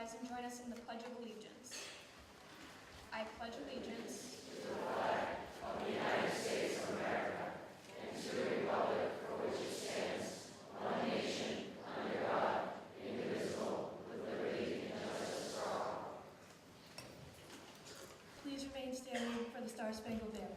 rise and join us in the Pledge of Allegiance. I pledge allegiance to the flag of the United States of America and to the republic for which it stands, one nation, under God, indivisible, with liberty and justice for all. Please remain standing for the Star-Spangled Banner.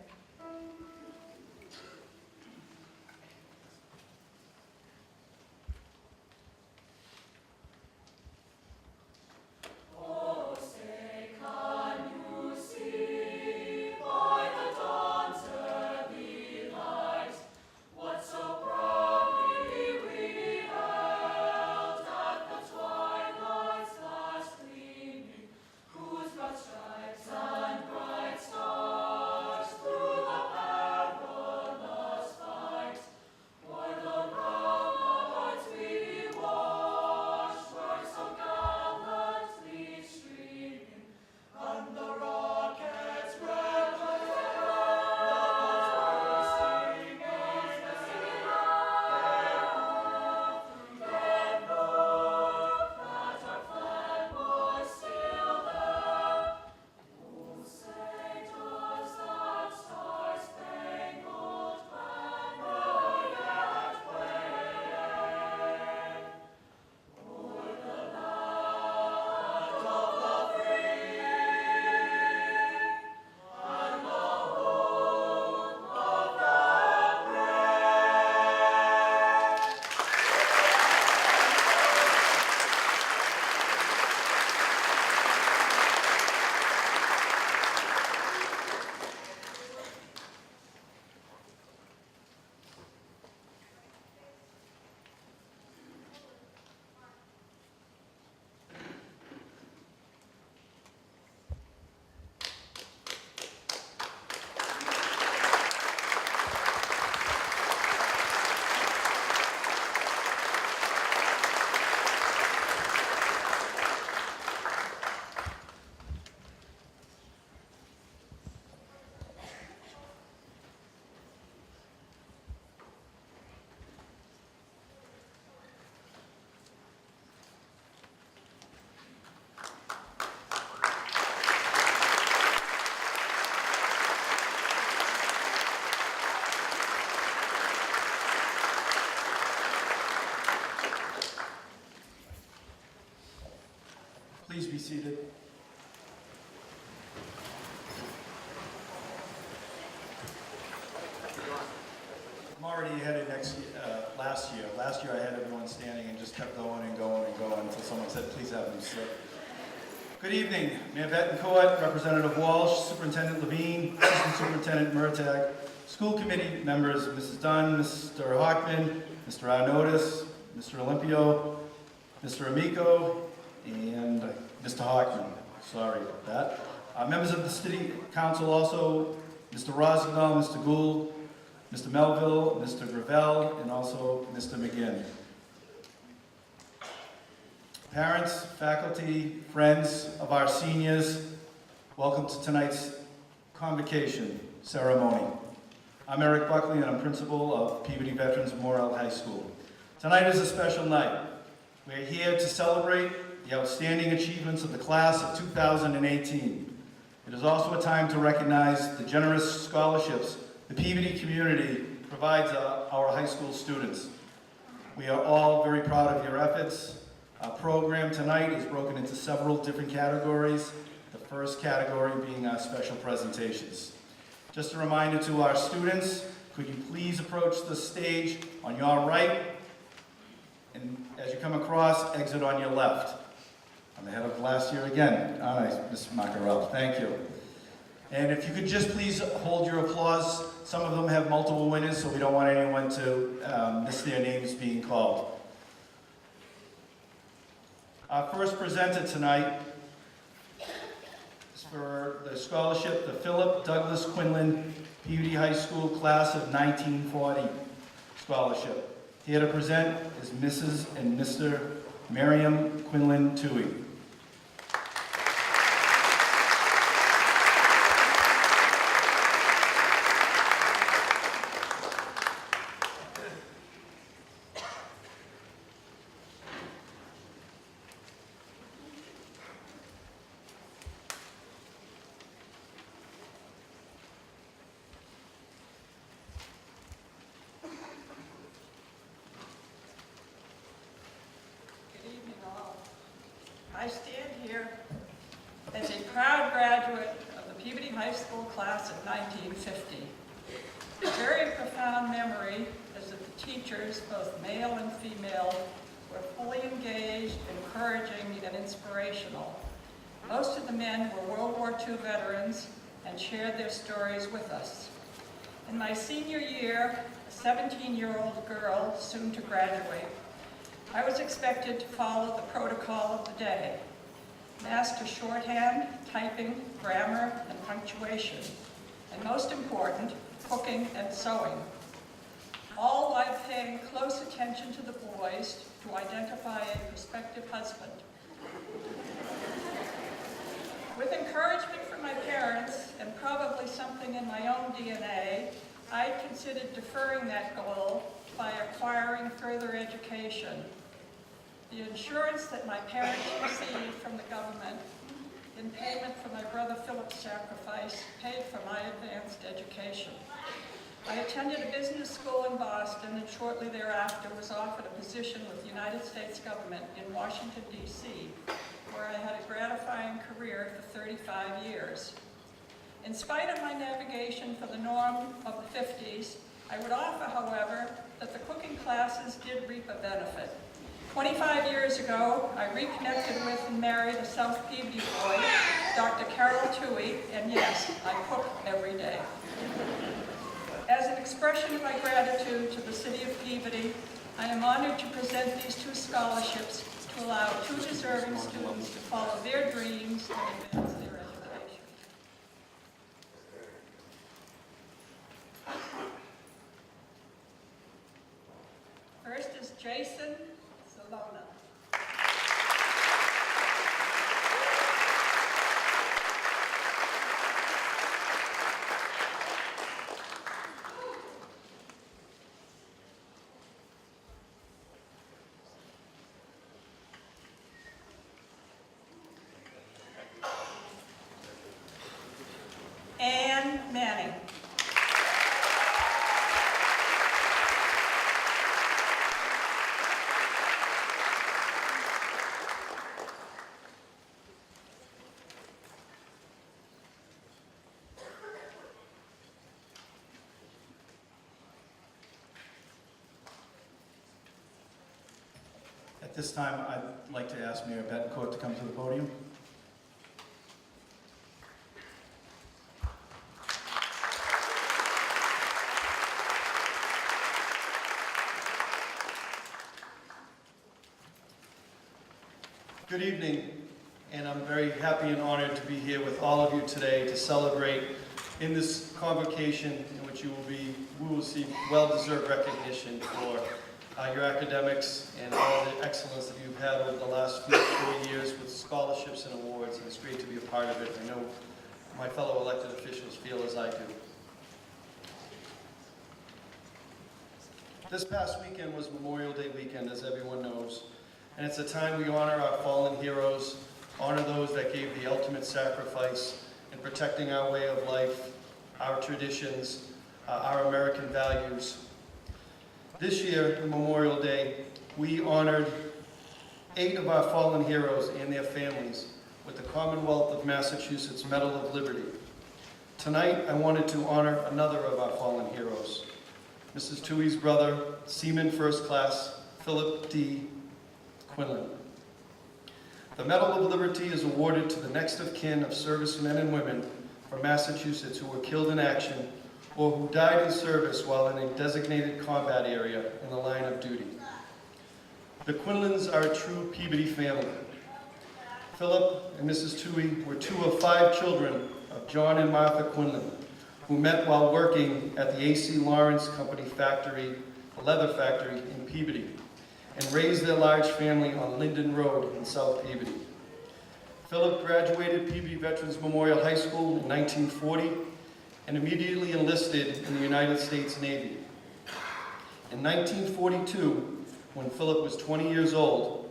Please be seated. I'm already ahead of last year. Last year I had everyone standing and just kept going and going and going until someone said, please have them sit. Good evening, Mayor Betancourt, Representative Walsh, Superintendent Levine, Assistant Superintendent Murtagh, school committee members, Mrs. Dunn, Mr. Hockman, Mr. Arnodis, Mr. Olympio, Mr. Amico, and Mr. Hockman. Sorry about that. Members of the City Council also, Mr. Rossignol, Mr. Gould, Mr. Melville, Mr. Gravel, and also Mr. McGinn. Parents, faculty, friends of our seniors, welcome to tonight's Convocation ceremony. I'm Eric Buckley and I'm principal of Peabody Veterans Memorial High School. Tonight is a special night. We're here to celebrate the outstanding achievements of the class of 2018. It is also a time to recognize the generous scholarships the Peabody community provides our high school students. We are all very proud of your efforts. Our program tonight is broken into several different categories, the first category being our special presentations. Just a reminder to our students, could you please approach the stage on your right, and as you come across, exit on your left. I'm ahead of last year again, aren't I, Ms. Macarell? Thank you. And if you could just please hold your applause. Some of them have multiple winners, so we don't want anyone to miss their names being called. Our first presenter tonight is for the scholarship, the Philip Douglas Quinlan Peabody High School Class of 1940 Scholarship. Here to present is Mrs. and Mr. Miriam Quinlan Toohey. I stand here as a proud graduate of the Peabody High School class of 1950. A very profound memory is that the teachers, both male and female, were fully engaged, encouraging, and inspirational. Most of the men were World War II veterans and shared their stories with us. In my senior year, a 17-year-old girl, soon to graduate, I was expected to follow the protocol of the day: master shorthand, typing, grammar, and punctuation, and most important, cooking and sewing, all while paying close attention to the boys to identify a prospective husband. With encouragement from my parents, and probably something in my own DNA, I considered deferring that goal by acquiring further education. The insurance that my parents received from the government in payment for my brother Philip's sacrifice paid for my advanced education. I attended a business school in Boston and shortly thereafter was offered a position with the United States government in Washington, D.C., where I had a gratifying career for 35 years. In spite of my navigation for the norm of the 50s, I would offer, however, that the cooking classes did reap a benefit. 25 years ago, I reconnected with and married a South Peabody boy, Dr. Carol Toohey, and yes, I cook every day. As an expression of my gratitude to the city of Peabody, I am honored to present these 2 scholarships to allow 2 deserving students to follow their dreams and advance their education. First is Jason Salona. Ann Manning. At this time, I'd like to ask Mayor Betancourt to come to the podium. Good evening, and I'm very happy and honored to be here with all of you today to celebrate in this convocation in which we will receive well-deserved recognition for your academics and all the excellence that you've had over the last 4 years with scholarships and awards, and it's great to be a part of it. I know my fellow elected officials feel as I do. This past weekend was Memorial Day weekend, as everyone knows. And it's a time we honor our fallen heroes, honor those that gave the ultimate sacrifice in protecting our way of life, our traditions, our American values. This year, Memorial Day, we honored 8 of our fallen heroes and their families with the Commonwealth of Massachusetts Medal of Liberty. Tonight, I wanted to honor another of our fallen heroes, Mrs. Toohey's brother, Seaman First Class Philip D. Quinlan. The Medal of Liberty is awarded to the next of kin of servicemen and women from Massachusetts who were killed in action or who died in service while in a designated combat area in the line of duty. The Quinlans are a true Peabody family. Philip and Mrs. Toohey were 2 of 5 children of John and Martha Quinlan, who met while working at the A.C. Lawrence Company factory, the leather factory in Peabody, and raised their large family on Linden Road in South Peabody. Philip graduated Peabody Veterans Memorial High School in 1940 and immediately enlisted in the United States Navy. In 1942, when Philip was 20 years old,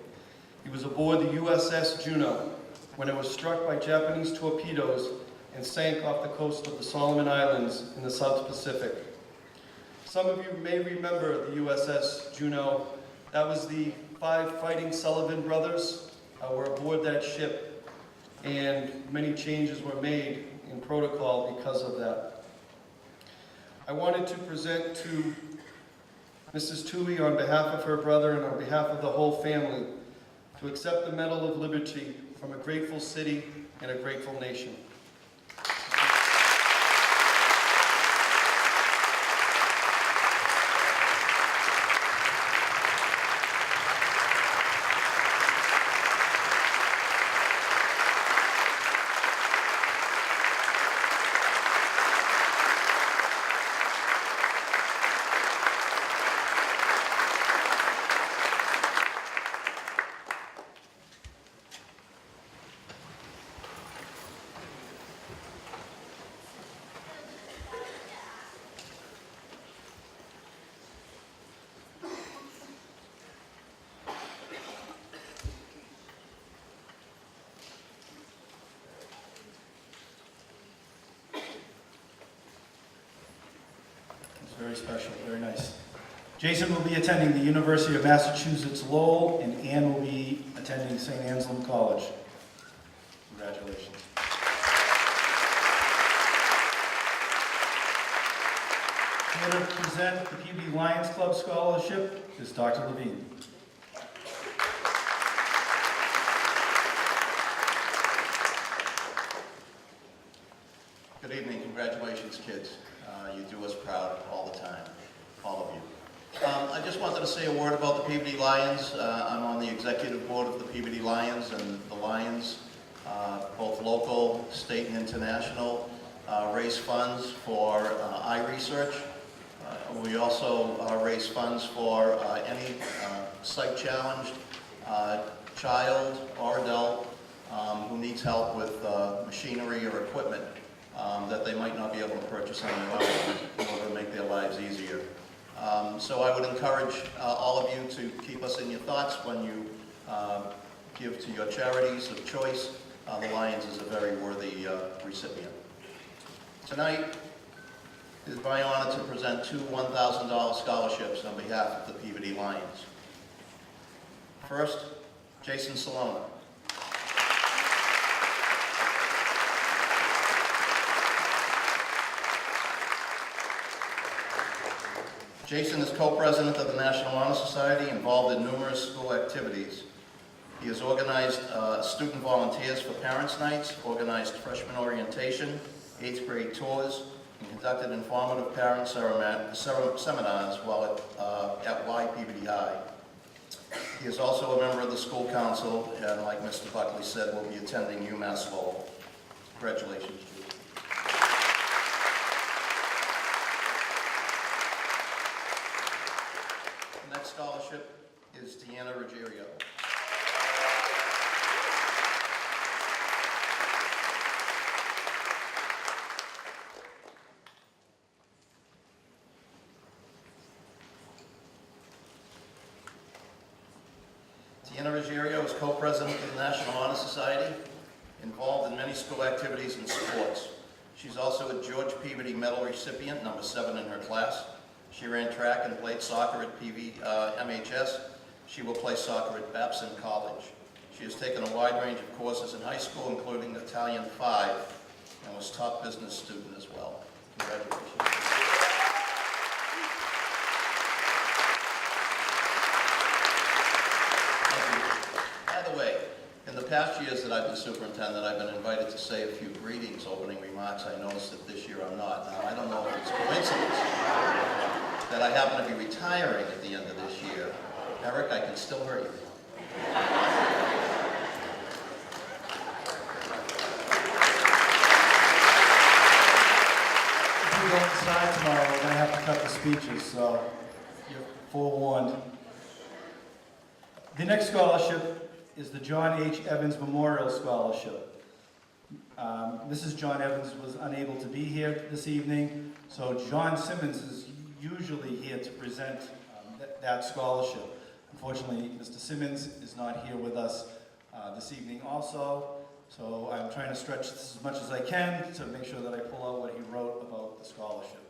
he was aboard the USS Juneau when it was struck by Japanese torpedoes and sank off the coast of the Solomon Islands in the South Pacific. Some of you may remember the USS Juneau. That was the 5 Fighting Sullivan brothers, were aboard that ship, and many changes were made in protocol because of that. I wanted to present to Mrs. Toohey on behalf of her brother and on behalf of the whole family to accept the Medal of Liberty from a grateful city and a grateful nation. Very special, very nice. Jason will be attending the University of Massachusetts Lowell, and Ann will be attending St. Anselm College. Congratulations. Here to present the Peabody Lions Club Scholarship is Dr. Levine. Good evening. Congratulations, kids. You do us proud all the time, all of you. I just wanted to say a word about the Peabody Lions. I'm on the executive board of the Peabody Lions, and the Lions, both local, state, and international, raise funds for eye research. We also raise funds for any sight-challenged child or adult who needs help with machinery or equipment that they might not be able to purchase on their own in order to make their lives easier. So I would encourage all of you to keep us in your thoughts when you give to your charities of choice. The Lions is a very worthy recipient. Tonight, it is my honor to present two $1,000 scholarships on behalf of the Peabody Lions. First, Jason Salona. Jason is co-president of the National Honor Society, involved in numerous school activities. He has organized student volunteers for Parents' Nights, organized freshman orientation, 8th grade tours, and conducted informative parent seminars while at Y Peabody High. He is also a member of the school council, and like Mr. Buckley said, will be attending UMass Lowell. Congratulations, Julie. The next scholarship is Deanna Ruggiero. Deanna Ruggiero is co-president of the National Honor Society, involved in many school activities and sports. She's also a George Peabody Medal recipient, number 7 in her class. She ran track and played soccer at MHS. She will play soccer at Babson College. She has taken a wide range of courses in high school, including Italian 5, and was top business student as well. Congratulations. In the past years that I've been superintendent, I've been invited to say a few greetings, opening remarks. I noticed that this year I'm not. Now, I don't know if it's coincidence that I happen to be retiring at the end of this year. Eric, I can still hear you. If we go inside tomorrow, we're going to have to cut the speeches, so you're forewarned. The next scholarship is the John H. Evans Memorial Scholarship. Mrs. John Evans was unable to be here this evening, so John Simmons is usually here to present that scholarship. Unfortunately, Mr. Simmons is not here with us this evening also, so I'm trying to stretch this as much as I can to make sure that I pull out what he wrote about the scholarship.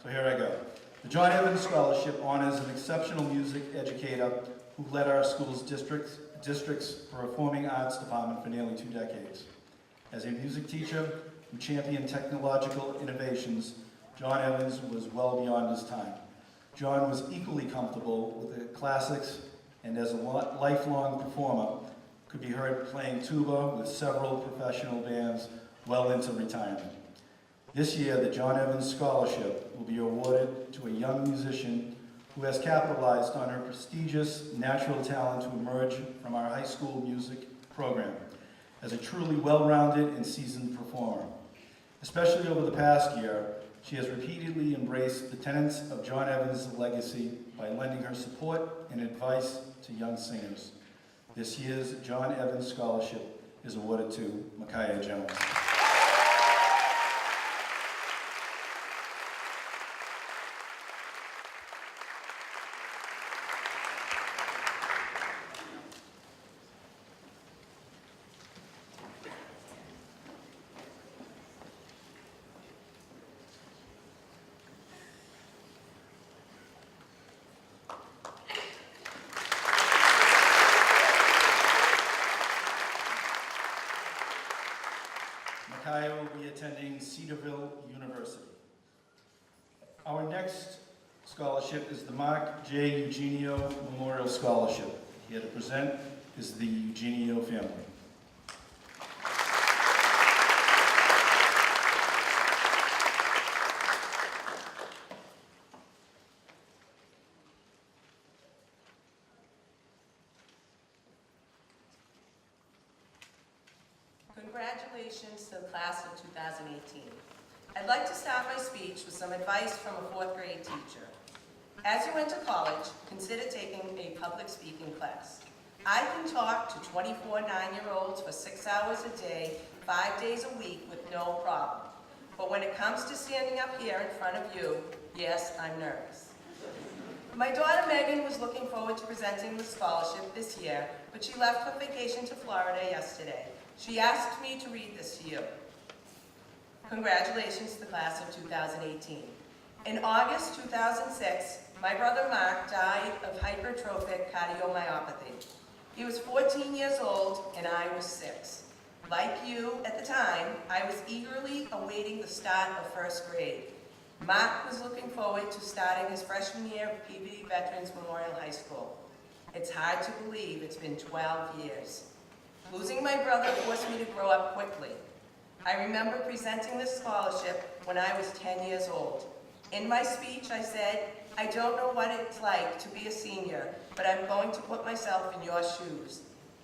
So here I go. The John Evans Scholarship honors an exceptional music educator who led our school's district's performing arts department for nearly 2 decades. As a music teacher who championed technological innovations, John Evans was well beyond his time. John was equally comfortable with the classics, and as a lifelong performer, could be heard playing tuba with several professional bands well into retirement. This year, the John Evans Scholarship will be awarded to a young musician who has capitalized on her prestigious natural talent to emerge from our high school music program as a truly well-rounded and seasoned performer. Especially over the past year, she has repeatedly embraced the tenets of John Evans' legacy by lending her support and advice to young singers. This year's John Evans Scholarship is awarded to Micaiah Jones. Micaiah will be attending Cedarville University. Our next scholarship is the Mark J. Eugenio Memorial Scholarship. Here to present is the Eugenio family. Congratulations to the class of 2018. I'd like to start my speech with some advice from a 4th grade teacher. As you enter college, consider taking a public speaking class. I can talk to 24 9-year-olds for 6 hours a day, 5 days a week with no problem. But when it comes to standing up here in front of you, yes, I'm nervous. My daughter Megan was looking forward to presenting the scholarship this year, but she left for vacation to Florida yesterday. She asked me to read this to you. Congratulations to the class of 2018. In August 2006, my brother Mark died of hypertrophic cardiomyopathy. He was 14 years old and I was 6. Like you at the time, I was eagerly awaiting the start of 1st grade. Mark was looking forward to starting his freshman year of Peabody Veterans Memorial High School. It's hard to believe it's been 12 years. Losing my brother forced me to grow up quickly. I remember presenting this scholarship when I was 10 years old. In my speech, I said, I don't know what it's like to be a senior, but I'm going to put myself in your shoes.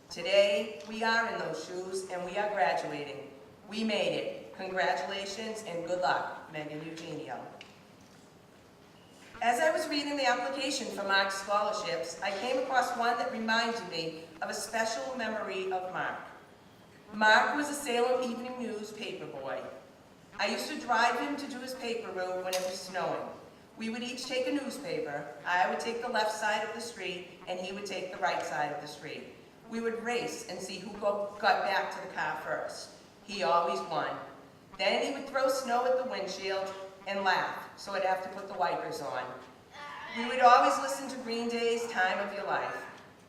Today, we are in those shoes and we are graduating. We made it. Congratulations and good luck, Megan Eugenio. As I was reading the application for Mark's scholarships, I came across one that reminded me of a special memory of Mark. Mark was a Salem Evening News paper boy. I used to drive him to do his paper route when it was snowing. We would each take a newspaper. I would take the left side of the street, and he would take the right side of the street. We would race and see who got back to the car first. He always won. Then he would throw snow at the windshield and laugh, so I'd have to put the wipers on. We would always listen to Green Day's Time of Your Life.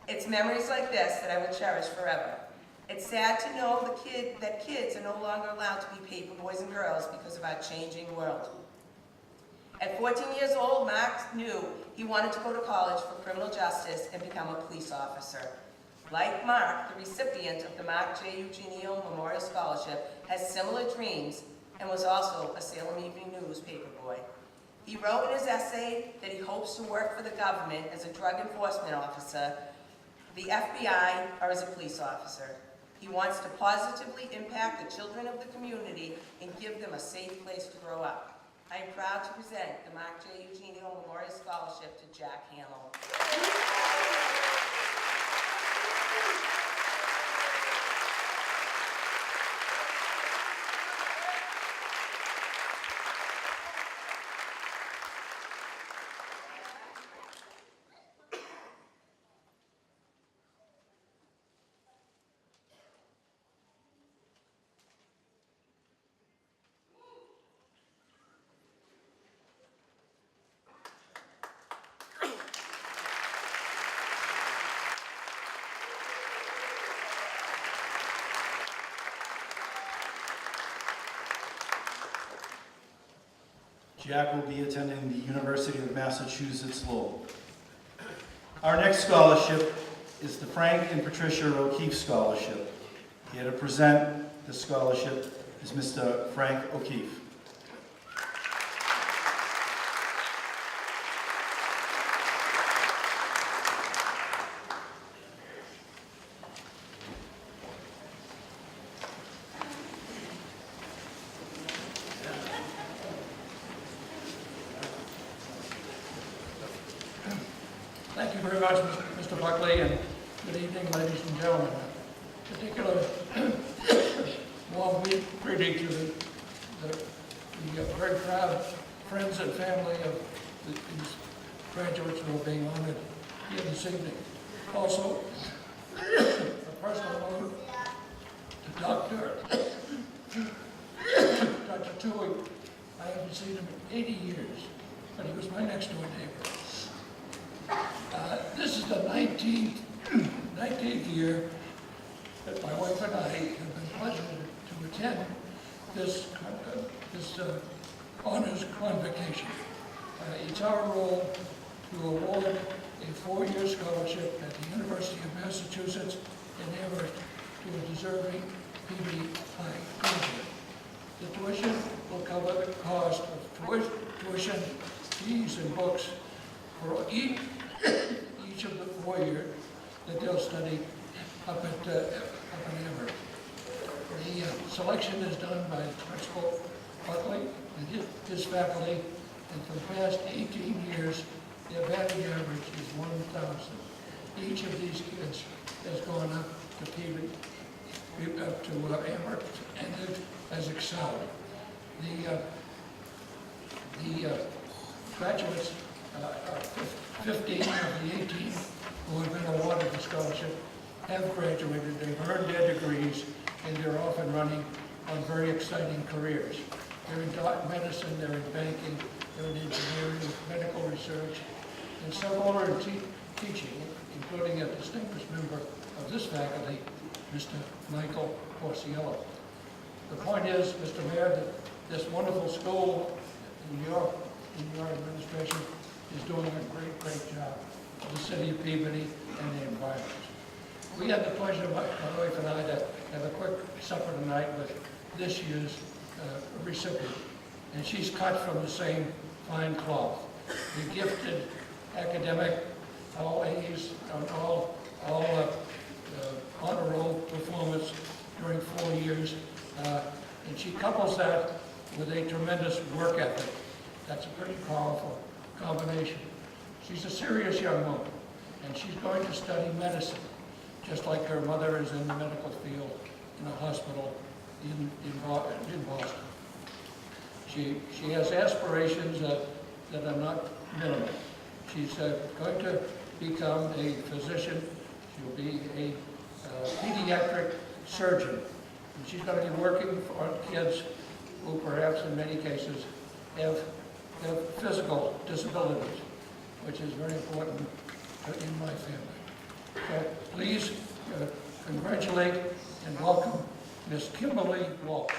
It's memories like this that I will cherish forever. It's sad to know that kids are no longer allowed to be paper boys and girls because of our changing world. At 14 years old, Mark knew he wanted to go to college for criminal justice and become a police officer. Like Mark, the recipient of the Mark J. Eugenio Memorial Scholarship has similar dreams and was also a Salem Evening News paper boy. He wrote in his essay that he hopes to work for the government as a drug enforcement officer, the FBI, or as a police officer. He wants to positively impact the children of the community and give them a safe place to grow up. I am proud to present the Mark J. Eugenio Memorial Scholarship to Jack Hamill. Jack will be attending the University of Massachusetts Lowell. Our next scholarship is the Frank and Patricia O'Keefe Scholarship. Here to present the scholarship is Mr. Frank O'Keefe. Thank you very much, Mr. Buckley, and good evening, ladies and gentlemen. Particular warm greeting to the very proud friends and family of these graduates who are being honored here this evening. Also, a personal note to Dr. Tui. I haven't seen him in 80 years, but he was my next door neighbor. This is the 19th year that my wife and I have been pleased to attend this honors convocation. It's our role to award a 4-year scholarship at the University of Massachusetts in Amherst to a deserving Peabody High graduate. The tuition will cover the cost of tuition, fees, and books for each of the 4 years that they'll study up at Amherst. The selection is done by Principal Buckley and his faculty, and for the past 18 years, their batting average is 1,000. Each of these kids has gone up to Peabody, up to Amherst, and has excelled. The graduates, 15 of the 18 who have been awarded the scholarship have graduated, they've earned their degrees, and they're off and running on very exciting careers. They're in medicine, they're in banking, they're in engineering, medical research, and several are in teaching, including a distinguished member of this faculty, Mr. Michael Porciello. The point is, Mr. Mayor, that this wonderful school in your administration is doing a great job for the city of Peabody and the environment. We had the pleasure, my wife and I, to have a quick supper tonight with this year's recipient, and she's cut from the same fine cloth. The gifted academic, all A's, all honor roll performance during 4 years, and she couples that with a tremendous work ethic. That's a pretty powerful combination. She's a serious young woman, and she's going to study medicine, just like her mother is in the medical field in a hospital in Boston. She has aspirations that are not minimal. She's going to become a physician. She'll be a pediatric surgeon. And she's going to be working on kids who perhaps in many cases have physical disabilities, which is very important in my family. So please congratulate and welcome Miss Kimberly Walsh.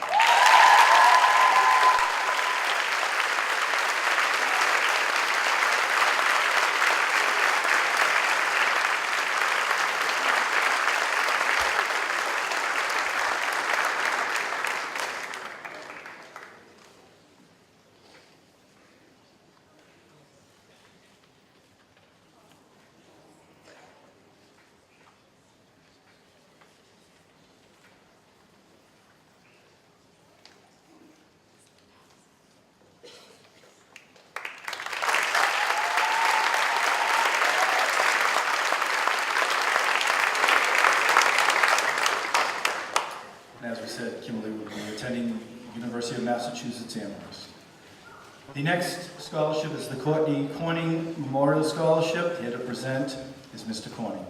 And as we said, Kimberly will be attending University of Massachusetts Amherst. The next scholarship is the Courtney Corning Memorial Scholarship. Here to present is Mr. Corning.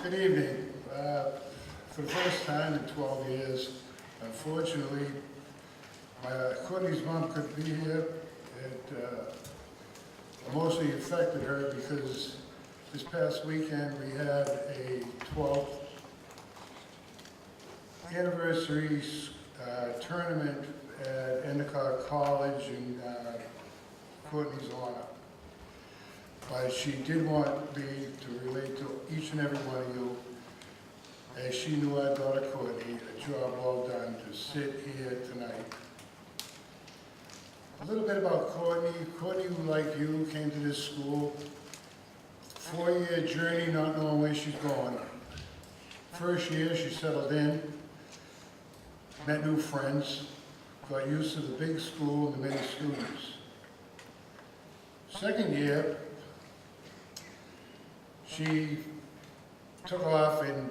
Good evening. For the first time in 12 years, unfortunately, Courtney's mom couldn't be here. It mostly affected her because this past weekend we had a 12th anniversary tournament at Endicott College in Courtney's honor. But she did want me to relate to each and every one of you, as she knew our daughter Courtney, a job well done to sit here tonight. A little bit about Courtney. Courtney, like you, came to this school, 4-year journey, not knowing where she's going. First year, she settled in, met new friends, got used to the big school and the many students. Second year, she took off and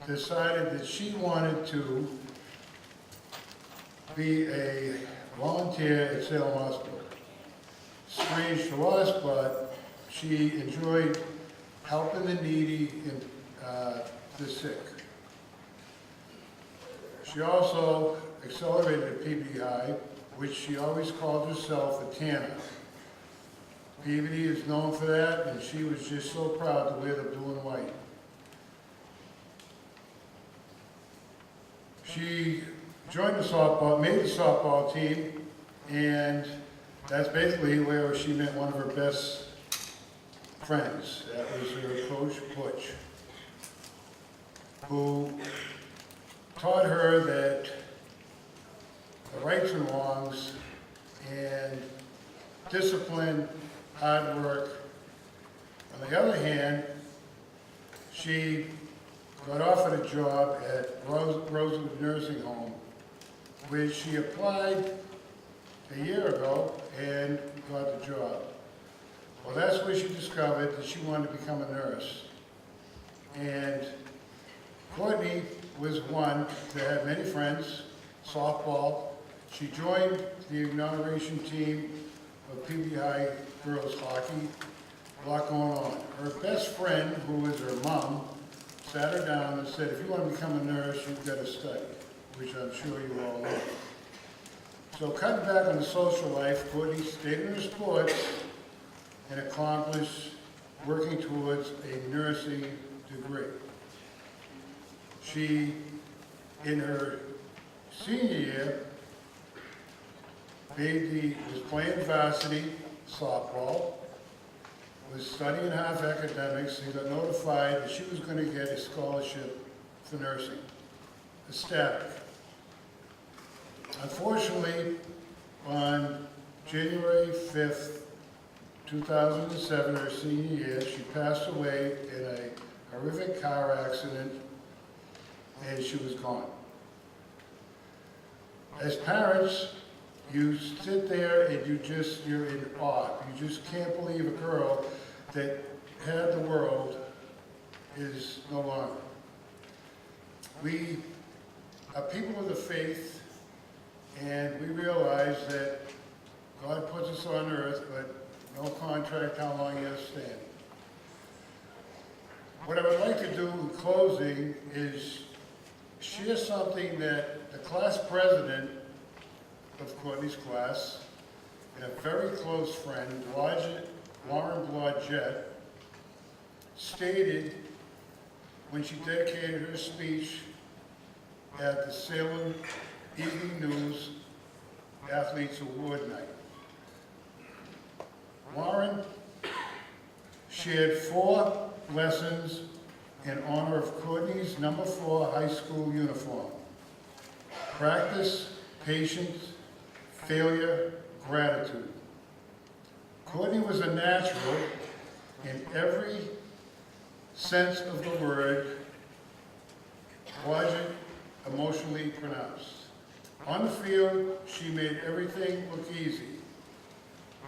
decided that she wanted to be a volunteer at Salem Hospital. Strange to us, but she enjoyed helping the needy and the sick. She also accelerated at Peabody High, which she always called herself a tanner. Peabody is known for that, and she was just so proud to wear the blue and white. She joined the softball, made the softball team, and that's basically where she met one of her best friends. That was her coach, Butch, who taught her that the rights and wrongs and discipline, hard work. On the other hand, she got offered a job at Rosewood Nursing Home, where she applied a year ago and got the job. Well, that's where she discovered that she wanted to become a nurse. And Courtney was one that had many friends, softball. She joined the inauguration team of Peabody High girls hockey. A lot going on. Her best friend, who was her mom, sat her down and said, if you want to become a nurse, you've got to study, which I'm sure you all know. So cutting back on the social life, Courtney stayed in her sports and accomplished working towards a nursing degree. She, in her senior year, was playing varsity softball, was studying half academics, and got notified that she was going to get a scholarship for nursing, ecstatic. Unfortunately, on January 5th, 2007, her senior year, she passed away in a horrific car accident, and she was gone. As parents, you sit there and you're in awe. You just can't believe a girl that had the world is no longer. We are people of the faith, and we realize that God puts us on earth, but no contract how long you have standing. What I would like to do in closing is share something that the class president of Courtney's class and a very close friend, Lauren Blodgett, stated when she dedicated her speech at the Salem Evening News Athletes Award Night. Lauren shared 4 lessons in honor of Courtney's number 4 high school uniform: practice, patience, failure, gratitude. Courtney was a natural in every sense of the word, logic, emotionally pronounced. On the field, she made everything look easy.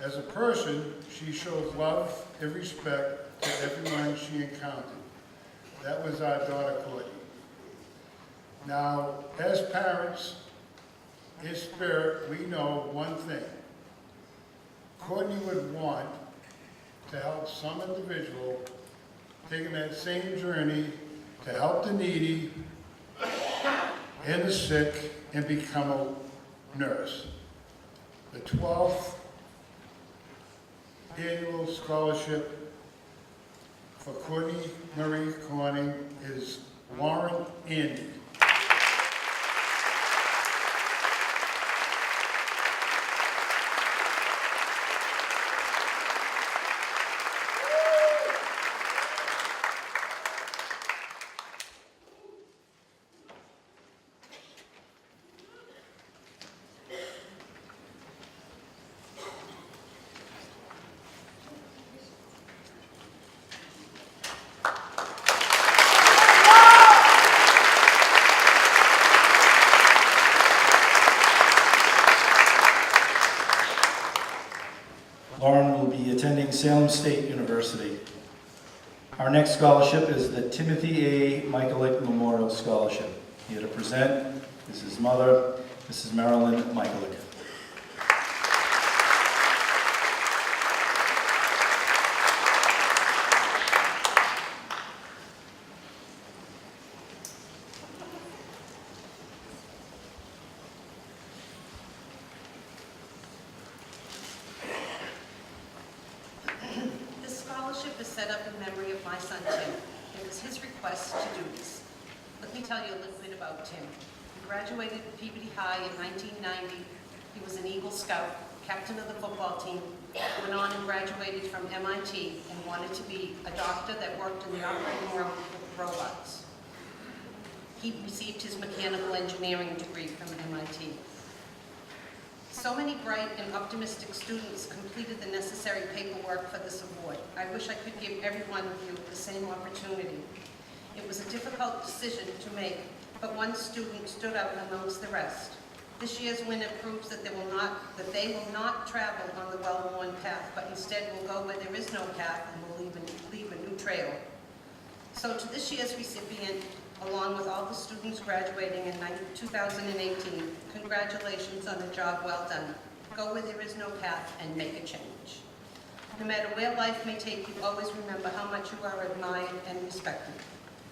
As a person, she showed love and respect to everyone she encountered. That was our daughter, Courtney. Now, as parents, in spirit, we know one thing. Courtney would want to help some individual taken that same journey to help the needy and the sick and become a nurse. The 12th annual scholarship for Courtney Marie Corning is Lauren Andy. Lauren will be attending Salem State University. Our next scholarship is the Timothy A. Michaelick Memorial Scholarship. Here to present is his mother, Mrs. Marilyn Michaelick. This scholarship is set up in memory of my son Tim. It was his request to do this. Let me tell you a little bit about Tim. He graduated Peabody High in 1990. He was an Eagle Scout, captain of the football team, went on and graduated from MIT and wanted to be a doctor that worked in the operating room with robots. He received his mechanical engineering degree from MIT. So many bright and optimistic students completed the necessary paperwork for this award. I wish I could give every one of you the same opportunity. It was a difficult decision to make, but one student stood out amongst the rest. This year's winner proves that they will not travel on the well-worn path, but instead will go where there is no path and will leave a new trail. So to this year's recipient, along with all the students graduating in 2018, congratulations on a job well done. Go where there is no path and make a change. No matter where life may take you, always remember how much you are admired and respected.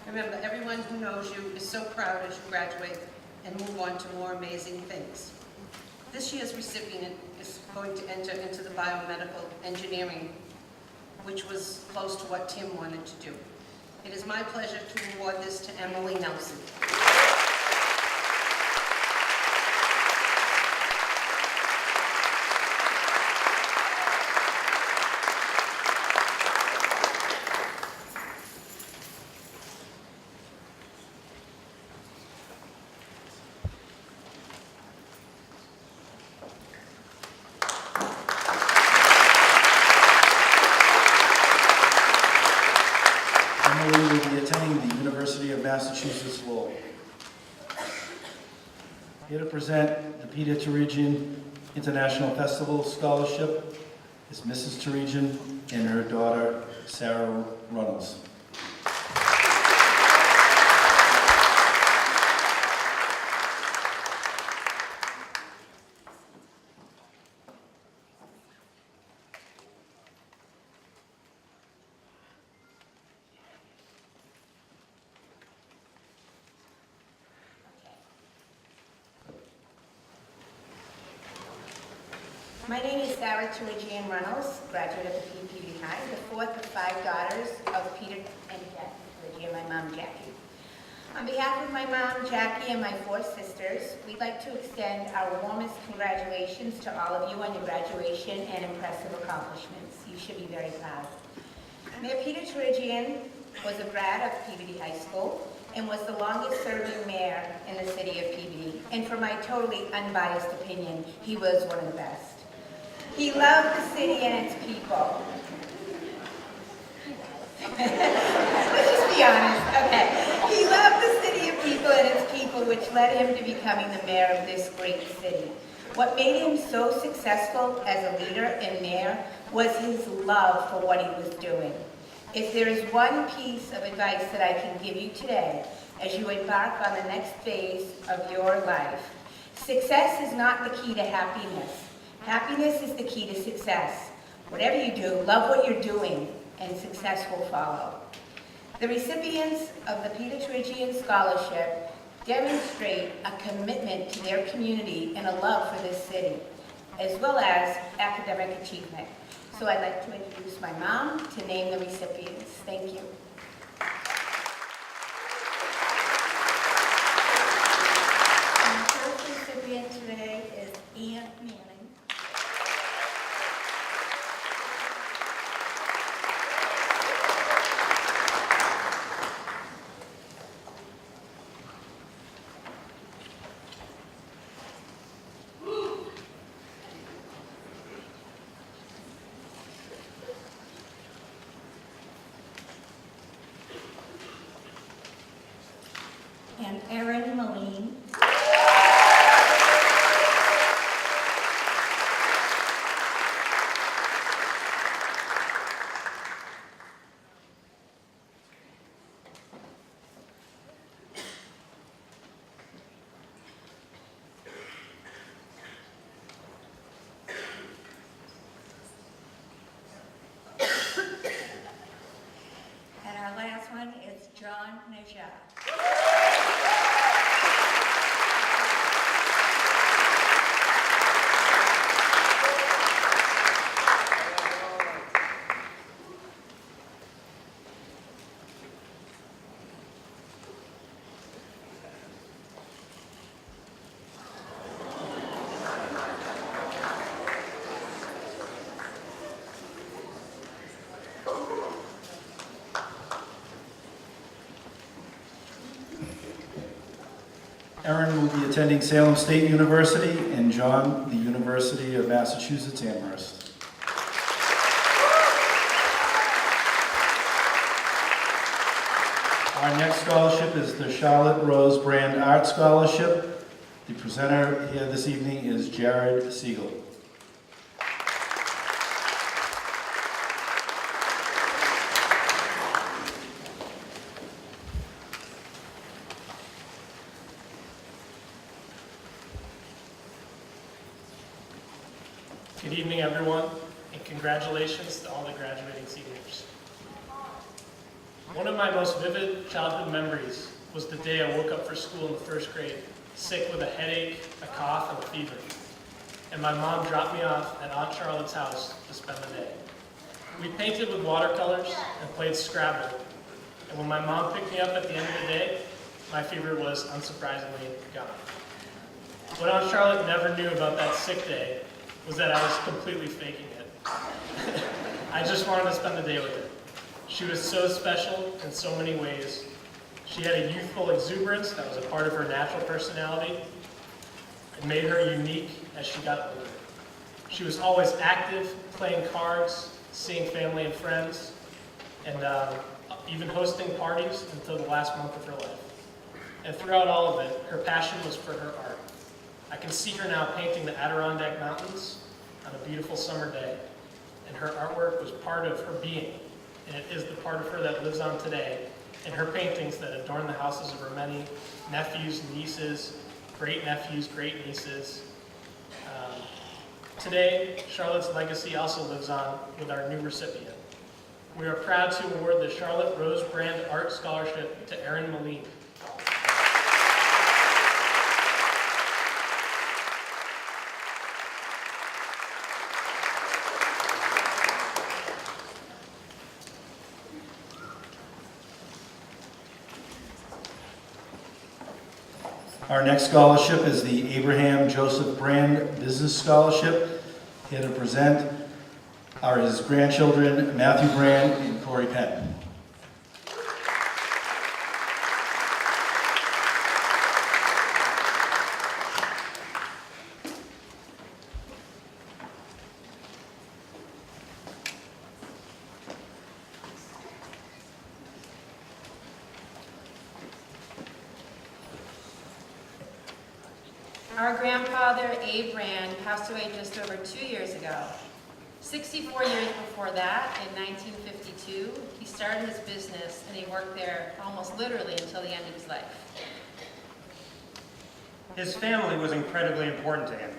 Remember, everyone who knows you is so proud as you graduate and move on to more amazing things. This year's recipient is going to enter into the biomedical engineering, which was close to what Tim wanted to do. It is my pleasure to award this to Emily Nelson. Emily will be attending the University of Massachusetts Lowell. Here to present the Peter Turigian International Festival Scholarship is Mrs. Turigian and her daughter, Sarah Runnels. My name is Sarah Turigian Runnels, graduate of the Peabody High, the fourth of 5 daughters of Peter and Jackie Turigian, my mom Jackie. On behalf of my mom Jackie and my 4 sisters, we'd like to extend our warmest congratulations to all of you on your graduation and impressive accomplishments. You should be very proud. Mayor Peter Turigian was a grad of Peabody High School and was the longest serving mayor in the city of Peabody. And for my totally unbiased opinion, he was one of the best. He loved the city and its people. Let's just be honest, okay. He loved the city of people and its people, which led him to becoming the mayor of this great city. What made him so successful as a leader and mayor was his love for what he was doing. If there is one piece of advice that I can give you today as you embark on the next phase of your life, success is not the key to happiness. Happiness is the key to success. Whatever you do, love what you're doing, and success will follow. The recipients of the Peter Trigian Scholarship demonstrate a commitment to their community and a love for this city, as well as academic achievement. So I'd like to introduce my mom to name the recipients. Thank you. And the first recipient today is Ann Manning. And Erin Moline. And our last one is John Najat. Erin will be attending Salem State University, and John, the University of Massachusetts Amherst. Our next scholarship is the Charlotte Rose Brand Art Scholarship. The presenter here this evening is Jared Siegel. Good evening, everyone, and congratulations to all the graduating seniors. One of my most vivid childhood memories was the day I woke up for school in the first grade, sick with a headache, a cough, and a fever. And my mom dropped me off at Aunt Charlotte's house to spend the day. We painted with watercolors and played Scrabble. And when my mom picked me up at the end of the day, my fever was unsurprisingly gone. What Aunt Charlotte never knew about that sick day was that I was completely faking it. I just wanted to spend the day with her. She was so special in so many ways. She had a youthful exuberance that was a part of her natural personality. It made her unique as she got older. She was always active, playing cards, seeing family and friends, and even hosting parties until the last month of her life. And throughout all of it, her passion was for her art. I can see her now painting the Adirondack Mountains on a beautiful summer day, and her artwork was part of her being, and it is the part of her that lives on today in her paintings that adorn the houses of her many nephews, nieces, great-nephews, great-nieces. Today, Charlotte's legacy also lives on with our new recipient. We are proud to award the Charlotte Rose Brand Art Scholarship to Erin Moline. Our next scholarship is the Abraham Joseph Brand Business Scholarship. Here to present are his grandchildren, Matthew Brand and Corey Penn. Our grandfather, Abe Brand, passed away just over 2 years ago. 64 years before that, in 1952, he started his business and he worked there almost literally until the end of his life. His family was incredibly important to him.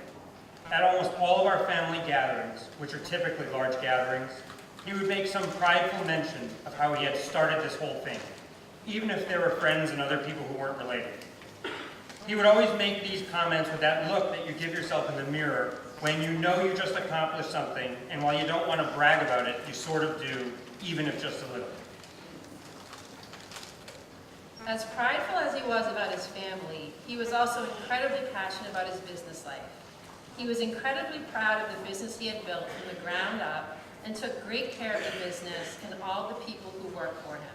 At almost all of our family gatherings, which are typically large gatherings, he would make some prideful mention of how he had started this whole thing. even if there were friends and other people who weren't related. He would always make these comments with that look that you give yourself in the mirror when you know you just accomplished something, and while you don't want to brag about it, you sort of do, even if just a little. As prideful as he was about his family, he was also incredibly passionate about his business life. He was incredibly proud of the business he had built from the ground up and took great care of the business and all the people who worked for him.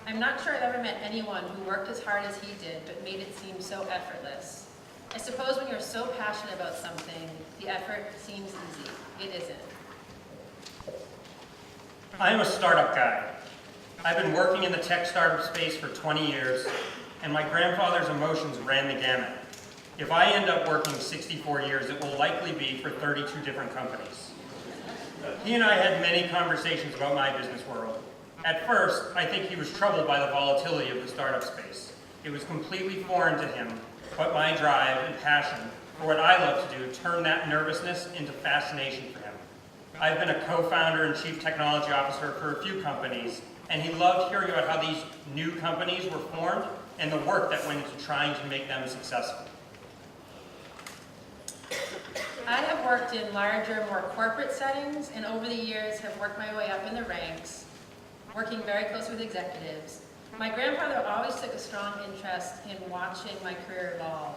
I'm not sure I've ever met anyone who worked as hard as he did but made it seem so effortless. I suppose when you're so passionate about something, the effort seems easy. It isn't. I am a startup guy. I've been working in the tech startup space for 20 years, and my grandfather's emotions ran the gamut. If I end up working 64 years, it will likely be for 32 different companies. He and I had many conversations about my business world. At first, I think he was troubled by the volatility of the startup space. It was completely foreign to him, but my drive and passion for what I love to do turned that nervousness into fascination for him. I've been a co-founder and chief technology officer for a few companies, and he loved hearing about how these new companies were formed and the work that went into trying to make them successful. I have worked in larger, more corporate settings, and over the years have worked my way up in the ranks, working very close with executives. My grandfather always took a strong interest in watching my career evolve.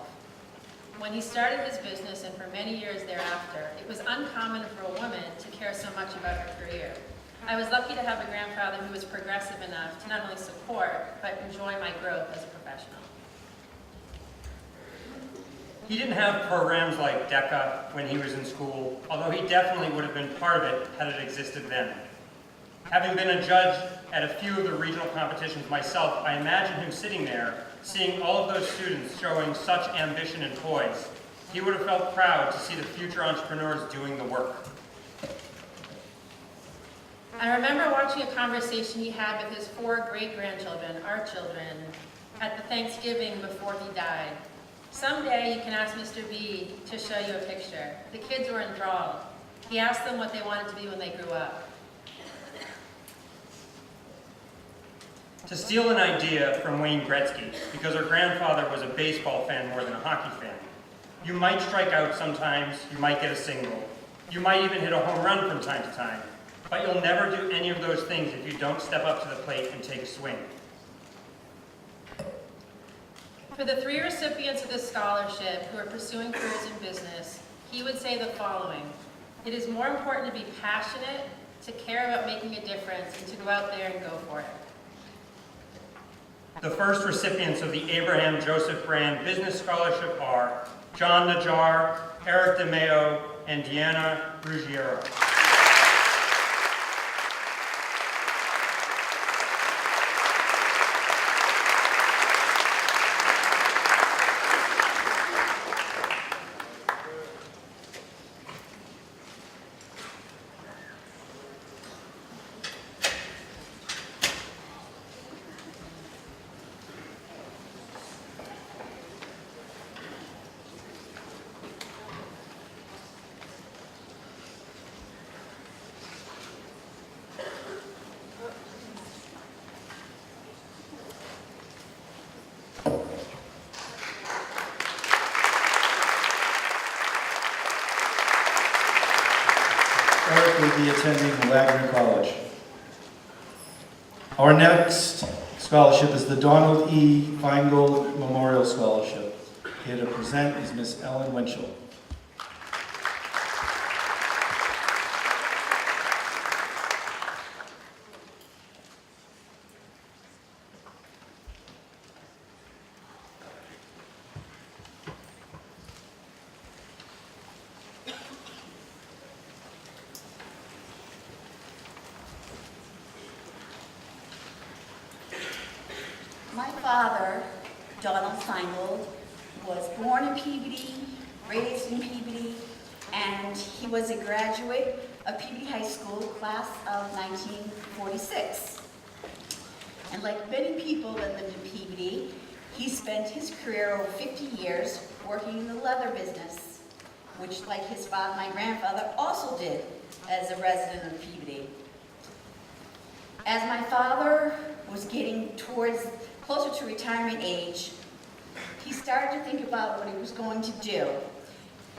When he started his business, and for many years thereafter, it was uncommon for a woman to care so much about her career. I was lucky to have a grandfather who was progressive enough to not only support, but enjoy my growth as a professional. He didn't have programs like DECA when he was in school, although he definitely would have been part of it had it existed then. Having been a judge at a few of the regional competitions myself, I imagine him sitting there, seeing all of those students showing such ambition and poise. He would have felt proud to see the future entrepreneurs doing the work. I remember watching a conversation he had with his 4 great-grandchildren, our children, at the Thanksgiving before he died. Someday you can ask Mr. B to show you a picture. The kids were enthralled. He asked them what they wanted to be when they grew up. To steal an idea from Wayne Gretzky, because her grandfather was a baseball fan more than a hockey fan. You might strike out sometimes, you might get a single, you might even hit a home run from time to time, but you'll never do any of those things if you don't step up to the plate and take a swing. For the 3 recipients of this scholarship who are pursuing careers in business, he would say the following: it is more important to be passionate, to care about making a difference, and to go out there and go for it. The first recipients of the Abraham Joseph Brand Business Scholarship are John Najjar, Eric DeMeo, and Deanna Ruggiero. Eric will be attending Wagner College. Our next scholarship is the Donald E. Feingold Memorial Scholarship. Here to present is Miss Ellen Winchell. My father, Donald Feingold, was born in Peabody, raised in Peabody, and he was a graduate of Peabody High School, class of 1946. And like many people that lived in Peabody, he spent his career over 50 years working in the leather business, which, like his father, my grandfather, also did as a resident of Peabody. As my father was getting towards closer to retirement age, he started to think about what he was going to do.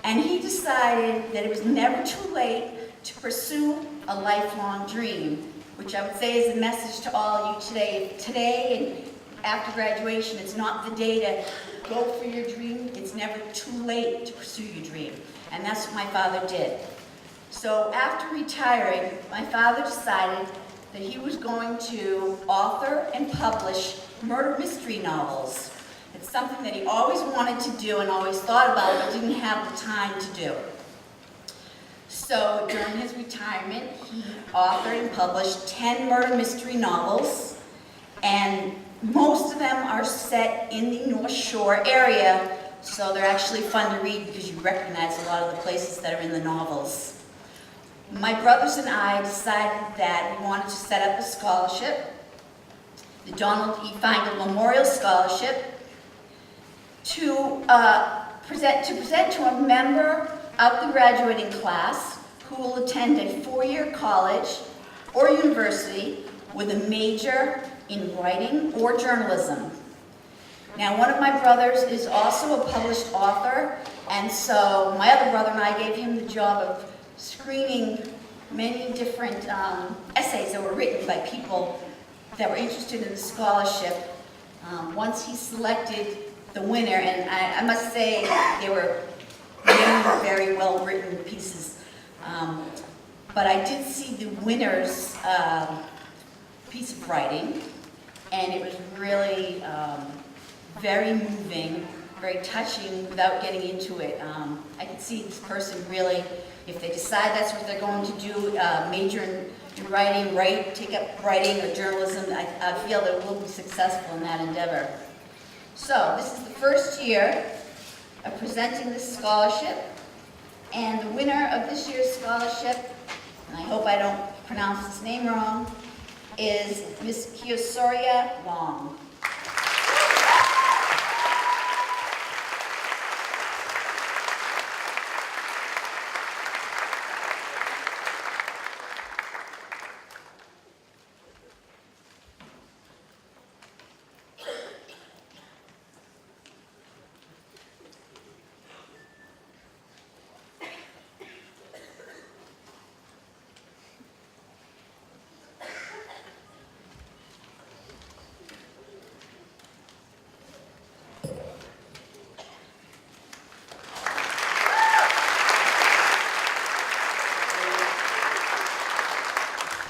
And he decided that it was never too late to pursue a lifelong dream, which I would say is a message to all of you today. Today and after graduation, it's not the day to go for your dream. It's never too late to pursue your dream. And that's what my father did. So after retiring, my father decided that he was going to author and publish murder mystery novels. It's something that he always wanted to do and always thought about, but didn't have the time to do. So during his retirement, he authored and published 10 murder mystery novels, and most of them are set in the North Shore area, so they're actually fun to read because you recognize a lot of the places that are in the novels. My brothers and I decided that we wanted to set up a scholarship, the Donald E. Feingold Memorial Scholarship, to present to a member of the graduating class who will attend a four-year college or university with a major in writing or journalism. Now, one of my brothers is also a published author, and so my other brother and I gave him the job of screening many different essays that were written by people that were interested in the scholarship. Once he selected the winner, and I must say they were many very well-written pieces, but I did see the winner's piece of writing, and it was really very moving, very touching without getting into it. I could see this person really, if they decide that's what they're going to do, major in writing, take up writing or journalism, I feel they will be successful in that endeavor. So this is the first year of presenting this scholarship, and the winner of this year's scholarship, and I hope I don't pronounce his name wrong, is Miss Kyosoria Long.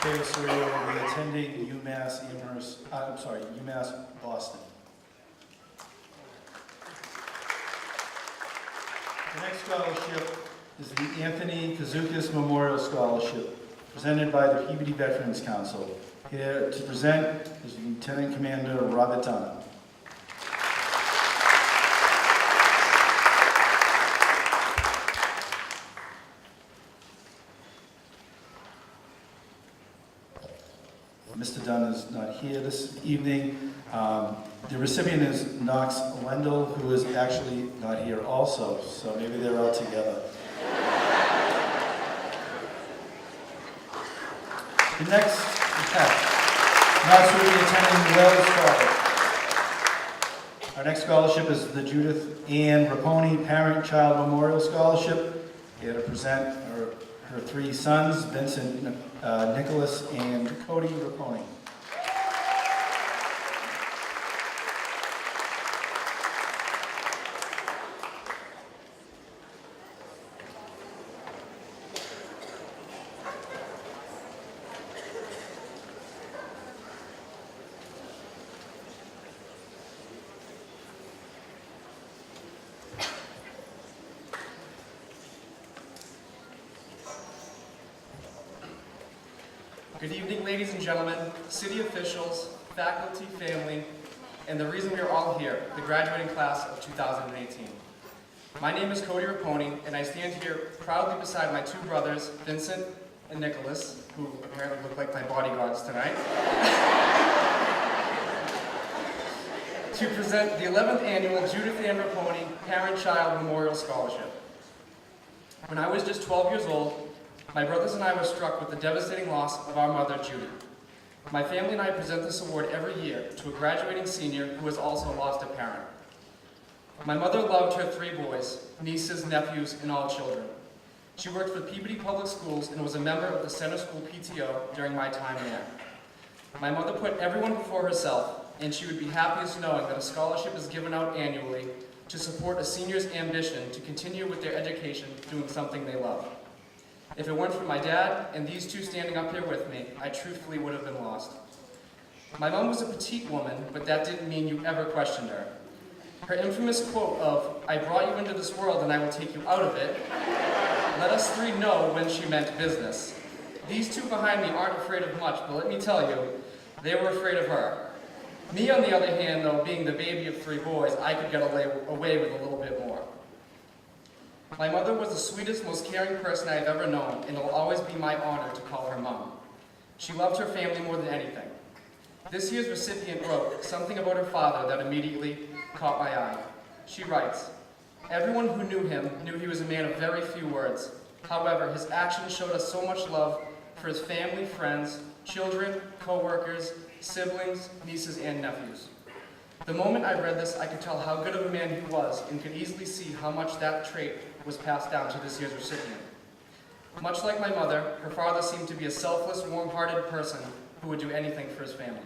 Kyosoria will be attending UMass Boston. The next scholarship is the Anthony Kazukis Memorial Scholarship, presented by the Peabody Veterans Council. Here to present is Lieutenant Commander Robert Dunn. Mr. Dunn is not here this evening. The recipient is Knox Wendell, who is actually not here also, so maybe they're all together. The next, Knox will be attending Wells College. Our next scholarship is the Judith Ann Raponi Parent-Child Memorial Scholarship. Here to present her three sons, Vincent, Nicholas, and Cody Raponi. Good evening, ladies and gentlemen, city officials, faculty, family, and the reason we are all here, the graduating class of 2018. My name is Cody Raponi, and I stand here proudly beside my two brothers, Vincent and Nicholas, who apparently look like my bodyguards tonight, to present the 11th annual Judith Ann Raponi Parent-Child Memorial Scholarship. When I was just 12 years old, my brothers and I were struck with the devastating loss of our mother, Judy. My family and I present this award every year to a graduating senior who has also lost a parent. My mother loved her 3 boys, nieces, nephews, and all children. She worked for Peabody Public Schools and was a member of the Center School PTO during my time there. My mother put everyone before herself, and she would be happiest knowing that a scholarship is given out annually to support a senior's ambition to continue with their education doing something they love. If it weren't for my dad and these 2 standing up here with me, I truthfully would have been lost. My mom was a petite woman, but that didn't mean you ever questioned her. Her infamous quote of, "I brought you into this world and I will take you out of it," let us 3 know when she meant business. These 2 behind me aren't afraid of much, but let me tell you, they were afraid of her. Me, on the other hand, though, being the baby of 3 boys, I could get away with a little bit more. My mother was the sweetest, most caring person I have ever known, and it will always be my honor to call her Mom. She loved her family more than anything. This year's recipient wrote something about her father that immediately caught my eye. She writes, "Everyone who knew him knew he was a man of very few words. However, his actions showed us so much love for his family, friends, children, co-workers, siblings, nieces, and nephews." The moment I read this, I could tell how good of a man he was and could easily see how much that trait was passed down to this year's recipient. Much like my mother, her father seemed to be a selfless, warm-hearted person who would do anything for his family.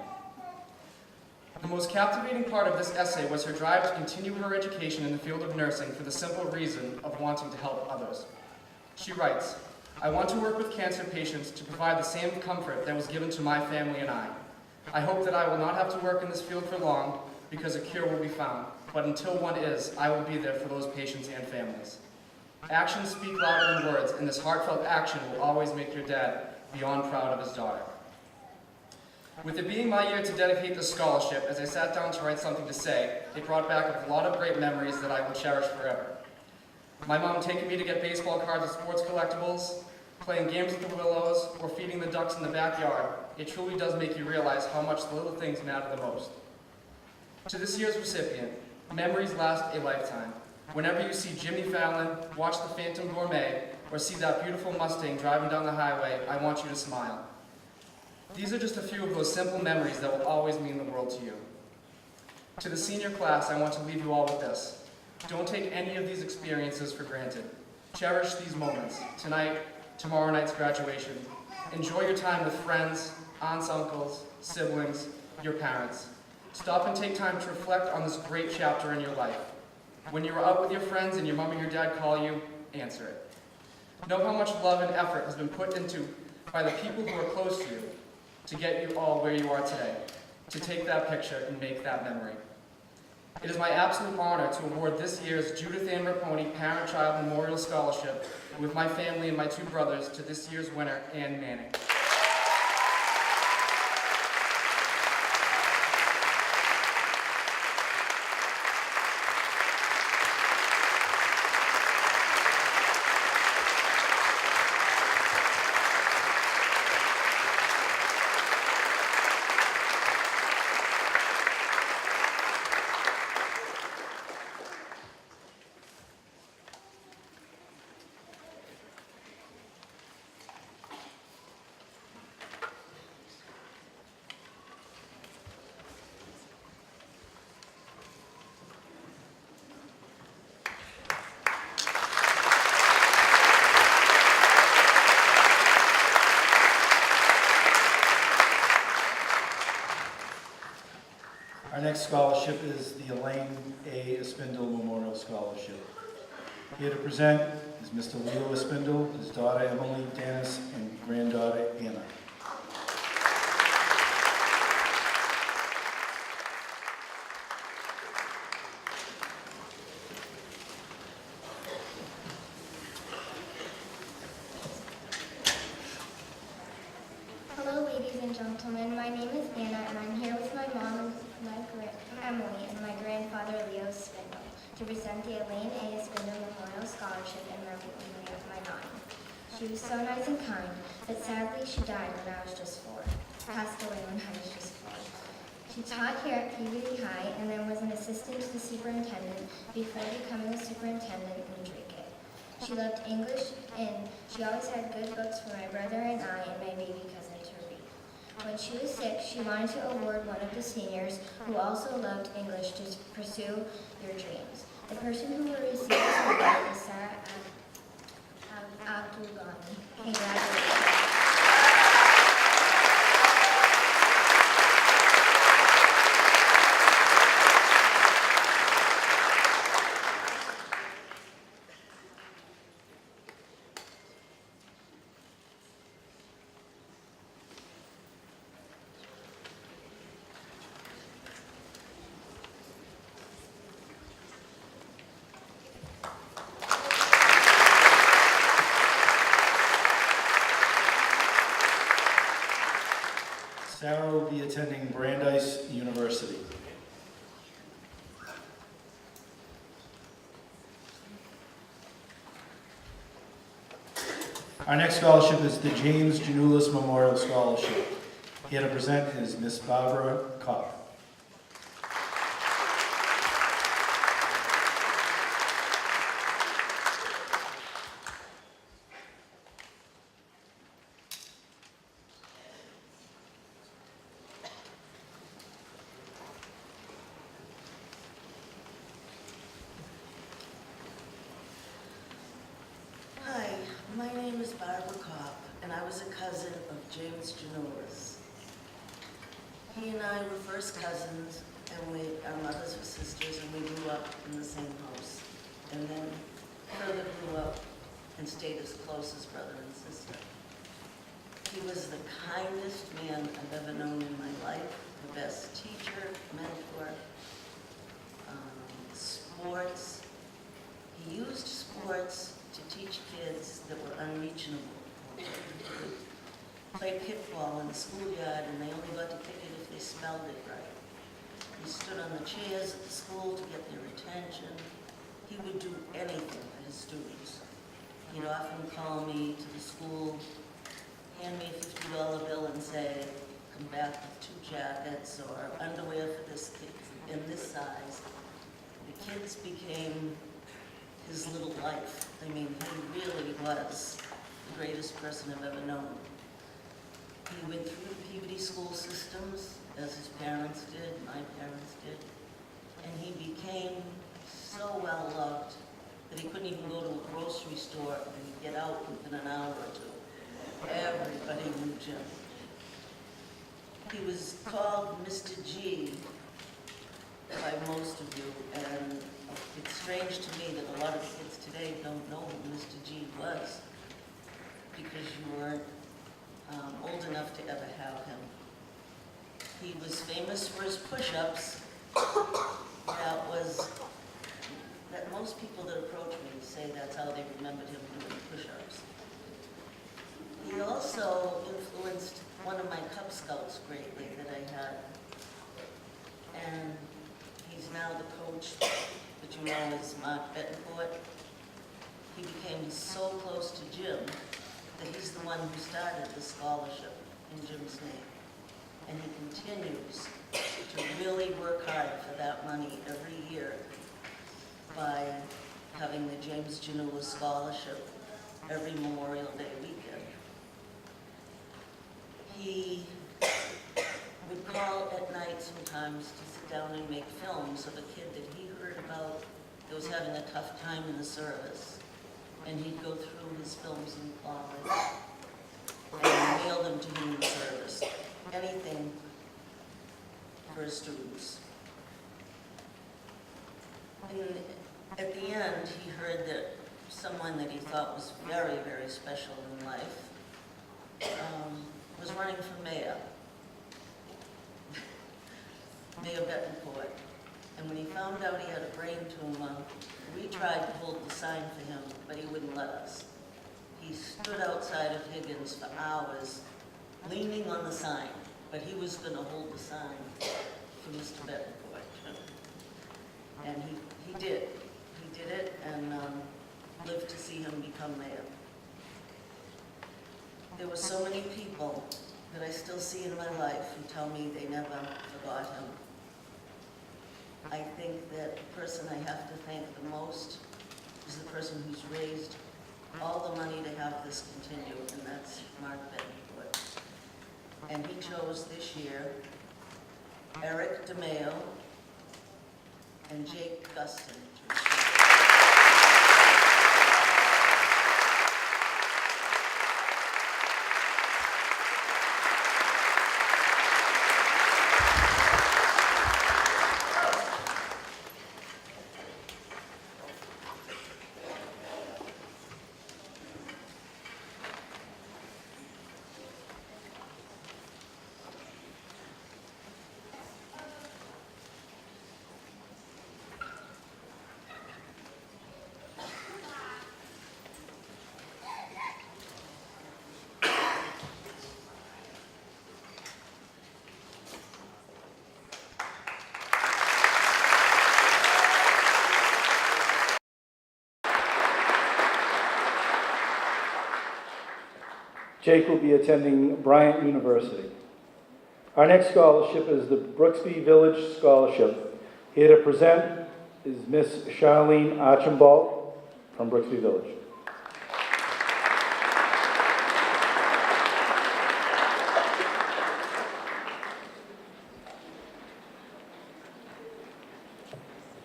The most captivating part of this essay was her drive to continue her education in the field of nursing for the simple reason of wanting to help others. She writes, "I want to work with cancer patients to provide the same comfort that was given to my family and I. I hope that I will not have to work in this field for long because a cure will be found, but until one is, I will be there for those patients and families. Actions speak louder than words, and this heartfelt action will always make your dad beyond proud of his daughter." With it being my year to dedicate this scholarship, as I sat down to write something to say, it brought back a lot of great memories that I will cherish forever. My mom taking me to get baseball cards at sports collectibles, playing games at the Willows, or feeding the ducks in the backyard. It truly does make you realize how much the little things matter the most. To this year's recipient, memories last a lifetime. Whenever you see Jimmy Fallon, watch The Phantom Gourmet, or see that beautiful Mustang driving down the highway, I want you to smile. These are just a few of those simple memories that will always mean the world to you. To the senior class, I want to leave you all with this. Don't take any of these experiences for granted. Cherish these moments, tonight, tomorrow night's graduation. Enjoy your time with friends, aunts, uncles, siblings, your parents. Stop and take time to reflect on this great chapter in your life. When you are out with your friends and your mom and your dad call you, answer it. Know how much love and effort has been put into by the people who are close to you to get you all where you are today, to take that picture and make that memory. It is my absolute honor to award this year's Judith Ann Raponi Parent-Child Memorial Scholarship with my family and my 2 brothers to this year's winner, Ann Manning. Our next scholarship is the Elaine A. Espindel Memorial Scholarship. Here to present is Mr. Leo Espindel, his daughter Emily Dennis, and granddaughter Anna. Hello, ladies and gentlemen. My name is Anna, and I'm here with my mom, Emily, and my grandfather, Leo Spindle, to present the Elaine A. Spindle Memorial Scholarship in memory of my mom. She was so nice and kind, but sadly she died when I was just 4. Passed away when I was just 4. She taught here at Peabody High and then was an assistant to the superintendent before becoming the superintendent in Drake. She loved English, and she always had good books for my brother and I and my baby cousin to read. When she was 6, she wanted to award one of the seniors who also loved English to pursue their dreams. The person who will receive this award is Sarah Abdulgani. Congratulations. Sarah will be attending Brandeis University. Our next scholarship is the James Janulis Memorial Scholarship. Here to present is Miss Barbara Kopp. Hi, my name is Barbara Kopp, and I was a cousin of James Janulis. He and I were first cousins, and our mothers were sisters, and we grew up in the same house. And then further grew up and stayed as close as brother and sister. He was the kindest man I've ever known in my life, the best teacher, mentor, sports. He used sports to teach kids that were unreachable. They would play kickball in the schoolyard, and they only got to kick it if they spelled it right. He stood on the chairs at the school to get their attention. He would do anything for his students. He'd often call me to the school, hand me a $50 bill and say, come back with 2 jackets or underwear for this kid in this size. The kids became his little life. I mean, he really was the greatest person I've ever known. He went through the Peabody school systems, as his parents did, my parents did, and he became so well loved that he couldn't even go to a grocery store and get out within an hour or 2. Everybody knew Jim. He was called Mr. G by most of you, and it's strange to me that a lot of kids today don't know who Mr. G was because you weren't old enough to ever have him. He was famous for his push-ups. That most people that approach me say that's how they remembered him, doing push-ups. He also influenced one of my Cub Scouts greatly that I had. And he's now the coach that you know is Mark Betancourt. He became so close to Jim that he's the one who started the scholarship in Jim's name. And he continues to really work hard for that money every year by having the James Janulis Scholarship every Memorial Day weekend. He would call at night sometimes to sit down and make films of a kid that he heard about that was having a tough time in the service. And he'd go through his films in college and mail them to him in service. Anything for his students. And at the end, he heard that someone that he thought was very, very special in life was running for mayor. Mayor Betancourt. And when he found out he had a brain tumor, we tried to hold the sign for him, but he wouldn't let us. He stood outside of Higgins for hours, leaning on the sign, but he was going to hold the sign for Mr. Betancourt. And he did. He did it and lived to see him become mayor. There were so many people that I still see in my life who tell me they never forgot him. I think that the person I have to thank the most is the person who's raised all the money to have this continue, and that's Mark Betancourt. and he chose this year Eric DeMayo and Jake Gustin. Jake will be attending Bryant University. Our next scholarship is the Brooksby Village Scholarship. Here to present is Miss Charlene Archambault from Brooksby Village.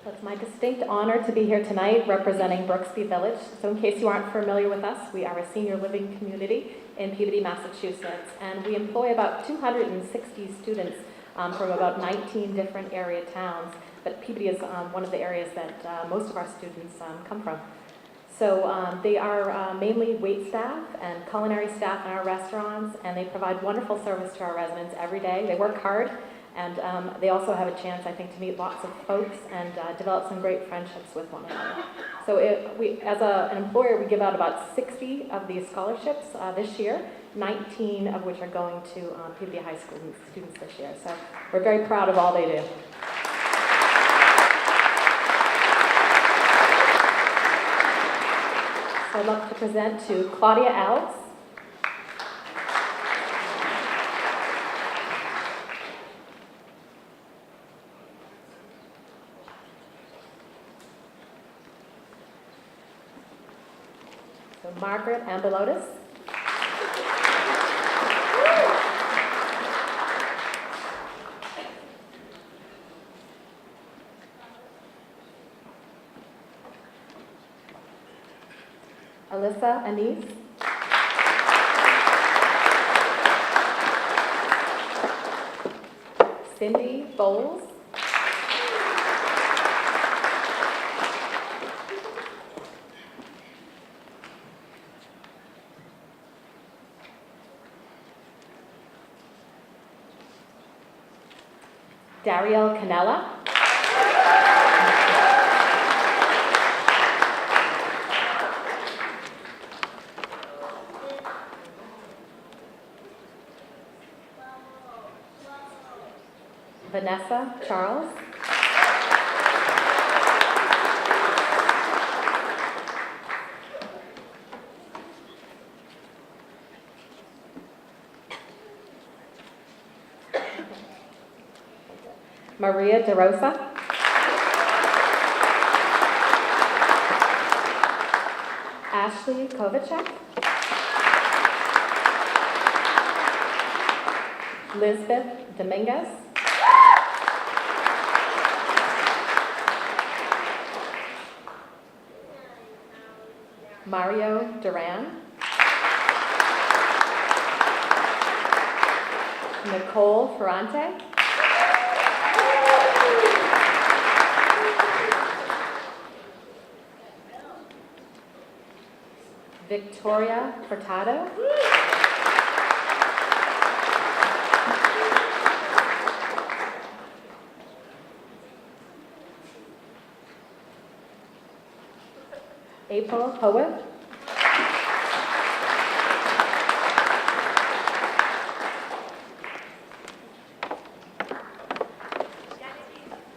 It's my distinct honor to be here tonight representing Brooksby Village. So in case you aren't familiar with us, we are a senior living community in Peabody, Massachusetts, and we employ about 260 students from about 19 different area towns, but Peabody is one of the areas that most of our students come from. So they are mainly wait staff and culinary staff in our restaurants, and they provide wonderful service to our residents every day. They work hard, and they also have a chance, I think, to meet lots of folks and develop some great friendships with one another. So as an employer, we give out about 60 of these scholarships this year, 19 of which are going to Peabody High School students this year. So we're very proud of all they do. So I'd love to present to Claudia Alves. So Margaret Ambelotis. Alyssa Anise. Cindy Bowles. Darielle Canella. Vanessa Charles. Maria DeRosa. Ashley Kovacek. Lisbeth Dominguez. Mario Duran. Nicole Ferrante. Victoria Furtado. April Howarth.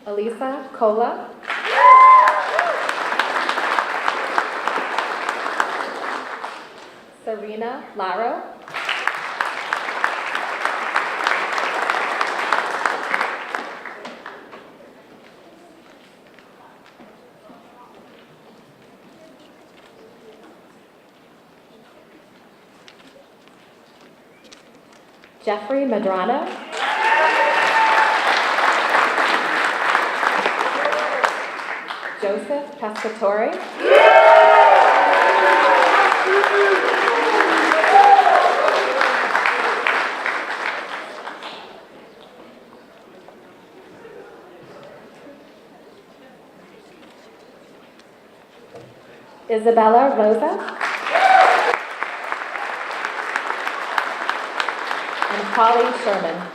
Elisa Cola. Serena Laro. Jeffrey Madrano. Joseph Pescatore. Isabella Rosa. And Holly Sherman.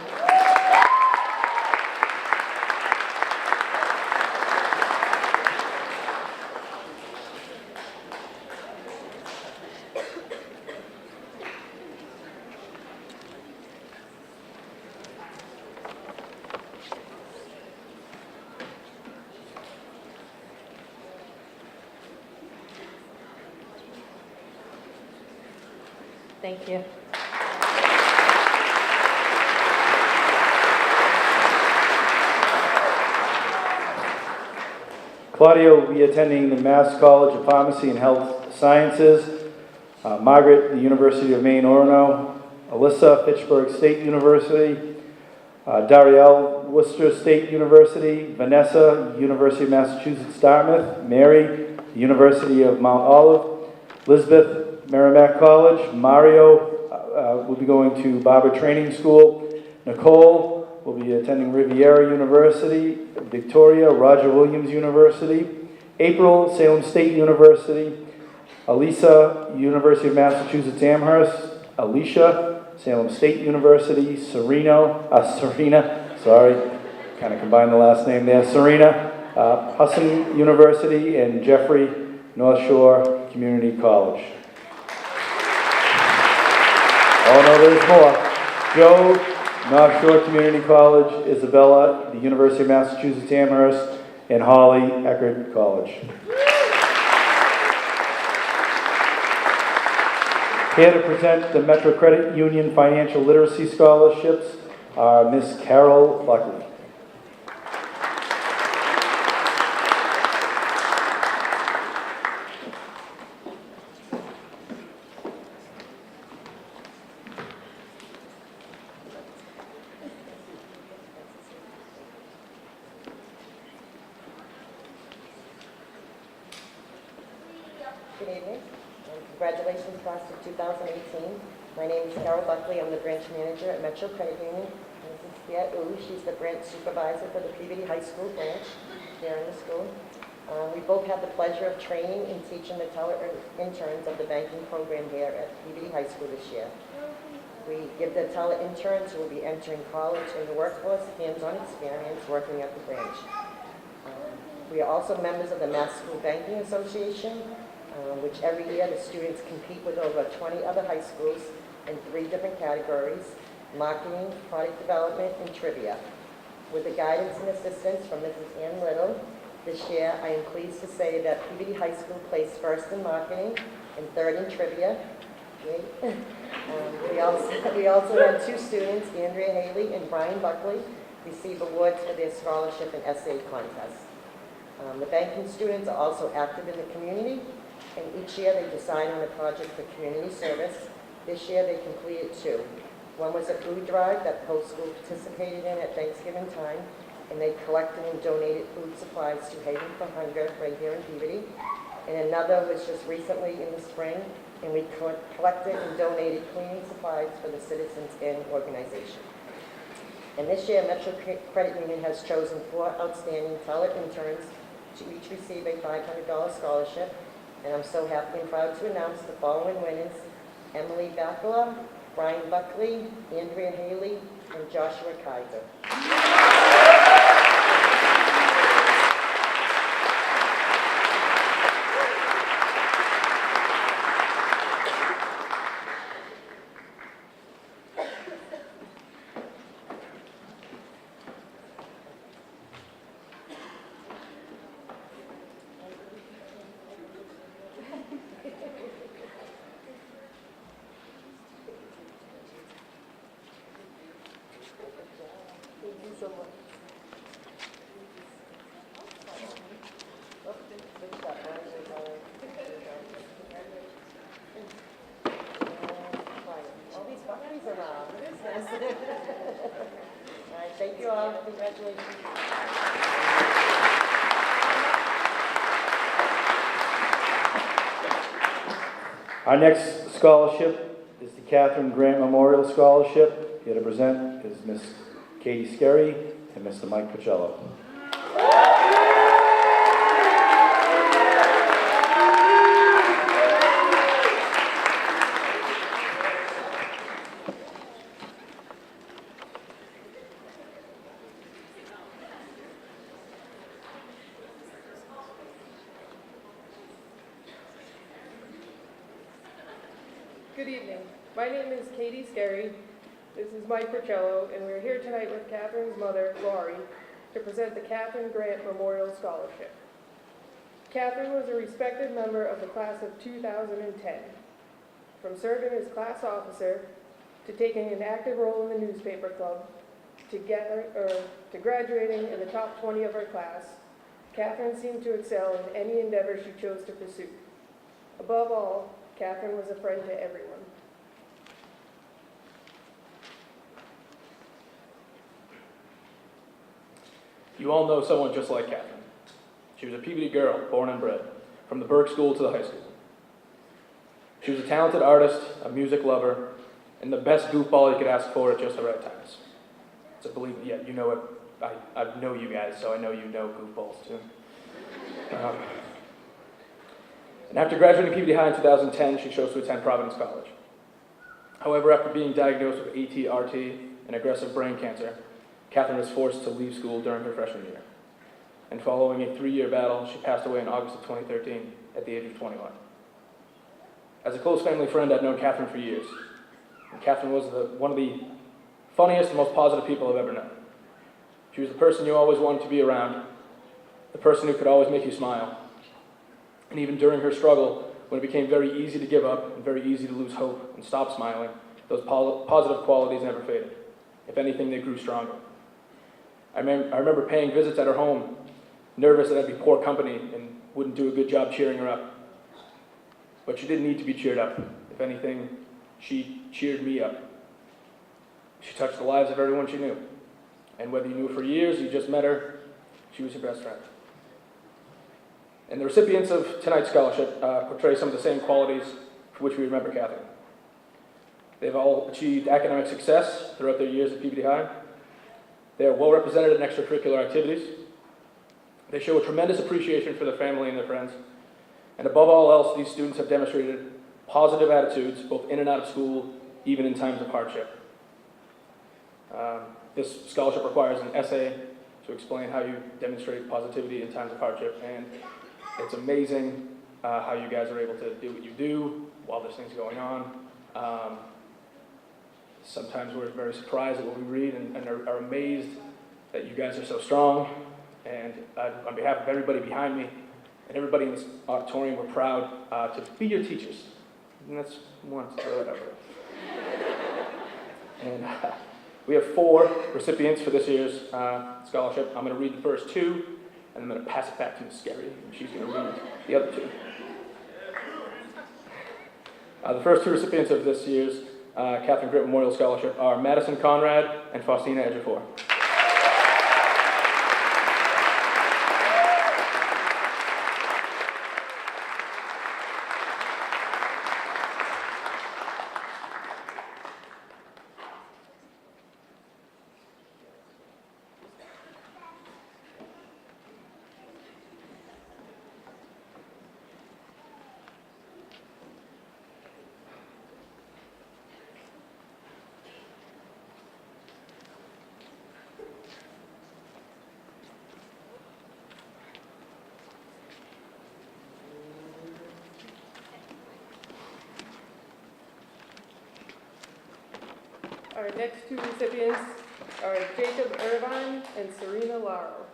Thank you. Claudia will be attending the Mass College of Pharmacy and Health Sciences. Margaret, the University of Maine, Orono. Alyssa, Fitchburg State University. Darielle, Worcester State University. Vanessa, University of Massachusetts, Dartmouth. Mary, University of Mount Olive. Elizabeth, Merrimack College. Mario will be going to Barber Training School. Nicole will be attending Riviera University. Victoria, Roger Williams University. April, Salem State University. Elisa, University of Massachusetts Amherst. Alicia, Salem State University. Serena, kind of combined the last name there. Serena, Husson University, and Jeffrey, North Shore Community College. Oh no, there's more. Joe, North Shore Community College. Isabella, the University of Massachusetts Amherst, and Holly, Eckerd College. Here to present the Metro Credit Union Financial Literacy Scholarships are Miss Carol Buckley. Good evening, and congratulations class of 2018. My name is Carol Buckley. I'm the branch manager at Metro Credit Union. This is Thea Wu. She's the branch supervisor for the Peabody High School branch here in the school. We both have the pleasure of training and teaching the teller interns of the banking program here at Peabody High School this year. We give the teller interns who will be entering college and the workforce hands-on experience working at the branch. We are also members of the Mass School Banking Association, which every year the students compete with over 20 other high schools in 3 different categories: marketing, product development, and trivia. With the guidance and assistance from Mrs. Ann Little, this year I am pleased to say that Peabody High School placed first in marketing and third in trivia. We also had 2 students, Andrea Haley and Brian Buckley, receive awards for their scholarship and essay contest. The banking students are also active in the community, and each year they decide on a project for community service. This year they completed 2. One was a food drive that the whole school participated in at Thanksgiving time, and they collected and donated food supplies to Haven for Hunger right here in Peabody. And another was just recently in the spring, and we collected and donated cleaning supplies for the Citizens Inn organization. And this year, Metro Credit Union has chosen 4 outstanding teller interns to each receive a $500 scholarship. And I'm so happy and proud to announce the following winners: Emily Bacala, Brian Buckley, Andrea Haley, and Joshua Kaiser. Thank you so much. all. Congratulations. Our next scholarship is the Catherine Grant Memorial Scholarship. Here to present is Miss Katie Skerry and Mr. Mike Pacello. Good evening. My name is Katie Skerry. This is Mike Pacello, and we're here tonight with Catherine's mother, Laurie, to present the Catherine Grant Memorial Scholarship. Catherine was a respected member of the class of 2010. From serving as class officer, to taking an active role in the newspaper club, to graduating in the top 20 of her class, Catherine seemed to excel in any endeavor she chose to pursue. Above all, Catherine was a friend to everyone. You all know someone just like Catherine. She was a Peabody girl, born and bred, from the Burke School to the high school. She was a talented artist, a music lover, and the best goofball you could ask for at just the right times. So believe me, yeah, you know it. I know you guys, so I know you know goofballs too. And after graduating Peabody High in 2010, she chose to attend Providence College. However, after being diagnosed with ATRT and aggressive brain cancer, Catherine was forced to leave school during her freshman year. And following a 3-year battle, she passed away in August of 2013 at the age of 21. As a close family friend, I've known Catherine for years. And Catherine was one of the funniest and most positive people I've ever known. She was the person you always wanted to be around, the person who could always make you smile. And even during her struggle, when it became very easy to give up and very easy to lose hope and stop smiling, those positive qualities never faded. If anything, they grew stronger. I remember paying visits at her home, nervous that I'd be poor company and wouldn't do a good job cheering her up. But she didn't need to be cheered up. If anything, she cheered me up. She touched the lives of everyone she knew. And whether you knew her for years or you just met her, she was your best friend. And the recipients of tonight's scholarship portray some of the same qualities for which we remember Catherine. They've all achieved academic success throughout their years at Peabody High. They are well represented in extracurricular activities. They show a tremendous appreciation for their family and their friends. And above all else, these students have demonstrated positive attitudes both in and out of school, even in times of hardship. This scholarship requires an essay to explain how you demonstrate positivity in times of hardship. And it's amazing how you guys are able to do what you do while this thing's going on. Sometimes we're very surprised at what we read and are amazed that you guys are so strong. And on behalf of everybody behind me and everybody in this auditorium, we're proud to be your teachers. And that's once or whatever. And we have 4 recipients for this year's scholarship. I'm going to read the first 2, and I'm going to pass it back to Ms. Skerry, and she's going to read the other 2. The first 2 recipients of this year's Catherine Grant Memorial Scholarship are Madison Conrad and Faustina Ejiofor. Our next 2 recipients are Jacob Irvine and Serena Laro.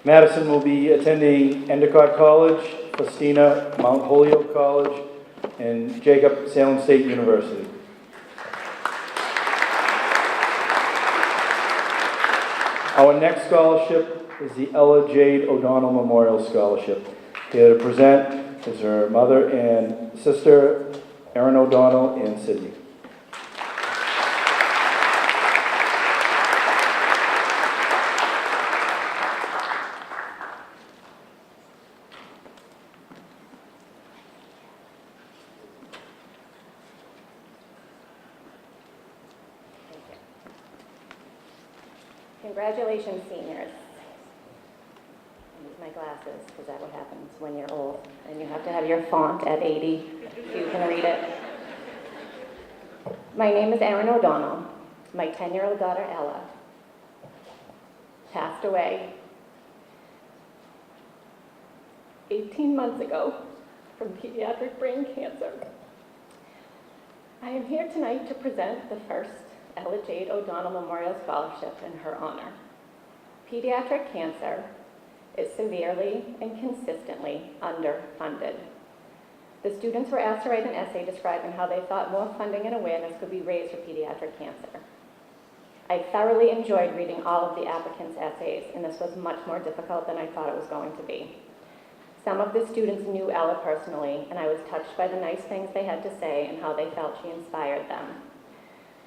Madison will be attending Endicott College, Festina Mount Holyoke College, and Jacob Salem State University. Our next scholarship is the Ella Jade O'Donnell Memorial Scholarship. Here to present is her mother and sister, Erin O'Donnell and Sydney. Congratulations, seniors. I use my glasses because that's what happens when you're old and you have to have your font at 80 so you can read it. My name is Erin O'Donnell. My 10-year-old daughter, Ella, passed away 18 months ago from pediatric brain cancer. I am here tonight to present the first Ella Jade O'Donnell Memorial Scholarship in her honor. Pediatric cancer is severely and consistently underfunded. The students were asked to write an essay describing how they thought more funding and awareness could be raised for pediatric cancer. I thoroughly enjoyed reading all of the applicants' essays, and this was much more difficult than I thought it was going to be. Some of the students knew Ella personally, and I was touched by the nice things they had to say and how they felt she inspired them.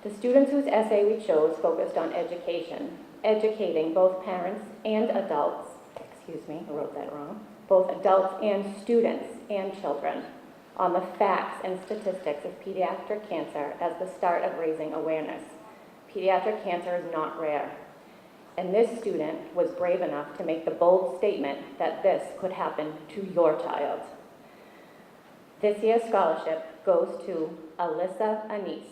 The students whose essay we chose focused on education, educating both parents and adults, excuse me, I wrote that wrong, both adults and students and children on the facts and statistics of pediatric cancer as the start of raising awareness. Pediatric cancer is not rare, and this student was brave enough to make the bold statement that this could happen to your child. This year's scholarship goes to Alyssa Anise.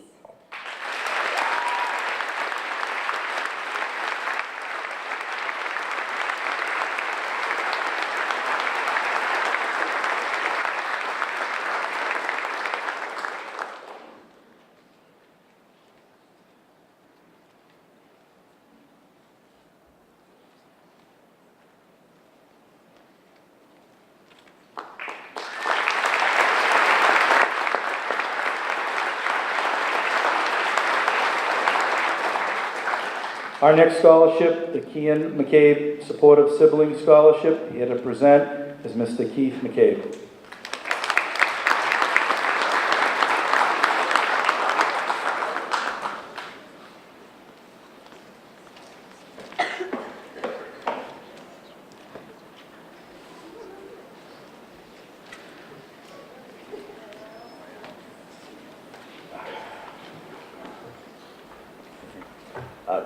Our next scholarship, the Kean McCabe Supportive Sibling Scholarship, here to present is Mr. Keith McCabe.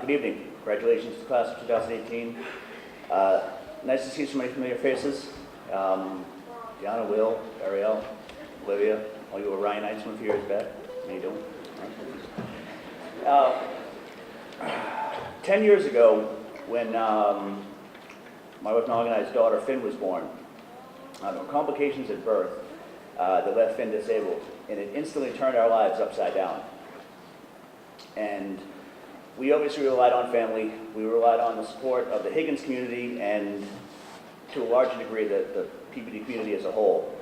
Good evening. Congratulations to the class of 2018. Nice to see so many familiar faces. Deanna, Will, Ariel, Olivia, all you Orionites from a few years back. How you doing? 10 years ago, when my wife and Organized daughter Finn was born, there were complications at birth that left Finn disabled, and it instantly turned our lives upside down. And we obviously relied on family. We relied on the support of the Higgins community and, to a large degree, the PPD community as a whole.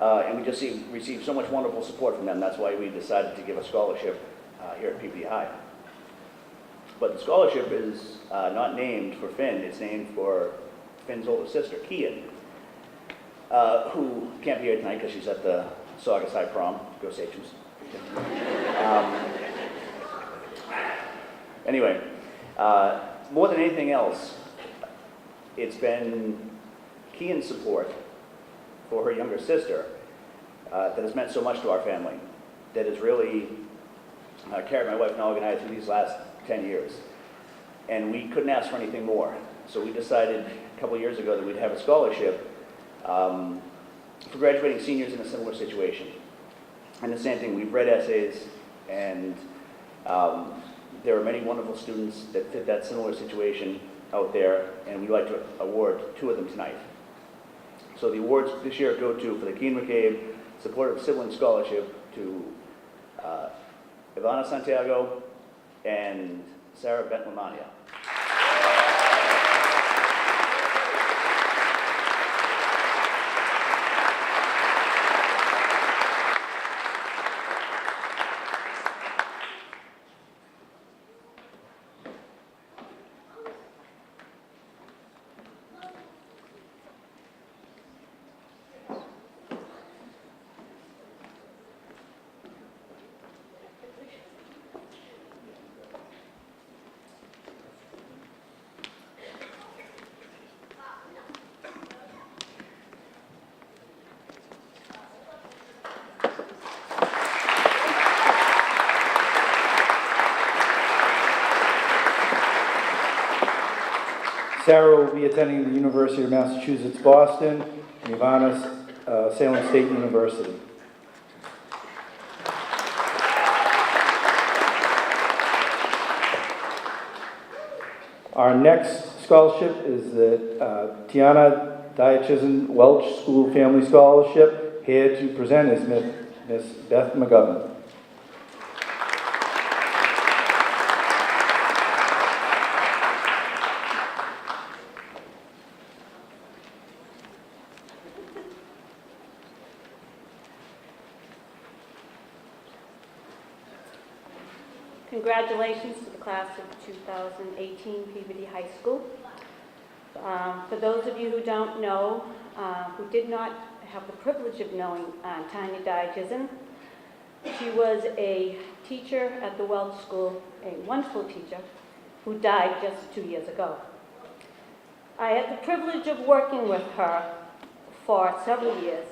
And we just received so much wonderful support from them. That's why we decided to give a scholarship here at PPD High. But the scholarship is not named for Finn. It's named for Finn's older sister, Kian, who can't be here tonight because she's at the Saugus High prom. Go Sachems. Anyway, more than anything else, it's been Kian's support for her younger sister that has meant so much to our family, that has really carried my wife and Organized through these last 10 years. And we couldn't ask for anything more. So we decided a couple of years ago that we'd have a scholarship for graduating seniors in a similar situation. And the same thing, we've read essays, and there are many wonderful students that fit that similar situation out there, and we'd like to award 2 of them tonight. So the awards this year go to, for the Kean McCabe Supportive Sibling Scholarship, to Ivana Santiago and Sarah Bentlamania. Sarah will be attending the University of Massachusetts, Boston, and Ivana, Salem State University. Our next scholarship is the Tiana Diachizin Welch School Family Scholarship. Here to present is Miss Beth McGovern. Congratulations to the class of 2018 Peabody High School. For those of you who don't know, who did not have the privilege of knowing Tanya Diachizin, she was a teacher at the Welch School, a wonderful teacher, who died just 2 years ago. I had the privilege of working with her for several years,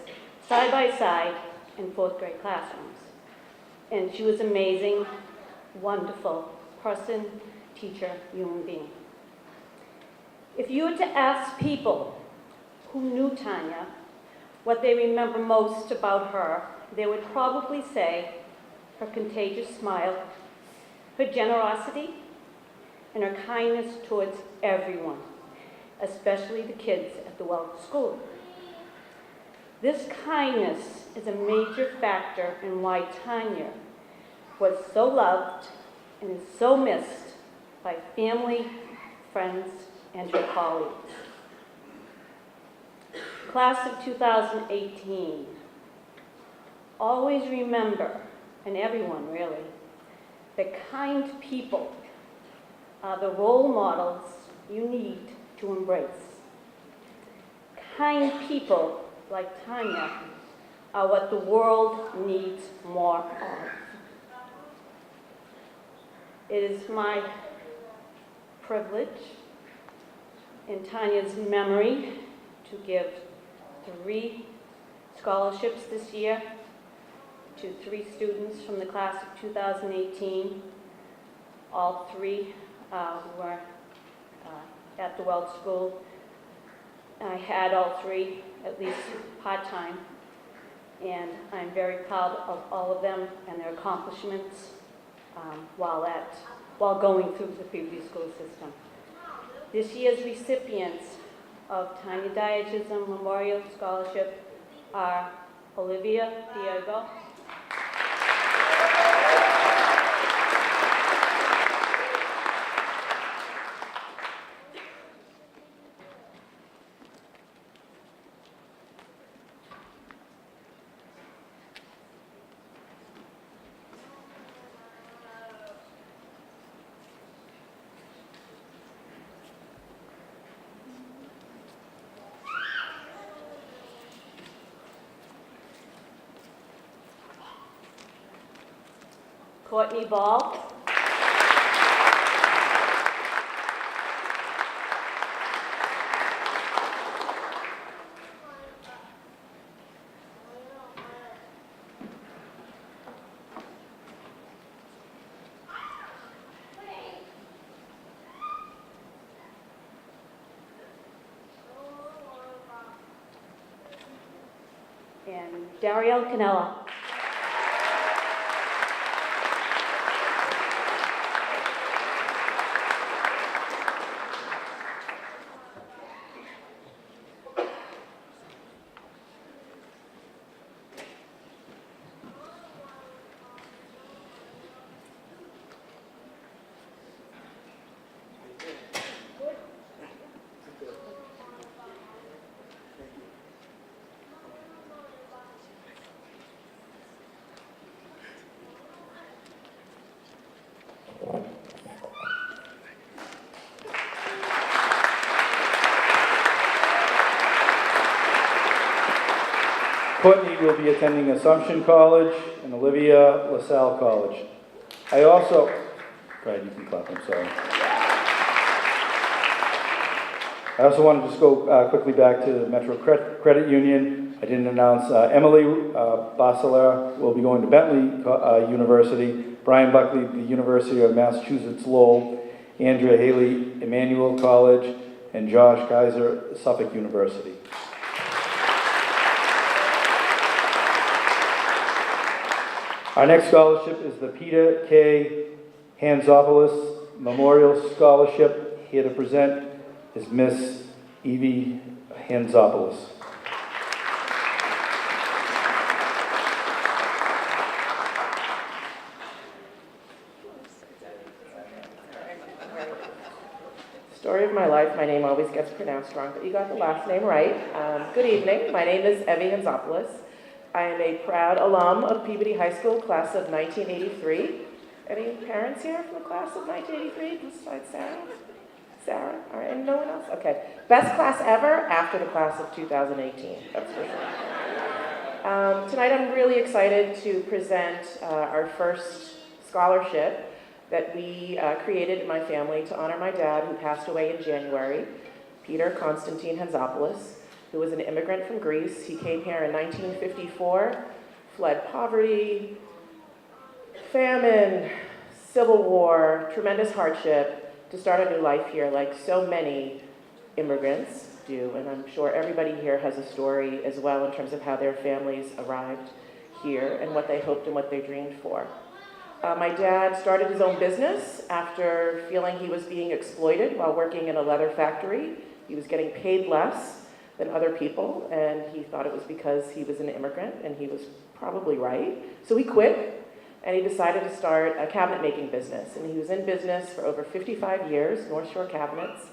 side by side, in fourth grade classrooms. And she was amazing, wonderful person, teacher, human being. If you were to ask people who knew Tanya what they remember most about her, they would probably say her contagious smile, her generosity, and her kindness towards everyone, especially the kids at the Welch School. This kindness is a major factor in why Tanya was so loved and is so missed by family, friends, and her colleagues. Class of 2018, always remember, and everyone really, that kind people are the role models you need to embrace. Kind people like Tanya are what the world needs more of. It is my privilege in Tanya's memory to give 3 scholarships this year to 3 students from the class of 2018. All 3 were at the Welch School. I had all 3, at least part-time, and I'm very proud of all of them and their accomplishments while going through the Peabody school system. This year's recipients of Tanya Diachizin Memorial Scholarship are Olivia Diego, Courtney Ball, and Darielle Canella. Courtney will be attending Assumption College and Olivia LaSalle College. I also, go ahead, you can clap, I'm sorry. I also want to just go quickly back to the Metro Credit Union. I didn't announce Emily Bassaler will be going to Bentley University, Brian Buckley, the University of Massachusetts Lowell, Andrea Haley, Emmanuel College, and Josh Geiser, Suffolk University. Our next scholarship is the Peter K. Hanzopoulos Memorial Scholarship. Here to present is Miss Evie Hanzopoulos. Story of my life, my name always gets pronounced wrong, but you got the last name right. Good evening, my name is Evie Hanzopoulos. I am a proud alum of Peabody High School, class of 1983. Any parents here from the class of 1983 besides Sarah? Sarah? All right, and no one else? Okay. Best class ever after the class of 2018, that's for sure. Tonight I'm really excited to present our first scholarship that we created in my family to honor my dad, who passed away in January, Peter Constantine Hanzopoulos, who was an immigrant from Greece. He came here in 1954, fled poverty, famine, civil war, tremendous hardship, to start a new life here, like so many immigrants do. And I'm sure everybody here has a story as well in terms of how their families arrived here and what they hoped and what they dreamed for. My dad started his own business after feeling he was being exploited while working in a leather factory. He was getting paid less than other people, and he thought it was because he was an immigrant, and he was probably right. So he quit, and he decided to start a cabinet making business. And he was in business for over 55 years, North Shore Cabinets.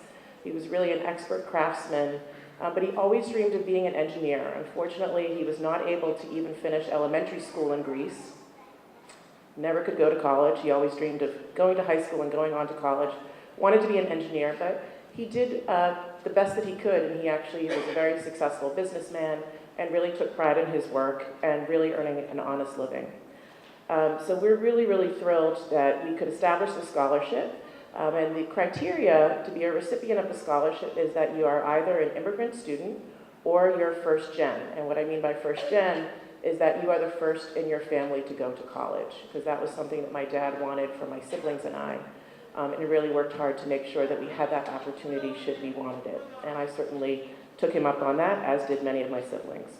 He was really an expert craftsman, but he always dreamed of being an engineer. Unfortunately, he was not able to even finish elementary school in Greece. Never could go to college. He always dreamed of going to high school and going on to college. Wanted to be an engineer, but he did the best that he could, and he actually was a very successful businessman and really took pride in his work and really earning an honest living. So we're really, really thrilled that we could establish the scholarship. And the criteria to be a recipient of the scholarship is that you are either an immigrant student or you're first gen. And what I mean by first gen is that you are the first in your family to go to college, because that was something that my dad wanted for my siblings and I. And he really worked hard to make sure that we had that opportunity should we wanted it. And I certainly took him up on that, as did many of my siblings.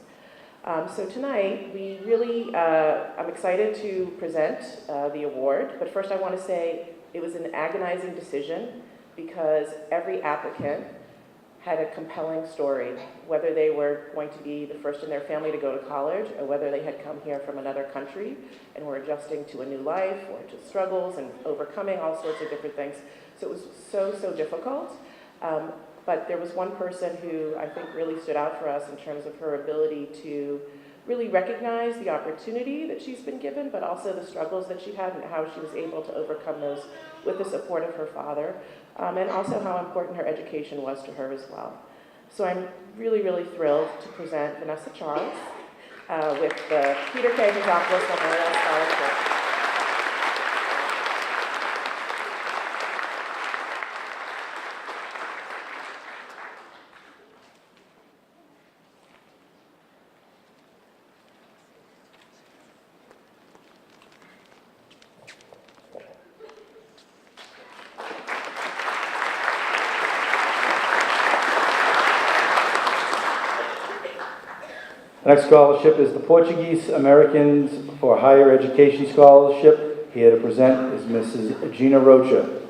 So tonight, we really, I'm excited to present the award, but first I want to say it was an agonizing decision because every applicant had a compelling story, whether they were going to be the first in their family to go to college or whether they had come here from another country and were adjusting to a new life or to struggles and overcoming all sorts of different things. So it was so difficult. But there was one person who I think really stood out for us in terms of her ability to really recognize the opportunity that she's been given, but also the struggles that she had and how she was able to overcome those with the support of her father, and also how important her education was to her as well. So I'm really, really thrilled to present Vanessa Charles with the Peter K. Hanzopoulos Memorial Scholarship. The next scholarship is the Portuguese Americans for Higher Education Scholarship. Here to present is Mrs. Gina Rocha.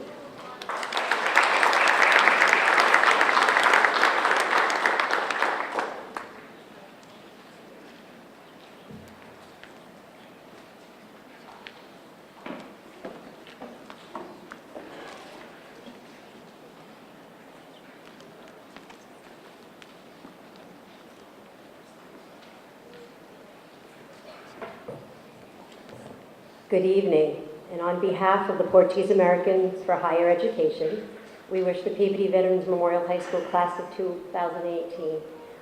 Good evening, and on behalf of the Portuguese Americans for Higher Education, we wish the Peabody Veterans Memorial High School class of 2018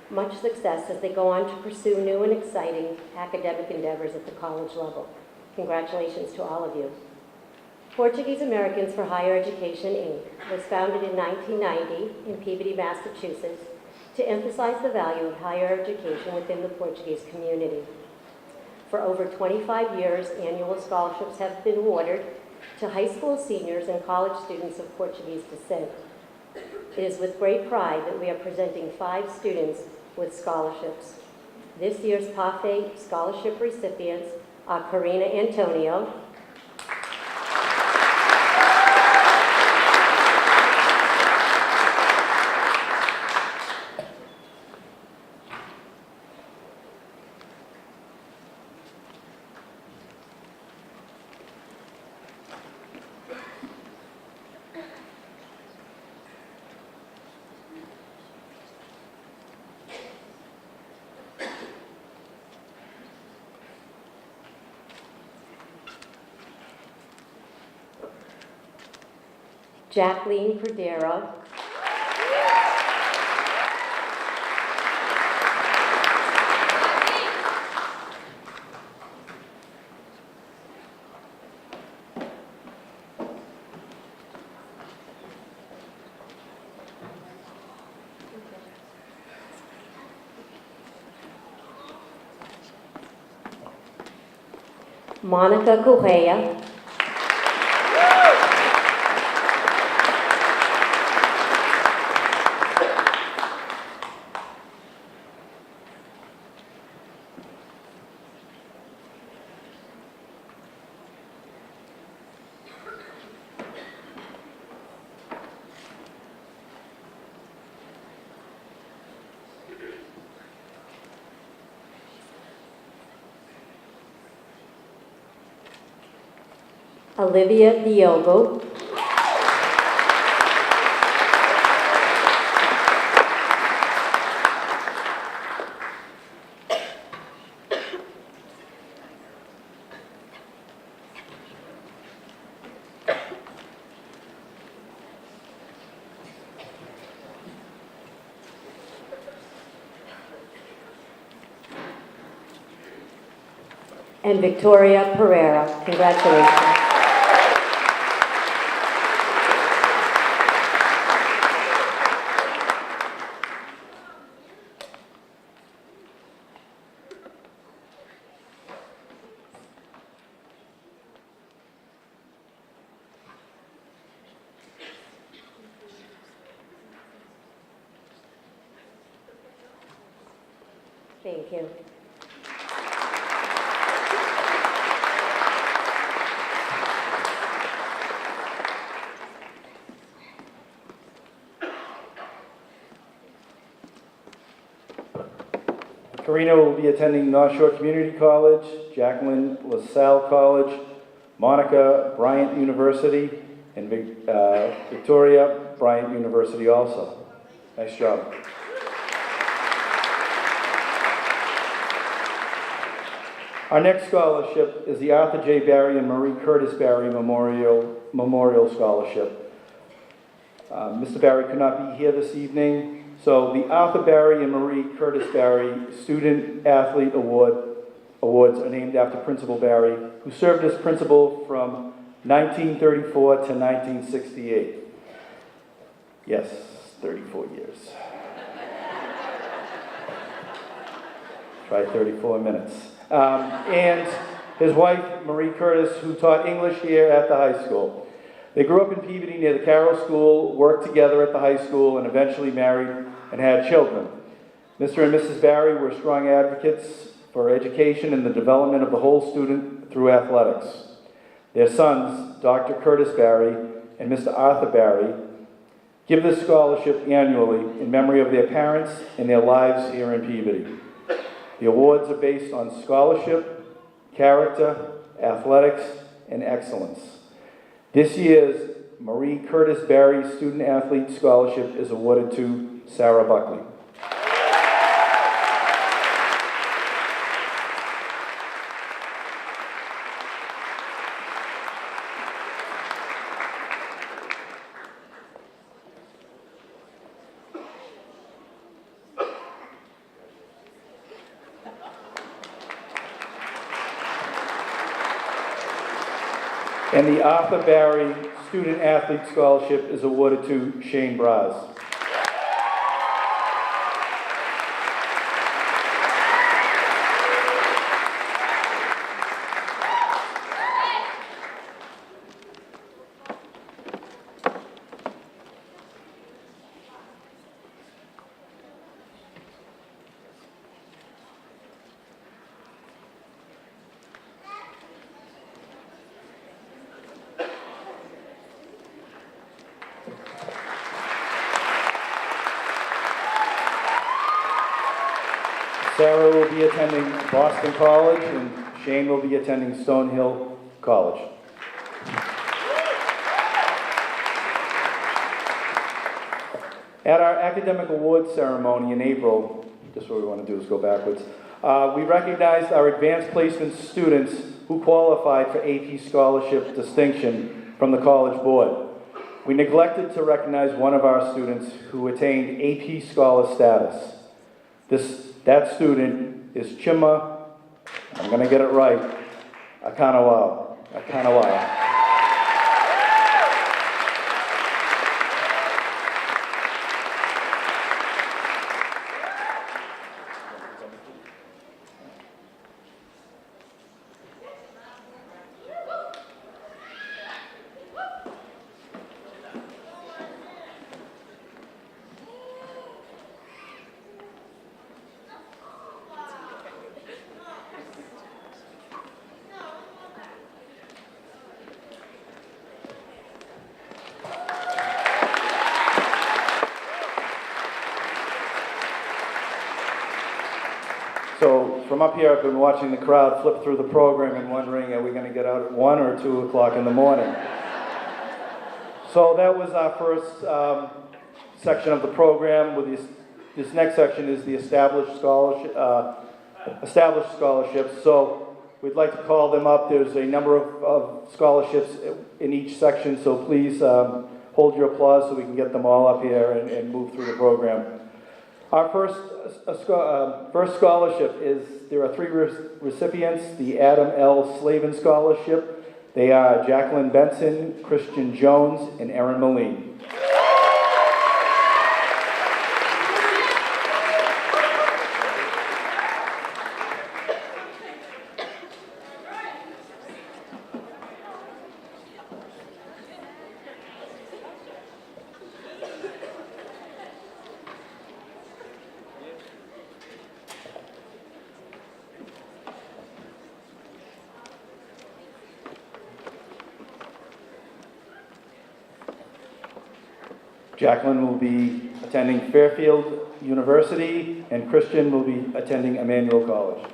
much success as they go on to pursue new and exciting academic endeavors at the college level. Congratulations to all of you. Portuguese Americans for Higher Education, Inc. was founded in 1990 in Peabody, Massachusetts, to emphasize the value of higher education within the Portuguese community. For over 25 years, annual scholarships have been awarded to high school seniors and college students of Portuguese descent. It is with great pride that we are presenting 5 students with scholarships. This year's PAFE scholarship recipients are Karina Antonio, Jacqueline Cordero, Monica Correa, Olivia Diogo, and Victoria Pereira. Congratulations. Thank you. Karina will be attending North Shore Community College, Jacqueline LaSalle College, Monica Bryant University, and Victoria Bryant University also. Nice job. Our next scholarship is the Arthur J. Barry and Marie Curtis Barry Memorial Scholarship. Mr. Barry could not be here this evening, so the Arthur Barry and Marie Curtis Barry Student Athlete Awards are named after Principal Barry, who served as principal from 1934 to 1968. Yes, 34 years. Try 34 minutes. And his wife, Marie Curtis, who taught English here at the high school. They grew up in Peabody near the Carroll School, worked together at the high school, and eventually married and had children. Mr. and Mrs. Barry were strong advocates for education and the development of the whole student through athletics. Their sons, Dr. Curtis Barry and Mr. Arthur Barry, give this scholarship annually in memory of their parents and their lives here in Peabody. The awards are based on scholarship, character, athletics, and excellence. This year's Marie Curtis Barry Student Athlete Scholarship is awarded to Sarah Buckley. And the Arthur Barry Student Athlete Scholarship is awarded to Shane Braz. Sarah will be attending Boston College, and Shane will be attending Stonehill College. At our academic awards ceremony in April, just what we want to do is go backwards, we recognized our advanced placement students who qualified for AP scholarship distinction from the College Board. We neglected to recognize one of our students who attained AP scholar status. That student is Chima, I'm going to get it right, Akanawa. So from up here, I've been watching the crowd flip through the program and wondering, are we going to get out at 1 or 2 o'clock in the morning? So that was our first section of the program. With this next section is the established scholarships. So we'd like to call them up. There's a number of scholarships in each section, so please hold your applause so we can get them all up here and move through the program. Our first scholarship there are 3 recipients, the Adam L. Slavin Scholarship. They are Jacqueline Benson, Christian Jones, and Erin Moline. Jacqueline will be attending Fairfield University, and Christian will be attending Emmanuel College.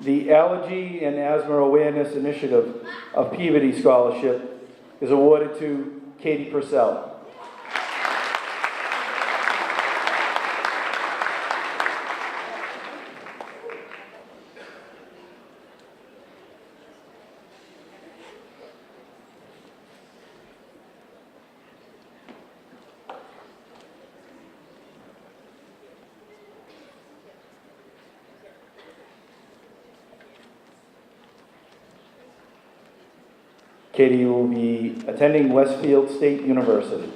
The Allergy and Asthma Awareness Initiative of Peabody Scholarship is awarded to Katie Purcell. Katie will be attending Westfield State University.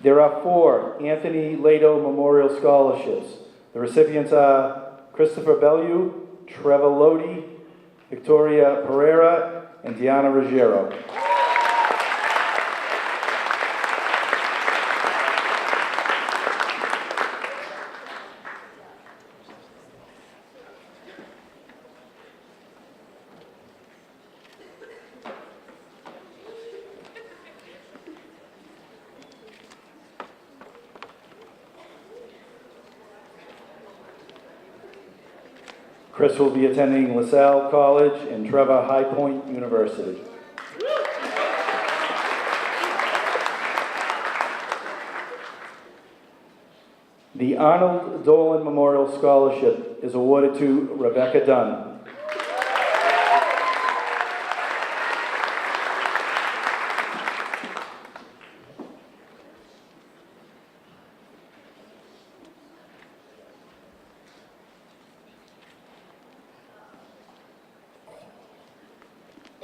There are 4 Anthony Lato Memorial Scholarships. The recipients are Christopher Bellew, Trevor Lodi, Victoria Pereira, and Diana Ruggiero. Chris will be attending LaSalle College and Trevor High Point University. The Arnold Dolan Memorial Scholarship is awarded to Rebecca Dunn.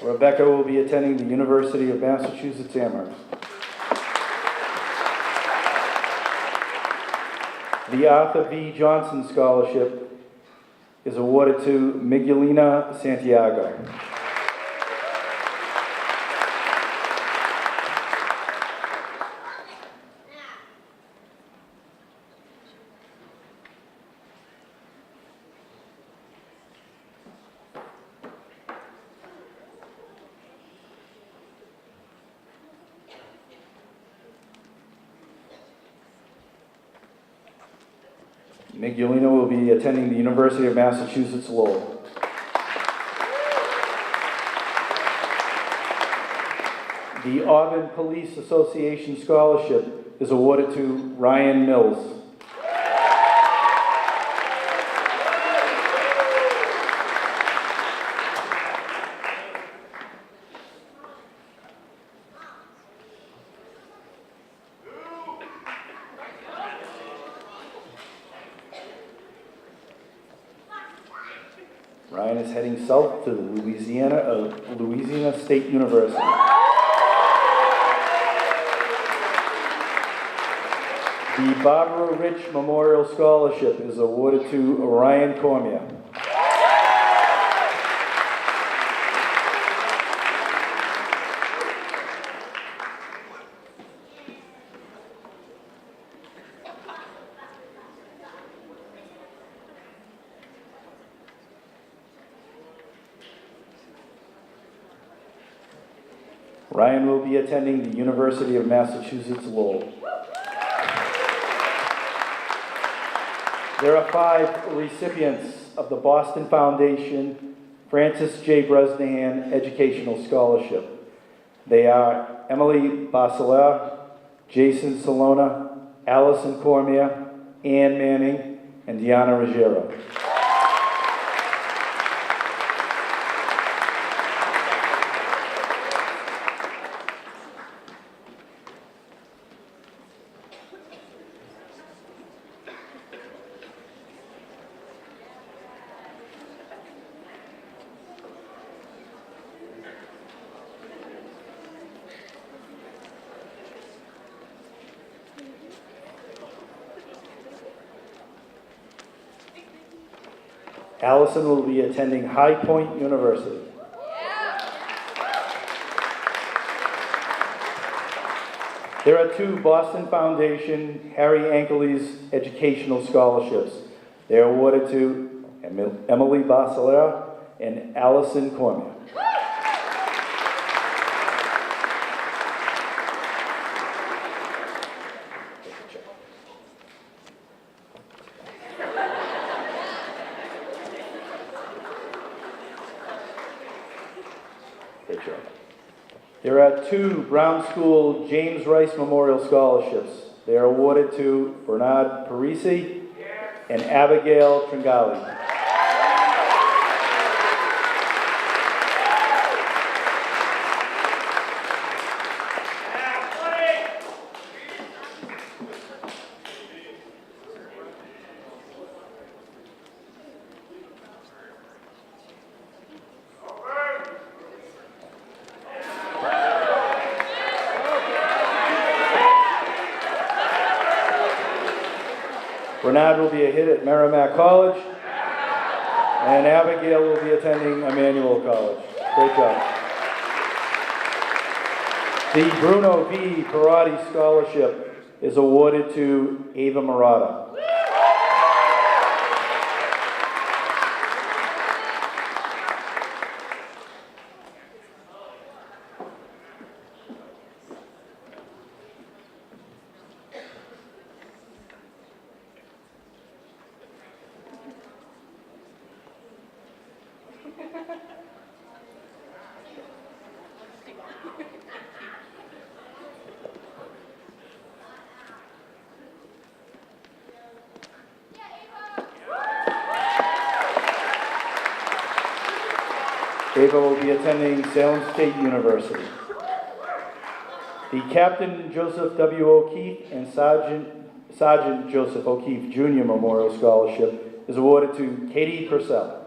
Rebecca will be attending the University of Massachusetts Amherst. The Arthur V. Johnson Scholarship is awarded to Miguelina Santiago. Migulino will be attending the University of Massachusetts Lowell. The Auburn Police Association Scholarship is awarded to Ryan Mills. Ryan is heading south to Louisiana State University. The Barbara Rich Memorial Scholarship is awarded to Orion Cormier. Ryan will be attending the University of Massachusetts Lowell. There are 5 recipients of the Boston Foundation Francis J. Bresnahan Educational Scholarship. They are Emily Basilar, Jason Salona, Allison Cormier, Ann Manning, and Deanna Ruggiero. Allison will be attending High Point University. There are 2 Boston Foundation Harry Ankley's Educational Scholarships. They are awarded to Emily Basilar and Allison Cormier. There are 2 Brown School James Rice Memorial Scholarships. They are awarded to Bernard Parisi and Abigail Tringali. Bernard will be a hit at Merrimack College, and Abigail will be attending Emmanuel College. Great job. The Bruno V. Perotti Scholarship is awarded to Ava Murata. Ava will be attending Salem State University. The Captain Joseph W. O'Keefe and Sergeant Joseph O'Keefe Jr. Memorial Scholarship is awarded to Katie Purcell.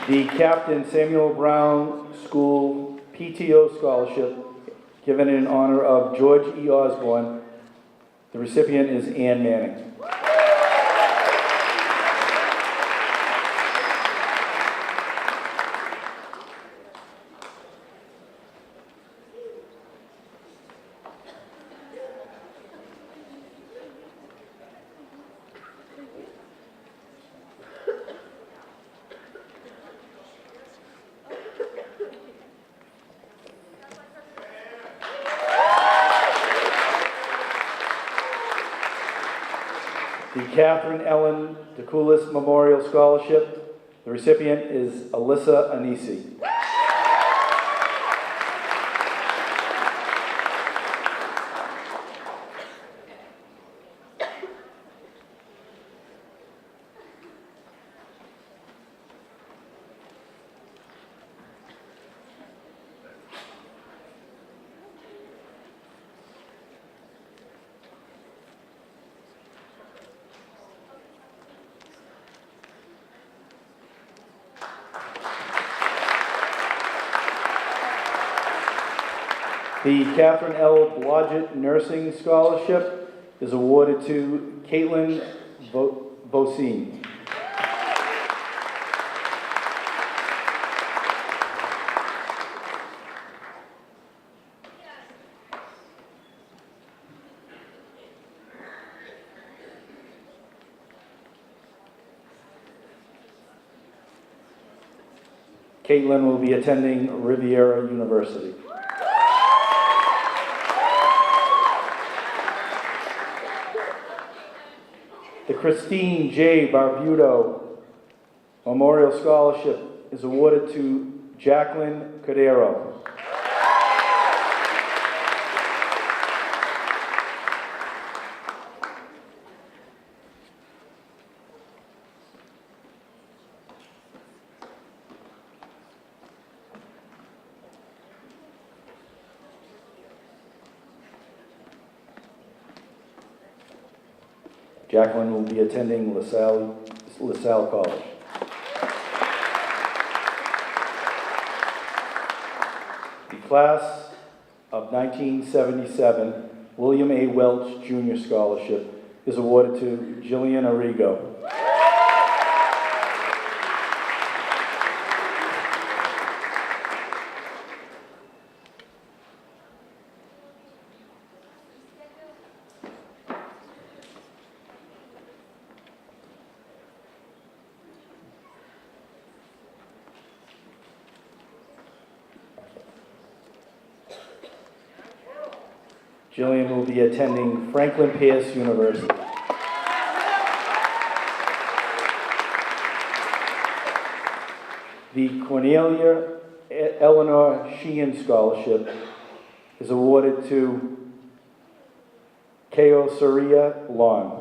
The Captain Samuel Brown School PTO Scholarship, given in honor of George E. Osborne. The recipient is Ann Manning. The Catherine Ellen DeCoulis Memorial Scholarship. The recipient is Alyssa Anisi. The Catherine L. Blodgett Nursing Scholarship is awarded to Caitlin Bosine. Caitlin will be attending Riviera University. The Christine J. Barbudo Memorial Scholarship is awarded to Jacqueline Cordero. Jacqueline will be attending LaSalle College. The class of 1977 William A. Welch Jr. Scholarship is awarded to Jillian Arrigo. Jillian will be attending Franklin Pierce University. The Cornelia Eleanor Sheehan Scholarship is awarded to Keo Soria Long.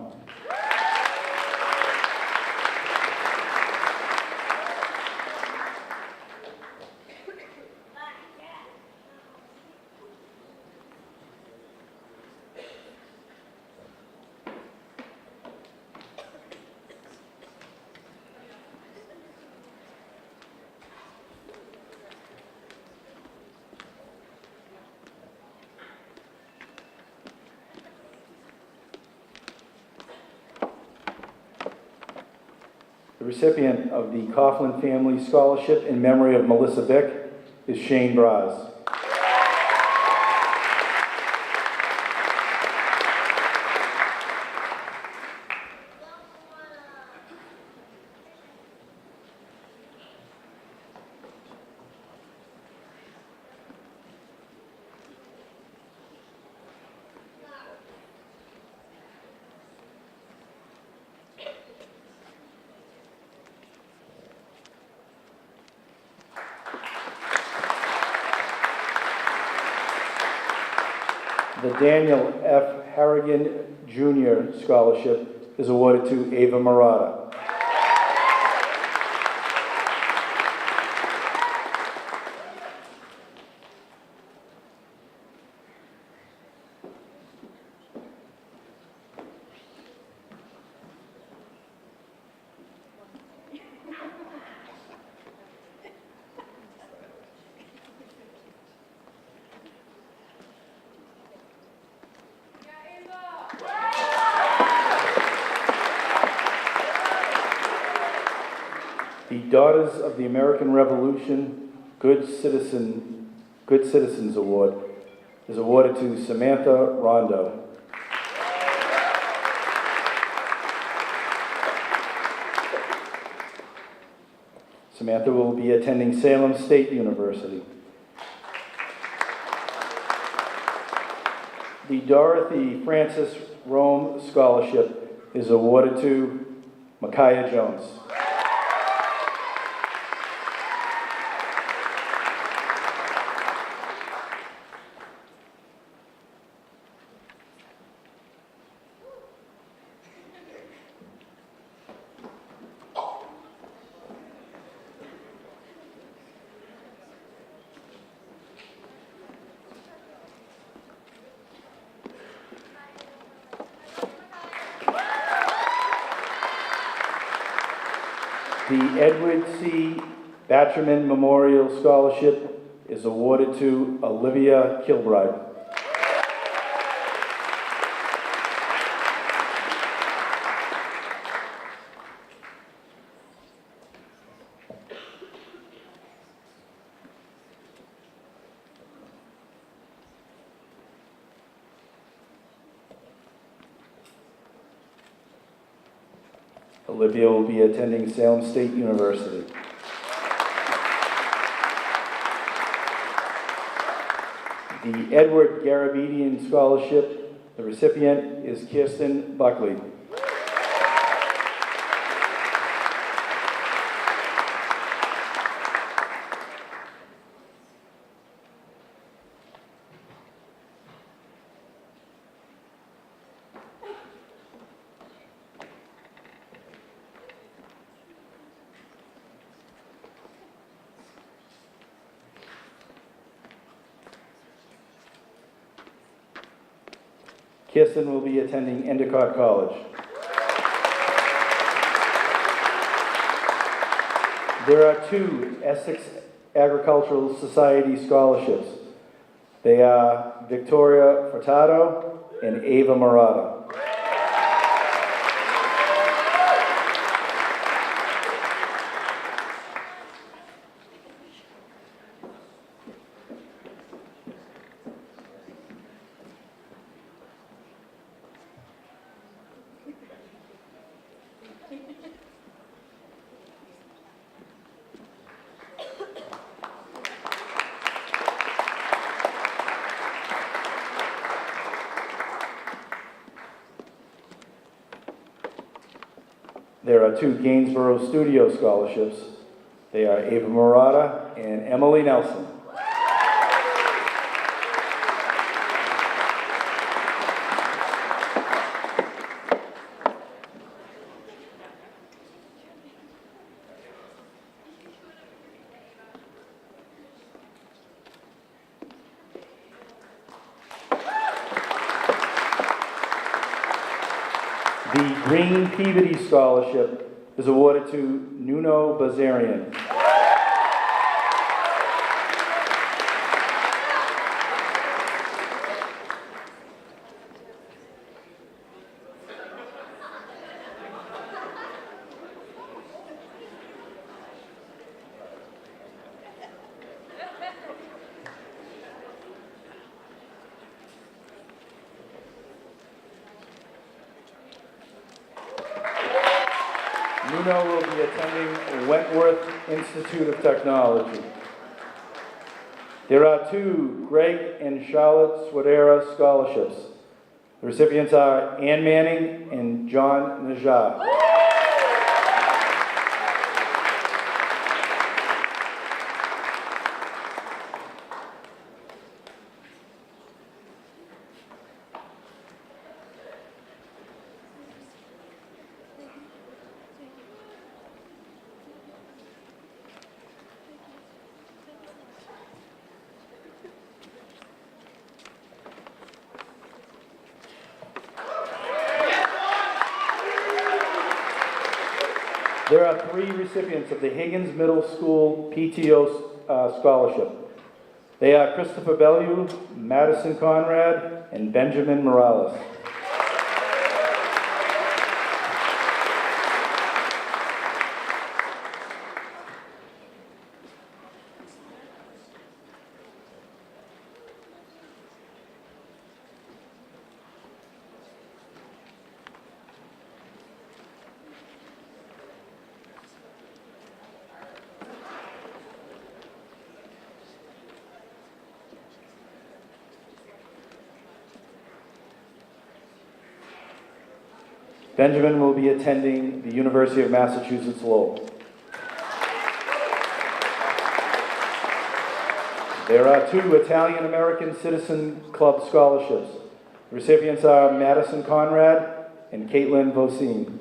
The recipient of the Coughlin Family Scholarship in memory of Melissa Vick is Shane Braz. The Daniel F. Harrigan Jr. Scholarship is awarded to Ava Murata. The Daughters of the American Revolution Good Citizens Award is awarded to Samantha Rondo. Samantha will be attending Salem State University. The Dorothy Francis Rome Scholarship is awarded to Micaiah Jones. The Edward C. Batcherman Memorial Scholarship is awarded to Olivia Kilbride. Olivia will be attending Salem State University. The Edward Garabedian Scholarship, the recipient is Kirsten Buckley. Kirsten will be attending Endicott College. There are 2 Essex Agricultural Society scholarships. They are Victoria Furtado and Ava Murata. There are 2 Gainsborough Studio scholarships. They are Ava Murata and Emily Nelson. The Green Peabody Scholarship is awarded to Nuno Bazarian. Nuno will be attending Wentworth Institute of Technology. There are 2 Greg and Charlotte Swadera scholarships. The recipients are Ann Manning and John Najjar. There are 3 recipients of the Higgins Middle School PTO Scholarship. They are Christopher Bellew, Madison Conrad, and Benjamin Morales. Benjamin will be attending the University of Massachusetts Lowell. There are 2 Italian American Citizen Club scholarships. The recipients are Madison Conrad and Caitlin Vosine.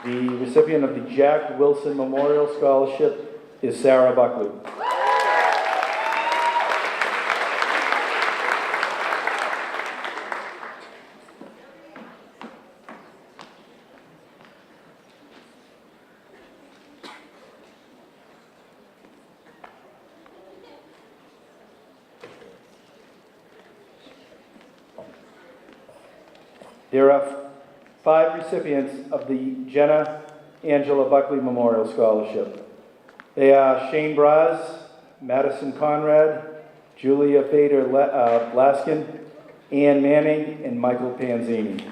The recipient of the Jack Wilson Memorial Scholarship is Sarah Buckley. There are 5 recipients of the Jenna Angela Buckley Memorial Scholarship. They are Shane Braz, Madison Conrad, Julia Fader Blaskin, Ann Manning, and Michael Panzini.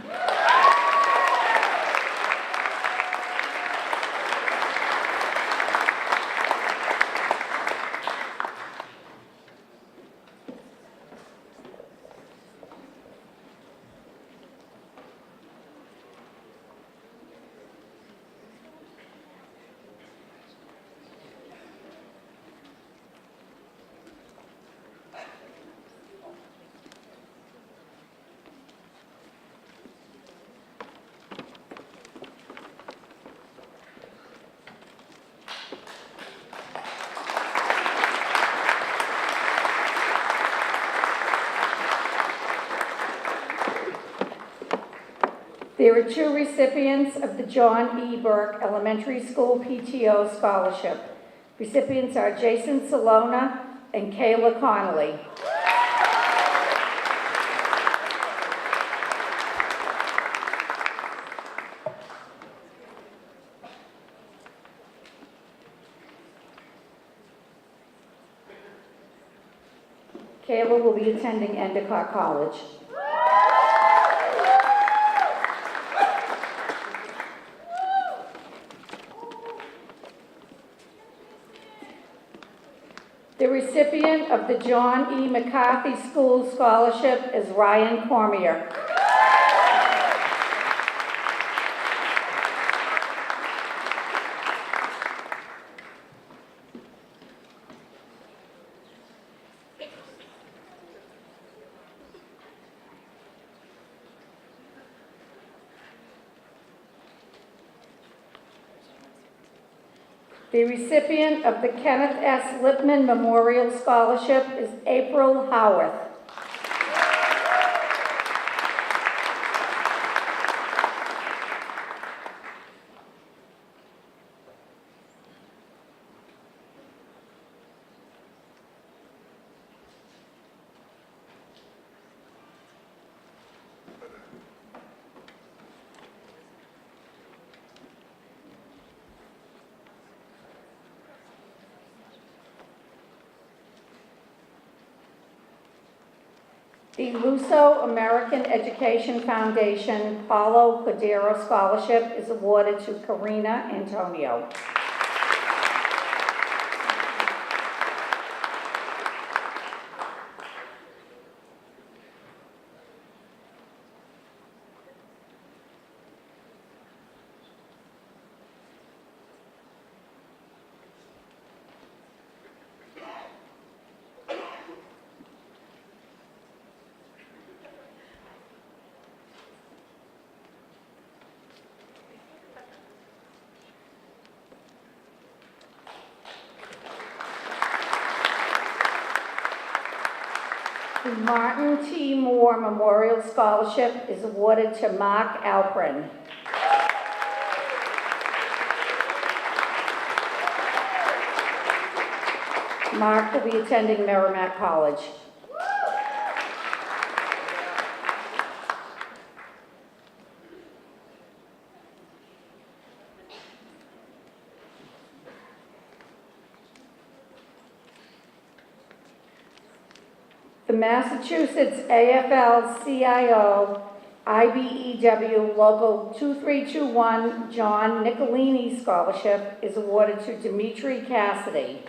There are 2 recipients of the John E. Burke Elementary School PTO Scholarship. Recipients are Jason Salona and Kayla Connolly. Kayla will be attending Endicott College. The recipient of the John E. McCarthy School Scholarship is Ryan Cormier. The recipient of the Kenneth S. Lipman Memorial Scholarship is April Howarth. The Luso American Education Foundation Paulo Cordero Scholarship is awarded to Karina Antonio. The Martin T. Moore Memorial Scholarship is awarded to Mark Alprin. Mark will be attending Merrimack College. The Massachusetts AFL-CIO IBEW Local 2321 John Nicolini Scholarship is awarded to Dimitri Cassidy.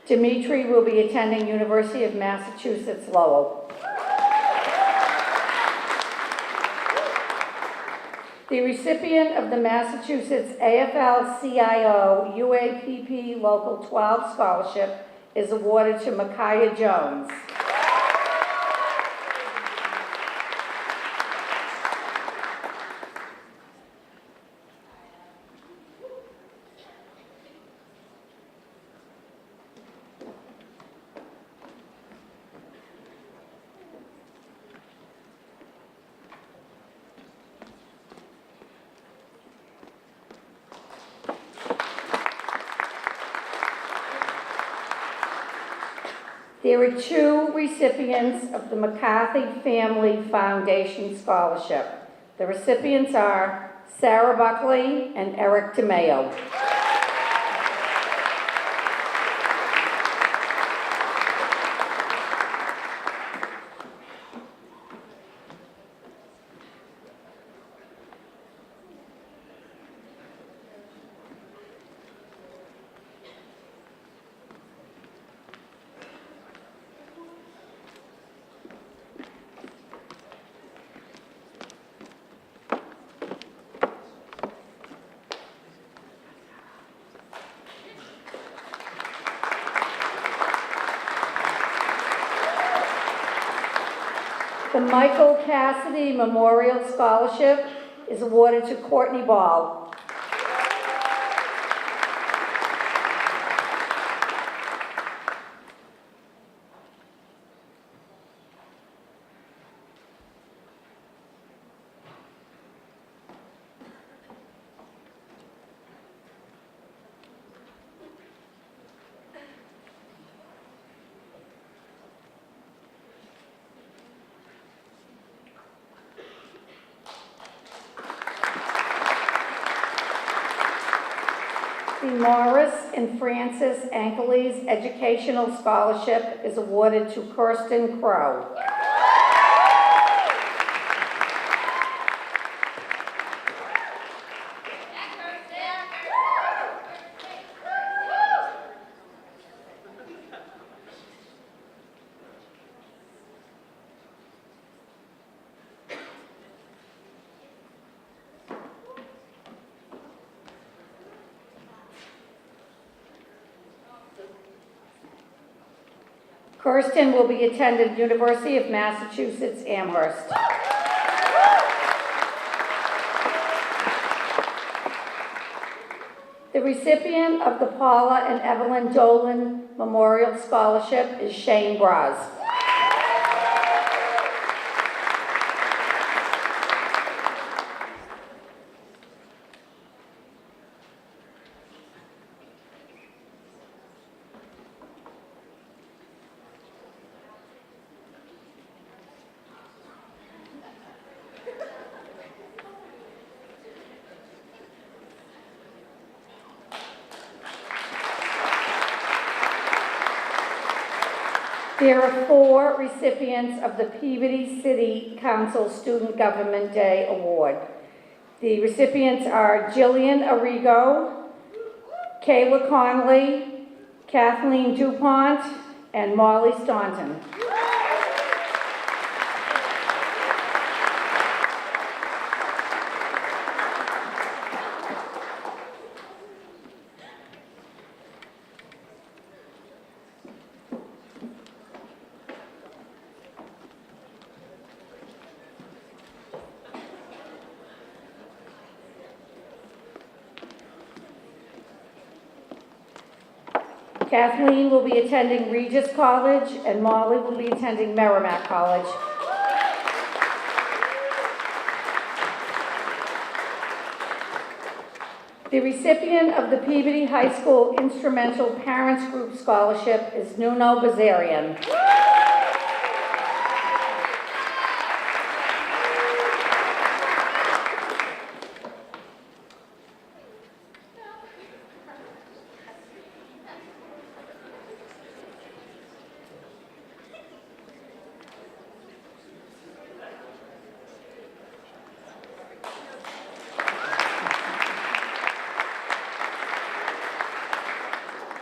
Dimitri will be attending University of Massachusetts Lowell. The recipient of the Massachusetts AFL-CIO UAPP Local 12 Scholarship is awarded to Micaiah Jones. There are two recipients of the McCarthy Family Foundation Scholarship. The recipients are Sarah Buckley and Eric DeMeo. The Michael Cassidy Memorial Scholarship is awarded to Courtney Ball. The Morris and Frances Ankeles Educational Scholarship is awarded to Kirsten Crow. Kirsten will be attending University of Massachusetts Amherst. The recipient of the Paula and Evelyn Dolan Memorial Scholarship is Shane Braz. There are 4 recipients of the Peabody City Council Student Government Day Award. The recipients are Jillian Arrigo, Kayla Conley, Kathleen DuPont, and Molly Staunton. Kathleen will be attending Regis College, and Molly will be attending Merrimack College. The recipient of the Peabody High School Instrumental Parents Group Scholarship is Nuno Bazarian.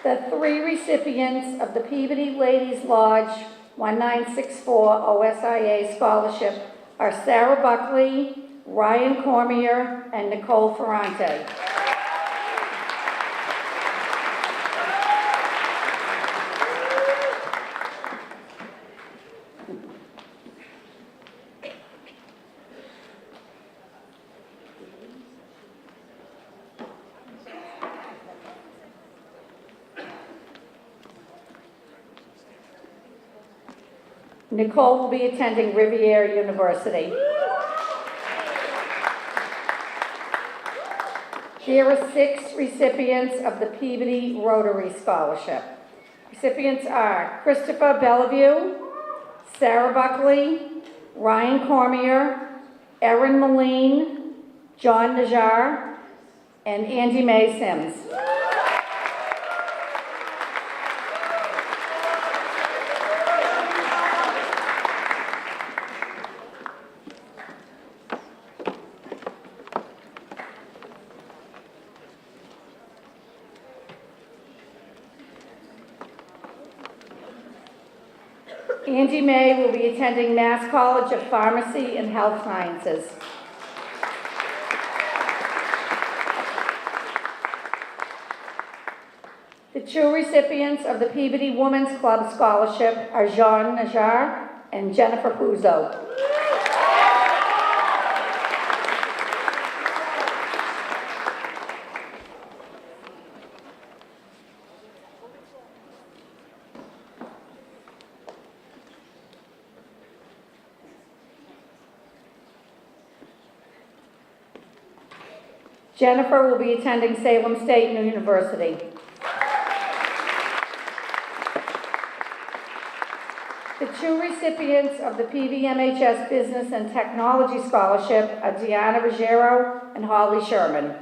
The three recipients of the Peabody Ladies Lodge 1964 OSIA Scholarship are Sarah Buckley, Ryan Cormier, and Nicole Ferrante. Nicole will be attending Riviera University. There are 6 recipients of the Peabody Rotary Scholarship. Recipients are Christopher Bellevue, Sarah Buckley, Ryan Cormier, Erin Moline, John Najar, and Andy Mae Sims. Andy May will be attending Mass College of Pharmacy and Health Sciences. The 2 recipients of the Peabody Women's Club Scholarship are Jean Najar and Jennifer Puzo. Jennifer will be attending Salem State University. The 2 recipients of the PVMHS Business and Technology Scholarship are Deanna Ruggiero and Holly Sherman.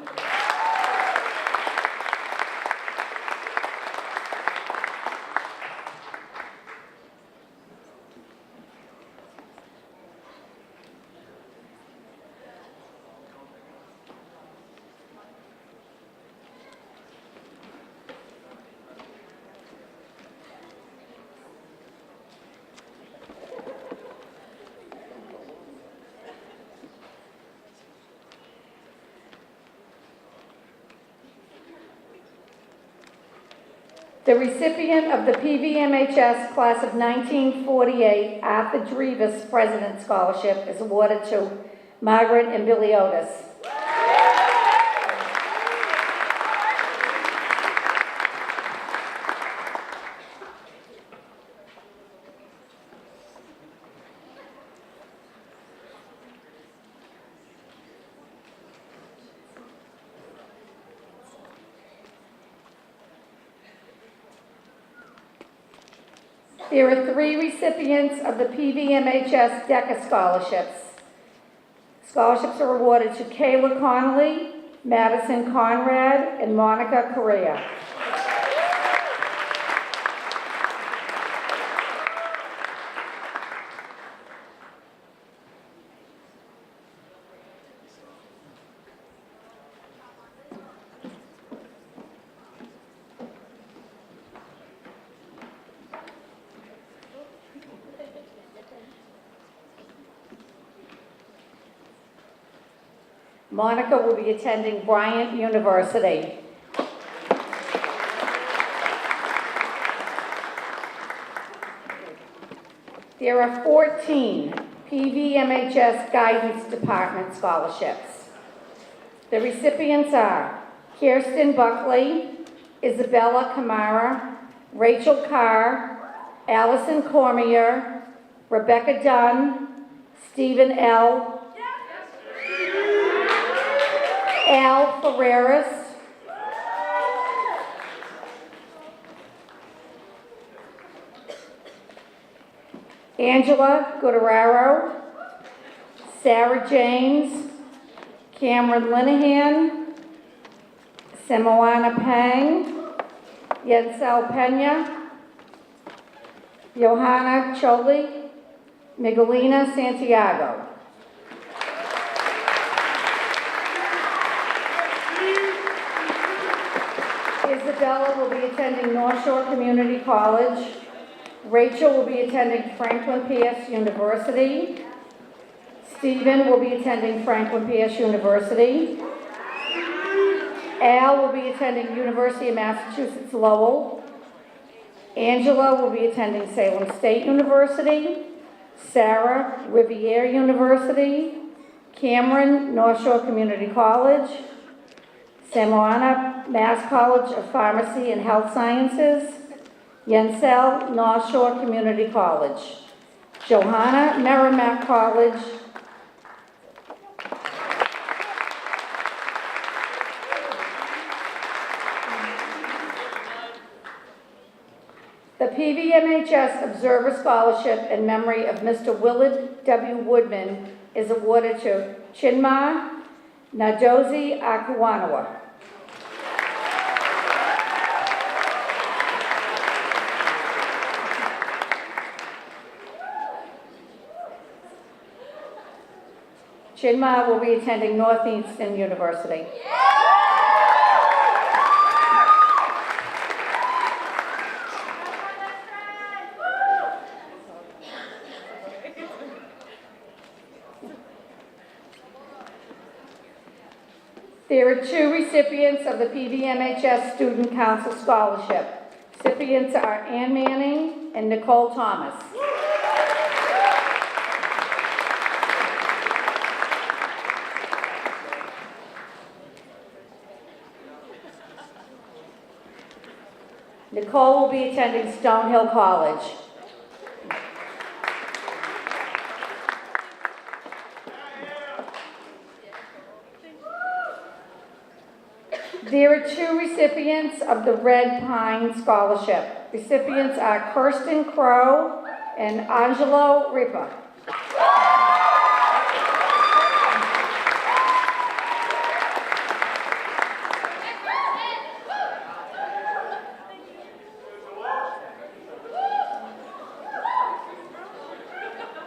The recipient of the PVMHS Class of 1948 Arthur Drevis President Scholarship is awarded to Margaret and Billy Otis. There are 3 recipients of the PVMHS DECA Scholarships. Scholarships are awarded to Kayla Connolly, Madison Conrad, and Monica Correa. Monica will be attending Bryant University. There are 14 PVMHS Guidance Department scholarships. The recipients are Kirsten Buckley, Isabella Camara, Rachel Carr, Allison Cormier, Rebecca Dunn, Stephen L., Al Ferreras, Angela Guterrero, Sarah James, Cameron Linehan, Simoana Pang, Yensel Pena, Johanna Choli, Miguelina Santiago. Isabella will be attending North Shore Community College. Rachel will be attending Franklin P.S. University. Stephen will be attending Franklin P.S. University. Al will be attending University of Massachusetts Lowell. Angela will be attending Salem State University. Sarah, Riviera University. Cameron, North Shore Community College. Simoana, Mass College of Pharmacy and Health Sciences. Yensel, North Shore Community College. Johanna, Merrimack College. The PVMHS Observer Scholarship in memory of Mr. Willard W. Woodman is awarded to Chinma Nadozi Akuanawa. Chinma will be attending Northeastern University. There are two recipients of the PVMHS Student Council Scholarship. Recipients are Ann Manning and Nicole Thomas. Nicole will be attending Stonehill College. There are two recipients of the Red Pine Scholarship. Recipients are Kirsten Crow and Angelo Ripa.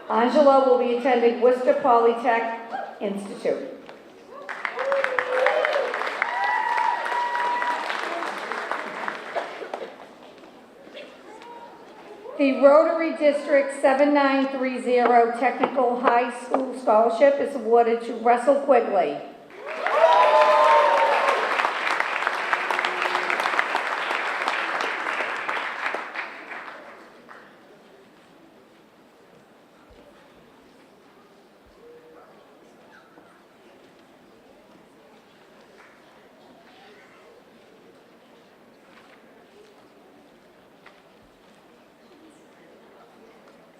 Angelo will be attending Worcester Polytech Institute. The Rotary District 7930 Technical High School Scholarship is awarded to Russell Quigley.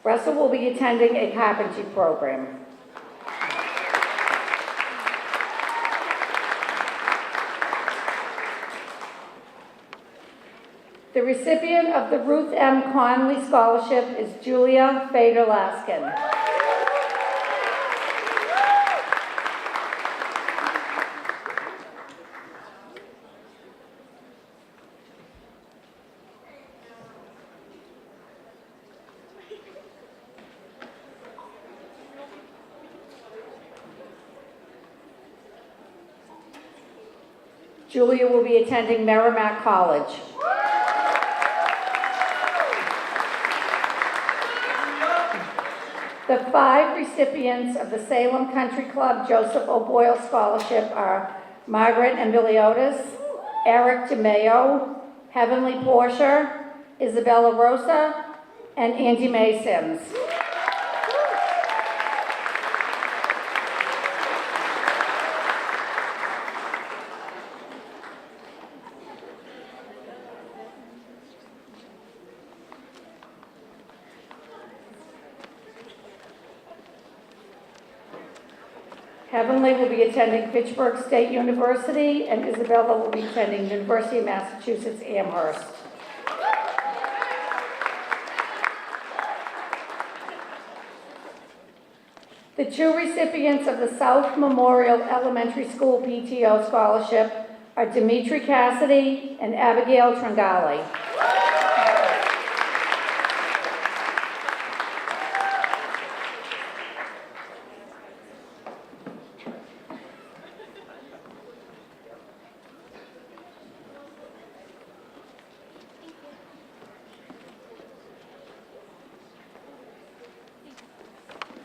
Russell will be attending a carpentry program. The recipient of the Ruth M. Conley Scholarship is Julia Fader-Laskin. Julia will be attending Merrimack College. The 5 recipients of the Salem Country Club Joseph O'Boyle Scholarship are Margaret Ambiliotis, Eric DeMayo, Heavenly Portia, Isabella Rosa, and Angie Mae Sims. Heavenly will be attending Fitchburg State University, and Isabella will be attending University of Massachusetts Amherst. The two recipients of the South Memorial Elementary School PTO Scholarship are Dimitri Cassidy and Abigail Tringali.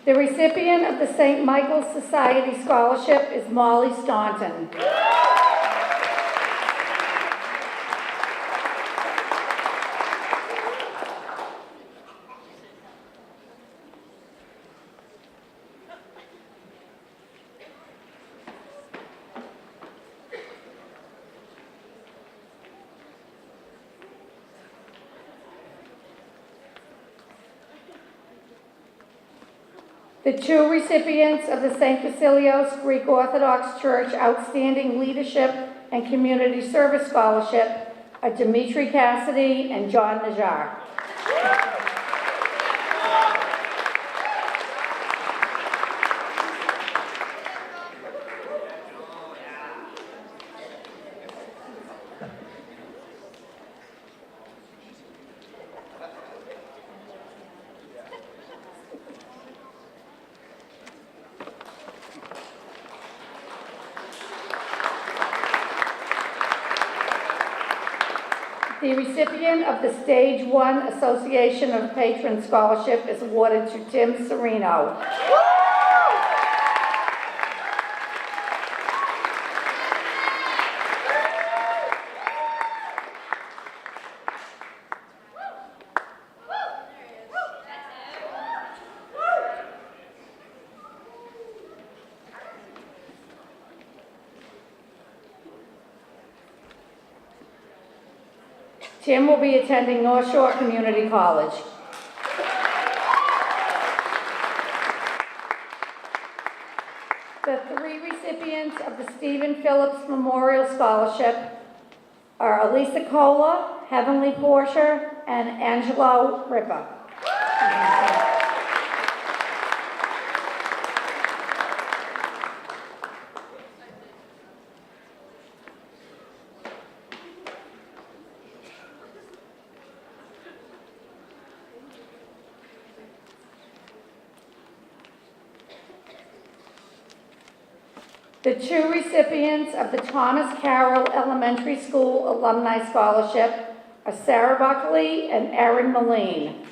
The recipient of the St. Michael's Society Scholarship is Molly Staunton. The two recipients of the St. Basilios Greek Orthodox Church Outstanding Leadership and Community Service Scholarship are Dimitri Cassidy and John Najar. The recipient of the Stage 1 Association of Patrons Scholarship is awarded to Tim Serino. Tim will be attending North Shore Community College. The three recipients of the Stephen Phillips Memorial Scholarship are Elisa Cola, Heavenly Portia, and Angelo Ripa. The two recipients of the Thomas Carroll Elementary School Alumni Scholarship are Sarah Buckley and Erin Moline.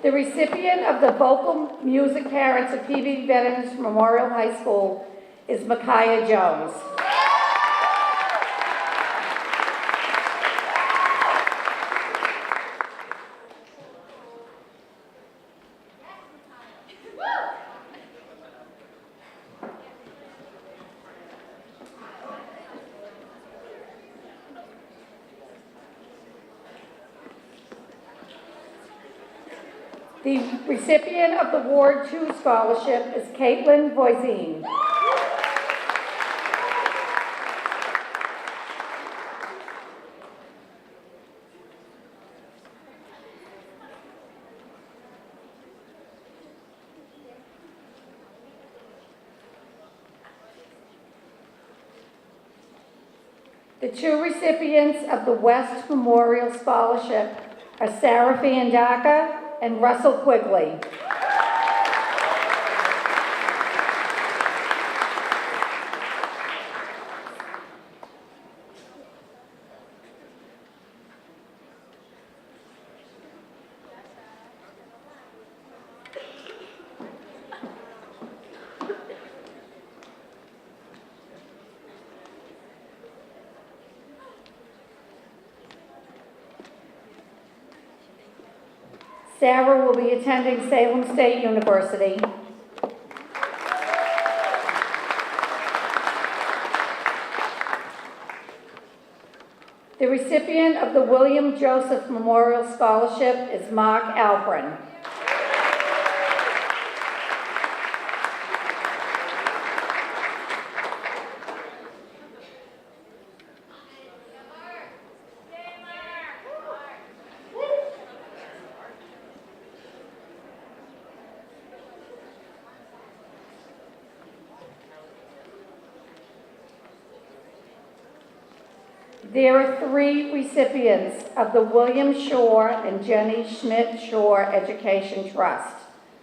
The recipient of the Vocal Music Parents of PV Veterans Memorial High School is Micaiah Jones. The recipient of the Ward 2 Scholarship is Caitlin Voisin. The two recipients of the West Memorial Scholarship are Sarah Fiandaca and Russell Quigley. Sarah will be attending Salem State University. recipient of the William Joseph Memorial Scholarship is Mark Alprin. There are 3 recipients of the William Shore and Jenny Schmidt Shore Education Trust.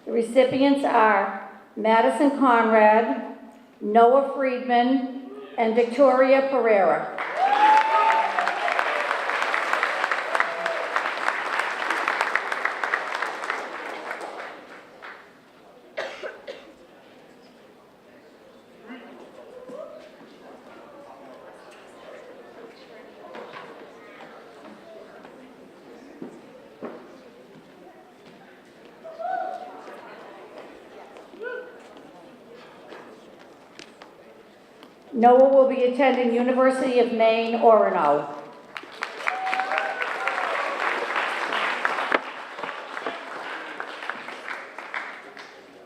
The recipients are Madison Conrad, Noah Friedman, and Victoria Pereira. Noah will be attending University of Maine, Orono.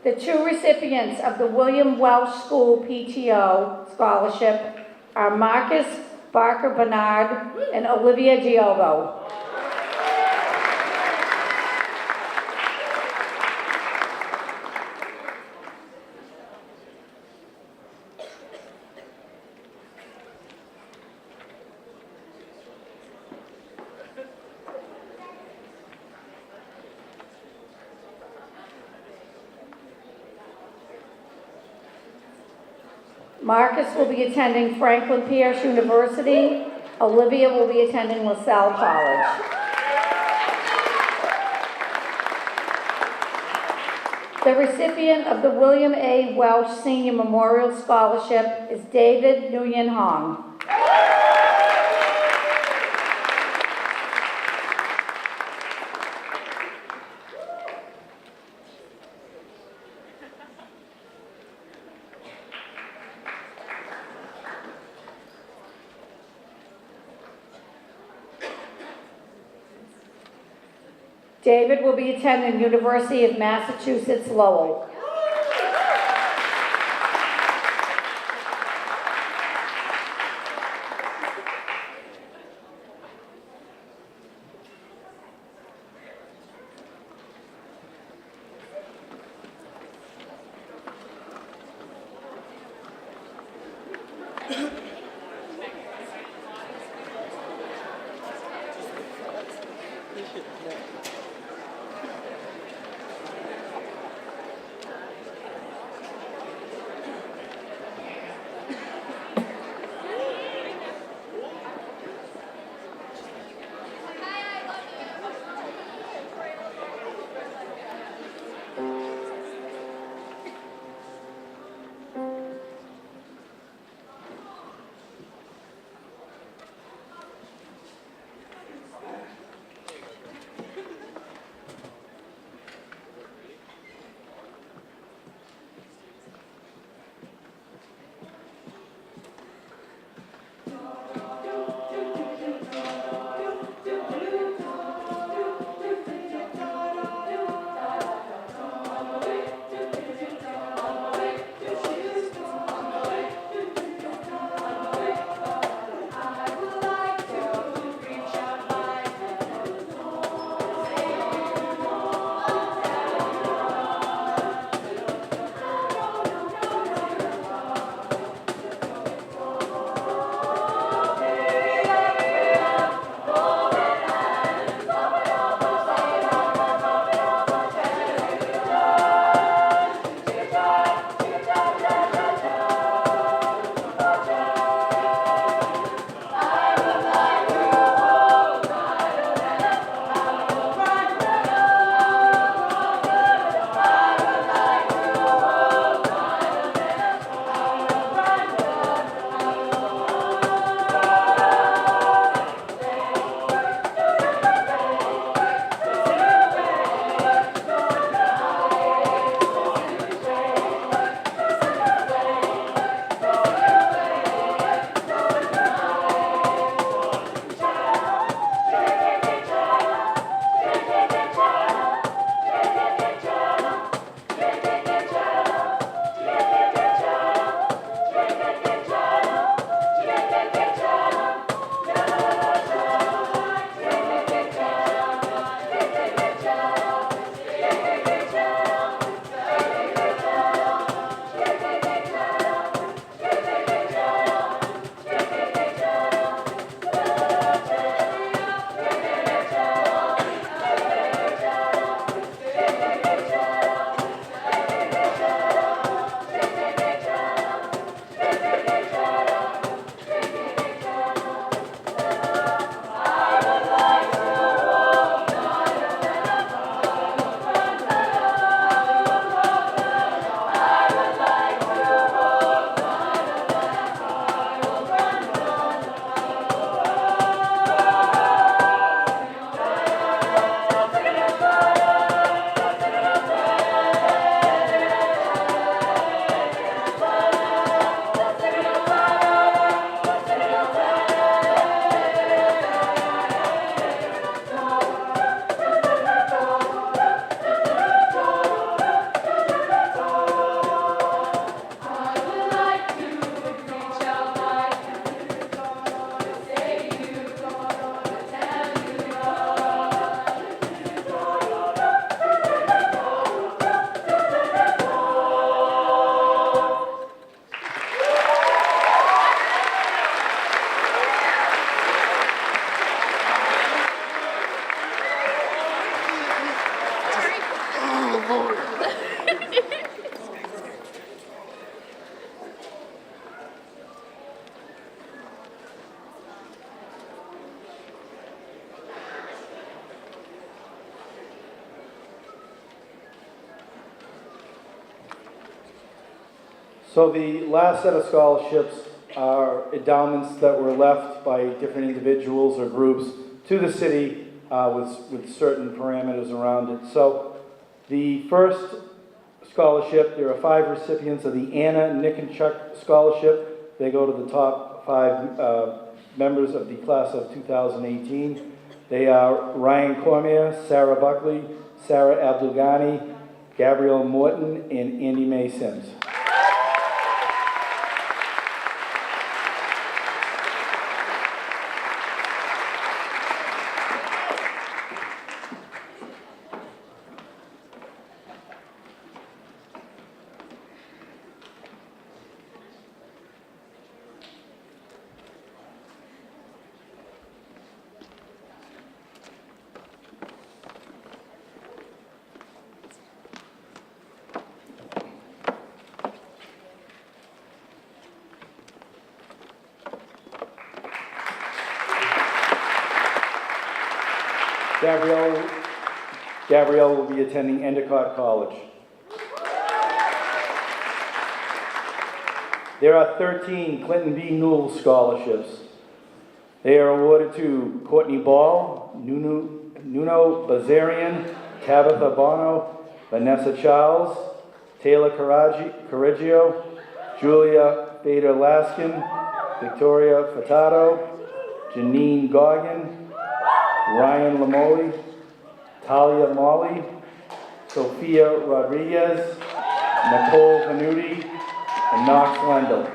The 2 recipients of the William Welsh School PTO Scholarship are Marcus Barker Bernard and Olivia Diogo. Marcus will be attending Franklin Pierce University. Olivia will be attending LaSalle College. The recipient of the William A. Welsh Senior Memorial Scholarship is David Nguyen Hong. David will be attending University of Massachusetts Lowell. So the last set of scholarships are endowments that were left by different individuals or groups to the city with certain parameters around it. So the first scholarship, there are 5 recipients of the Anna Niconchuk Scholarship. They go to the top 5 members of the class of 2018. They are Ryan Cormier, Sarah Buckley, Sarah Abdulghani, Gabrielle Morton, and Andy Mae Sims. Gabrielle will be attending Endicott College. There are 13 Clinton B. Newell scholarships. They are awarded to Courtney Ball, Nuno Bazarian, Tabitha Bono, Vanessa Charles, Taylor Correggio, Julia Bader Laskin, Victoria Furtado, Janine Goggin, Ryan Lamoli, Talia Molly, Sophia Rodriguez, Nicole Canuti, and Knox Wendell.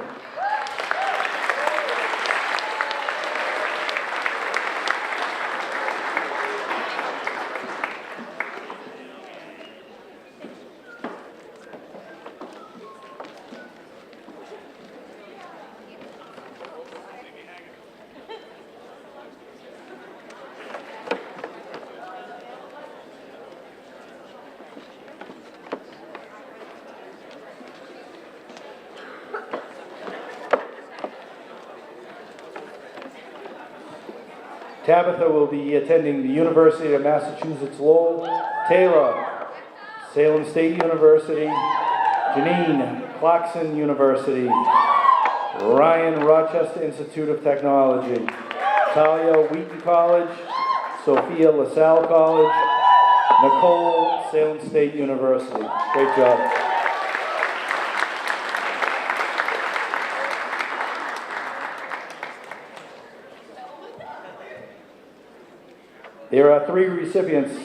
Tabitha will be attending the University of Massachusetts Lowell. Taylor, Salem State University. Janine, Clarkson University. Ryan, Rochester Institute of Technology. Talia, Wheaton College. Sophia, LaSalle College. Nicole, Salem State University. Great job. There are 3 recipients,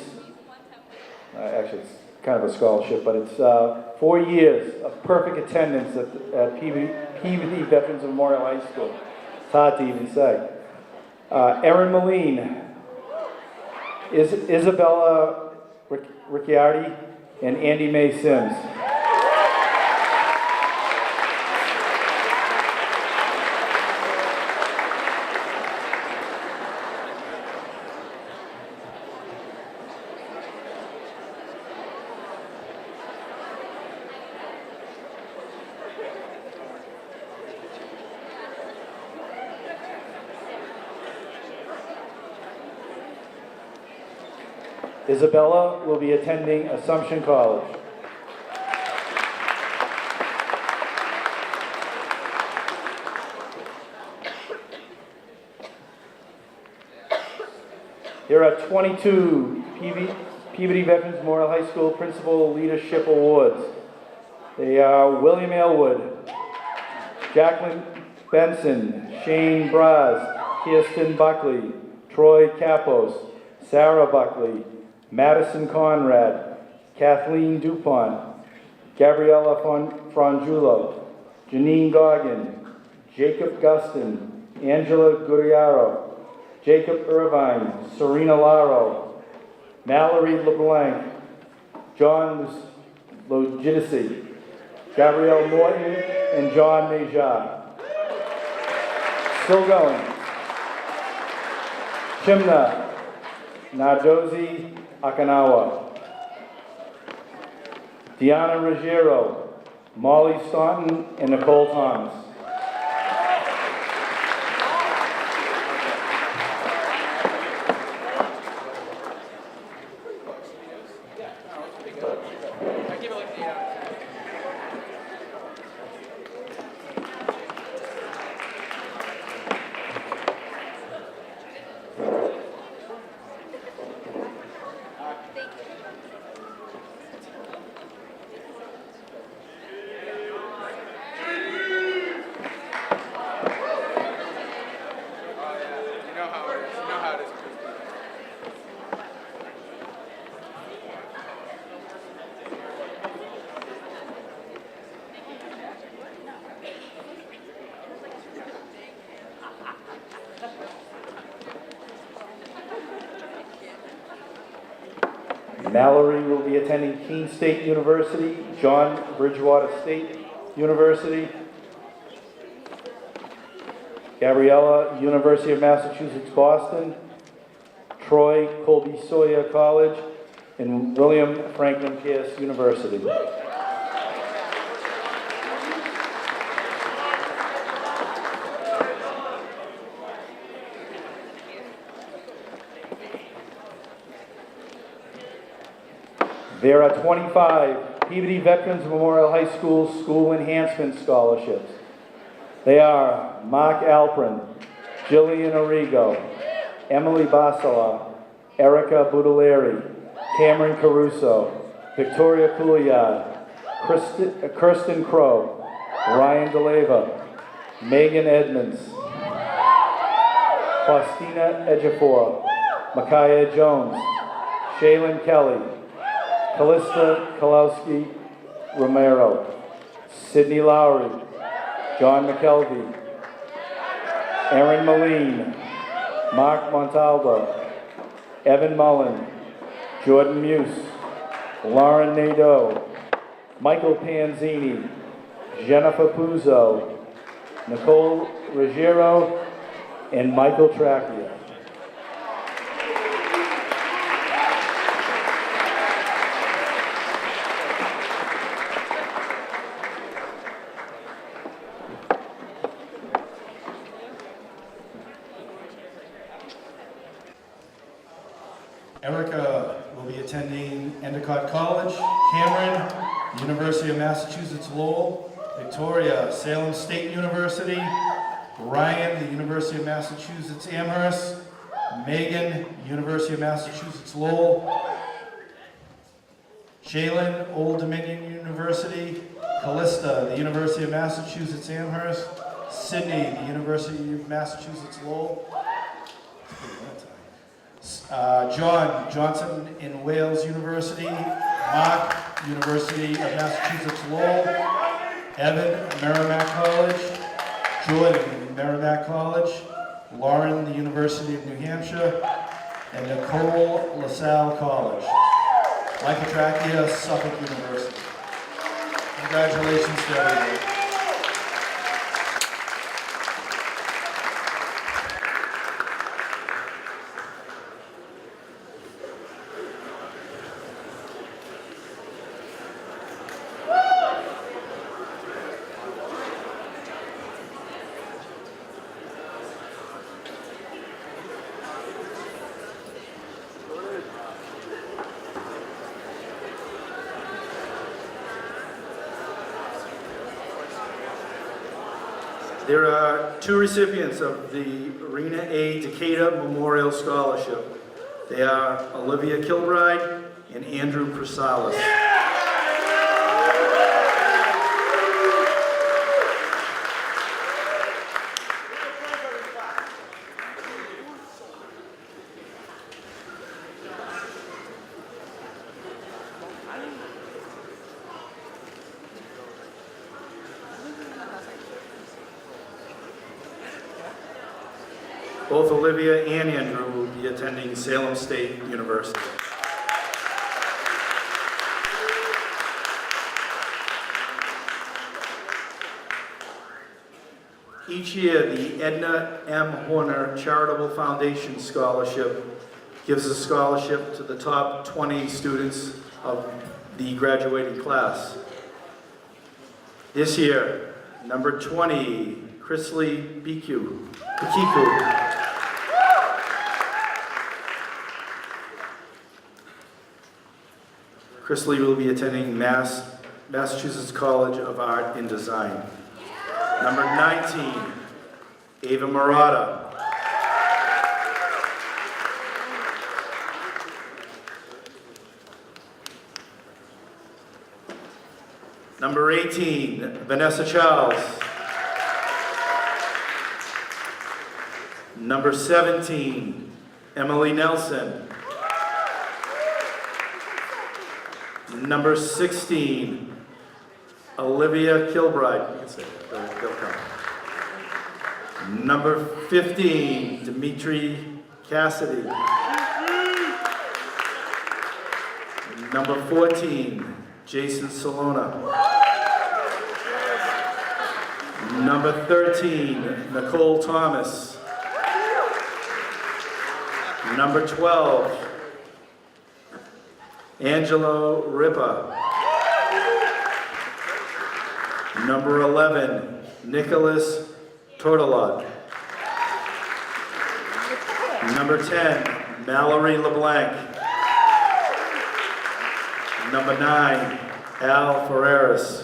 actually it's kind of a scholarship, but it's 4 years of perfect attendance at Peabody Veterans Memorial High School. It's hard to even say. Erin Moline, Isabella Ricciardi, and Andy Mae Sims. Isabella will be attending Assumption College. There are 22 Peabody Veterans Memorial High School Principal Leadership Awards. They are William Aylwood, Jacqueline Benson, Shane Braz, Kirsten Buckley, Troy Capos, Sarah Buckley, Madison Conrad, Kathleen Dupont, Gabriella Frangiulo, Janine Goggin, Jacob Gustin, Angela Gurriaro, Jacob Irvine, Serena Laro, Mallory LeBlanc, John Logidici, Gabrielle Morton, and John Meja. Still going. Chimna Nadozi Akanawa, Deanna Ruggiero, Molly Staunton, and Nicole Thomas. Mallory will be attending Keene State University, John Bridgewater State University. Gabriella, University of Massachusetts, Boston. Troy Colby Sawyer College, and William Franklin Pierce University. There are 25 Peabody Veterans Memorial High School School Enhancement Scholarships. They are Mark Alprin, Jillian Arrigo, Emily Basala, Erica Budaleri, Cameron Caruso, Victoria Couliard, Kirsten Crow, Ryan DeLeva, Megan Edmonds, Faustina Ejiofor, Micaiah Jones, Shaylin Kelly, Callista Kalowski Romero, Sydney Lowry, John McKelvey, Erin Moline, Mark Montalvo, Evan Mullen, Jordan Muse, Lauren Nadeau, Michael Panzini, Jennifer Puzo, Nicole Ruggiero, and Michael Tracchia. Erica will be attending Endicott College, Cameron, University of Massachusetts Lowell, Victoria, Salem State University, Ryan, the University of Massachusetts Amherst, Megan, University of Massachusetts Lowell, Shaylin, Old Dominion University, Callista, the University of Massachusetts Amherst, Sydney, the University of Massachusetts Lowell, John, Johnson in Wales University, Mark, University of Massachusetts Lowell, Evan, Merrimack College, Jordan, Merrimack College, Lauren, the University of New Hampshire, and Nicole, LaSalle College. Michael Tracchia, Suffolk University. Congratulations to everybody. There are two recipients of the Rena A. Decatur Memorial Scholarship. They are Olivia Kilbride and Andrew Prasalis. Both Olivia and Andrew will be attending Salem State University. Each year, the Edna M. Horner Charitable Foundation Scholarship gives a scholarship to the top 20 students of the graduating class. This year, number 20, Chrisley Bikiku. Chrisley will be attending Massachusetts College of Art and Design. Number 19, Ava Murata. Number 18, Vanessa Charles. Number 17, Emily Nelson. Number 16, Olivia Kilbride. You can say that. They'll come. Number 15, Dimitri Cassidy. Number 14, Jason Salona. Number 13, Nicole Thomas. Number 12, Angelo Ripa. Number 11, Nicholas Tortolot. Number 10, Mallory LeBlanc. Number 9, Al Ferreras.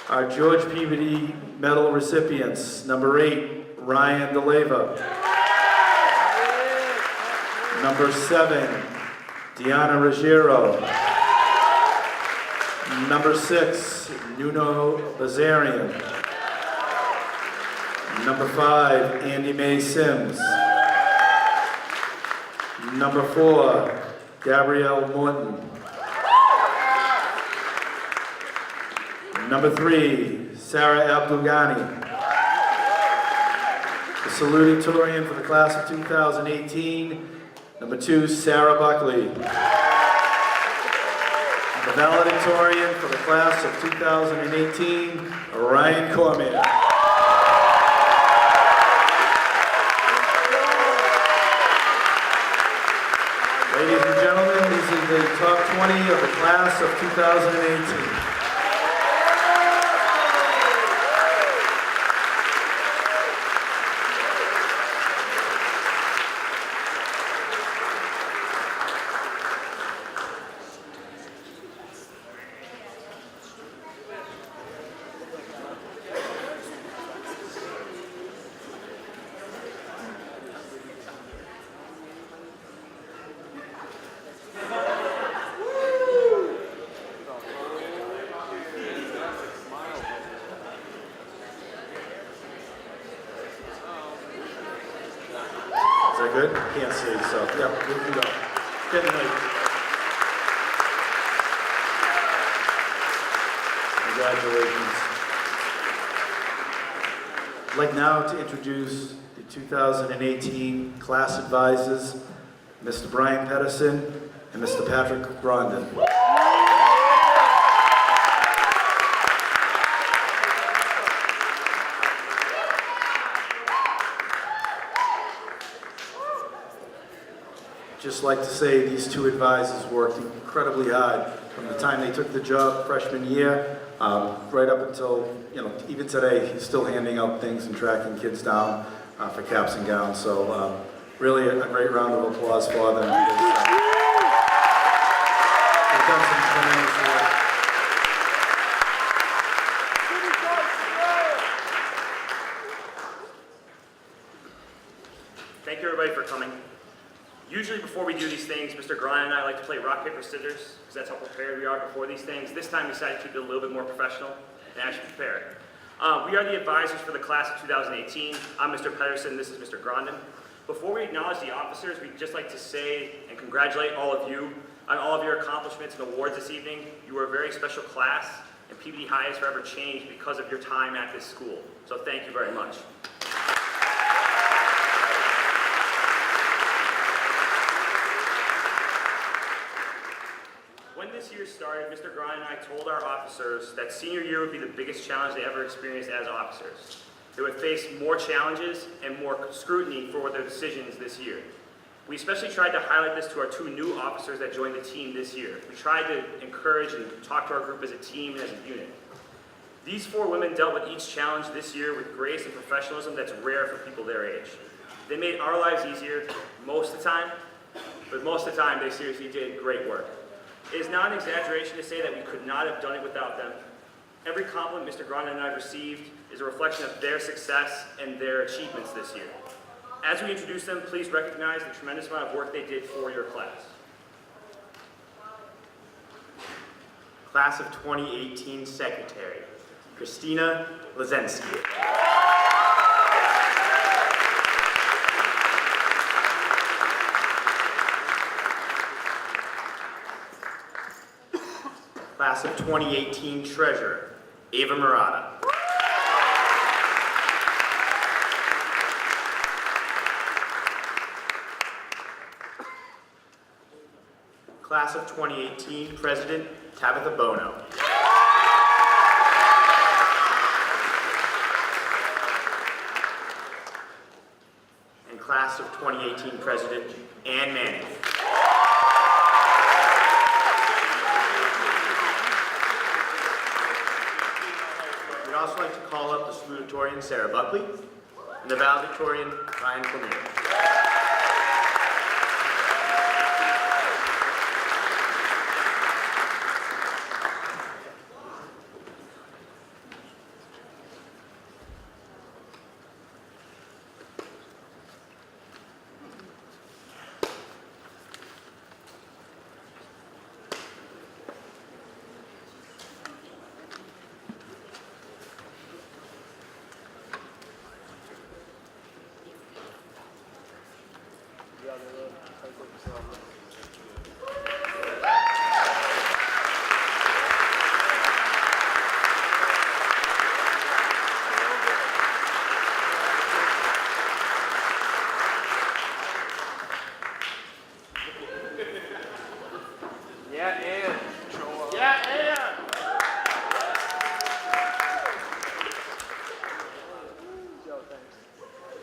Our George Peabody Medal recipients, number 8, Ryan DeLeva. Number 7, Diana Ruggiero. Number 6, Nuno Bazarian. Number 5, Andy Mae Sims. Number 4, Gabrielle Morton. Number 3, Sarah Abdulghani. The salutatorian for the class of 2018, number 2, Sarah Buckley. The valedictorian for the class of 2018, Ryan Cormier. Ladies and gentlemen, these are the top 20 of the class of 2018. Is that good? Can't see, so yeah, we can go. Getting late. Congratulations. I'd like now to introduce the 2018 class advisors, Mr. Brian Pedersen and Mr. Patrick Grondin. Just like to say these two advisors worked incredibly hard from the time they took the job freshman year, right up until, even today, he's still handing out things and tracking kids down for caps and gowns. So really a great round of applause for them. Because, they've done some tremendous work. Thank you everybody for coming. Usually before we do these things, Mr. Grind and I like to play rock, paper, scissors, because that's how prepared we are before these things. This time we decided to keep it a little bit more professional and actually prepared. We are the advisors for the class of 2018. I'm Mr. Pedersen, this is Mr. Grondin. Before we acknowledge the officers, we'd just like to say and congratulate all of you on all of your accomplishments and awards this evening. You were a very special class, and Peabody High has forever changed because of your time at this school. So thank you very much. When this year started, Mr. Grind and I told our officers that senior year would be the biggest challenge they ever experienced as officers. They would face more challenges and more scrutiny for their decisions this year. We especially tried to highlight this to our 2 new officers that joined the team this year. We tried to encourage and talk to our group as a team and as a unit. These 4 women dealt with each challenge this year with grace and professionalism that's rare for people their age. They made our lives easier most of the time, but most of the time they seriously did great work. It is not an exaggeration to say that we could not have done it without them. Every compliment Mr. Grondin and I have received is a reflection of their success and their achievements this year. As we introduce them, please recognize the tremendous amount of work they did for your class. Class of 2018 Secretary, Christina Lazensky. Class of 2018 Treasurer, Ava Murata. Class of 2018 President Tabitha Bono. And Class of 2018 President Ann Manning. We'd also like to call up the salutatorian Sarah Buckley and the valedictorian Ryan Cormier.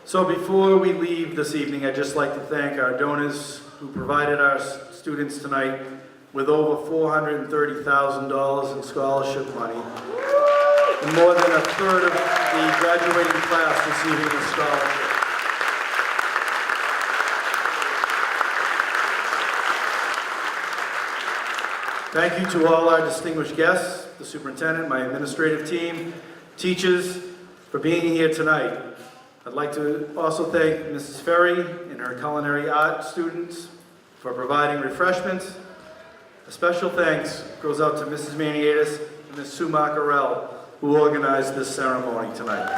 So before we leave this evening, I'd just like to thank our donors who provided our students tonight with over $430,000 in scholarship money, and more than a third of the graduating class receiving a scholarship. Thank you to all our distinguished guests, the superintendent, my administrative team, teachers, for being here tonight. I'd like to also thank Mrs. Ferry and her culinary art students for providing refreshments. A special thanks goes out to Mrs. Maniatis and Ms. Sue Maccarell, who organized this ceremony tonight.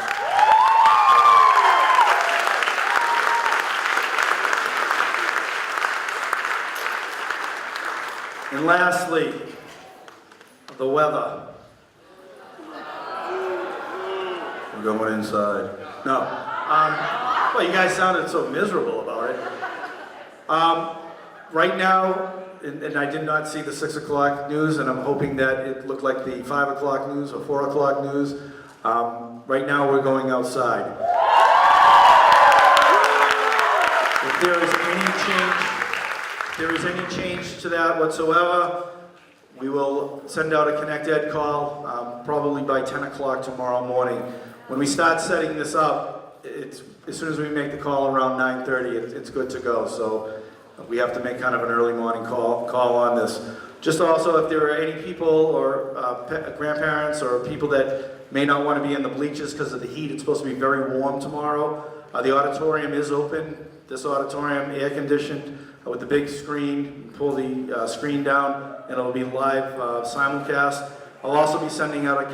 And lastly, the weather. We're going inside. No. Well, you guys sounded so miserable about it. Right now, and I did not see the 6 o'clock news, and I'm hoping that it looked like the 5 o'clock news or 4 o'clock news. Right now, we're going outside. If there is any change to that whatsoever, we will send out a Connect Ed call, probably by 10 o'clock tomorrow morning. When we start setting this up, as soon as we make the call around 9:30, it's good to go. So we have to make kind of an early morning call on this. Just also, if there are any people or grandparents or people that may not want to be in the bleachers because of the heat, it's supposed to be very warm tomorrow. The auditorium is open. This auditorium, air conditioned, with the big screen. Pull the screen down, and it'll be live simulcast. I'll also be sending out a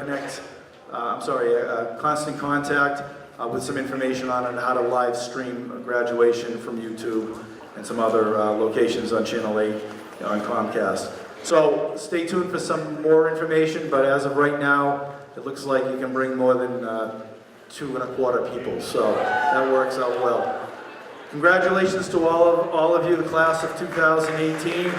constant contact with some information on how to live stream a graduation from YouTube and some other locations on Channel 8 on Comcast. So stay tuned for some more information, but as of right now, it looks like you can bring more than 2 1/4 people, so that works out well. Congratulations to all of you, the class of 2018.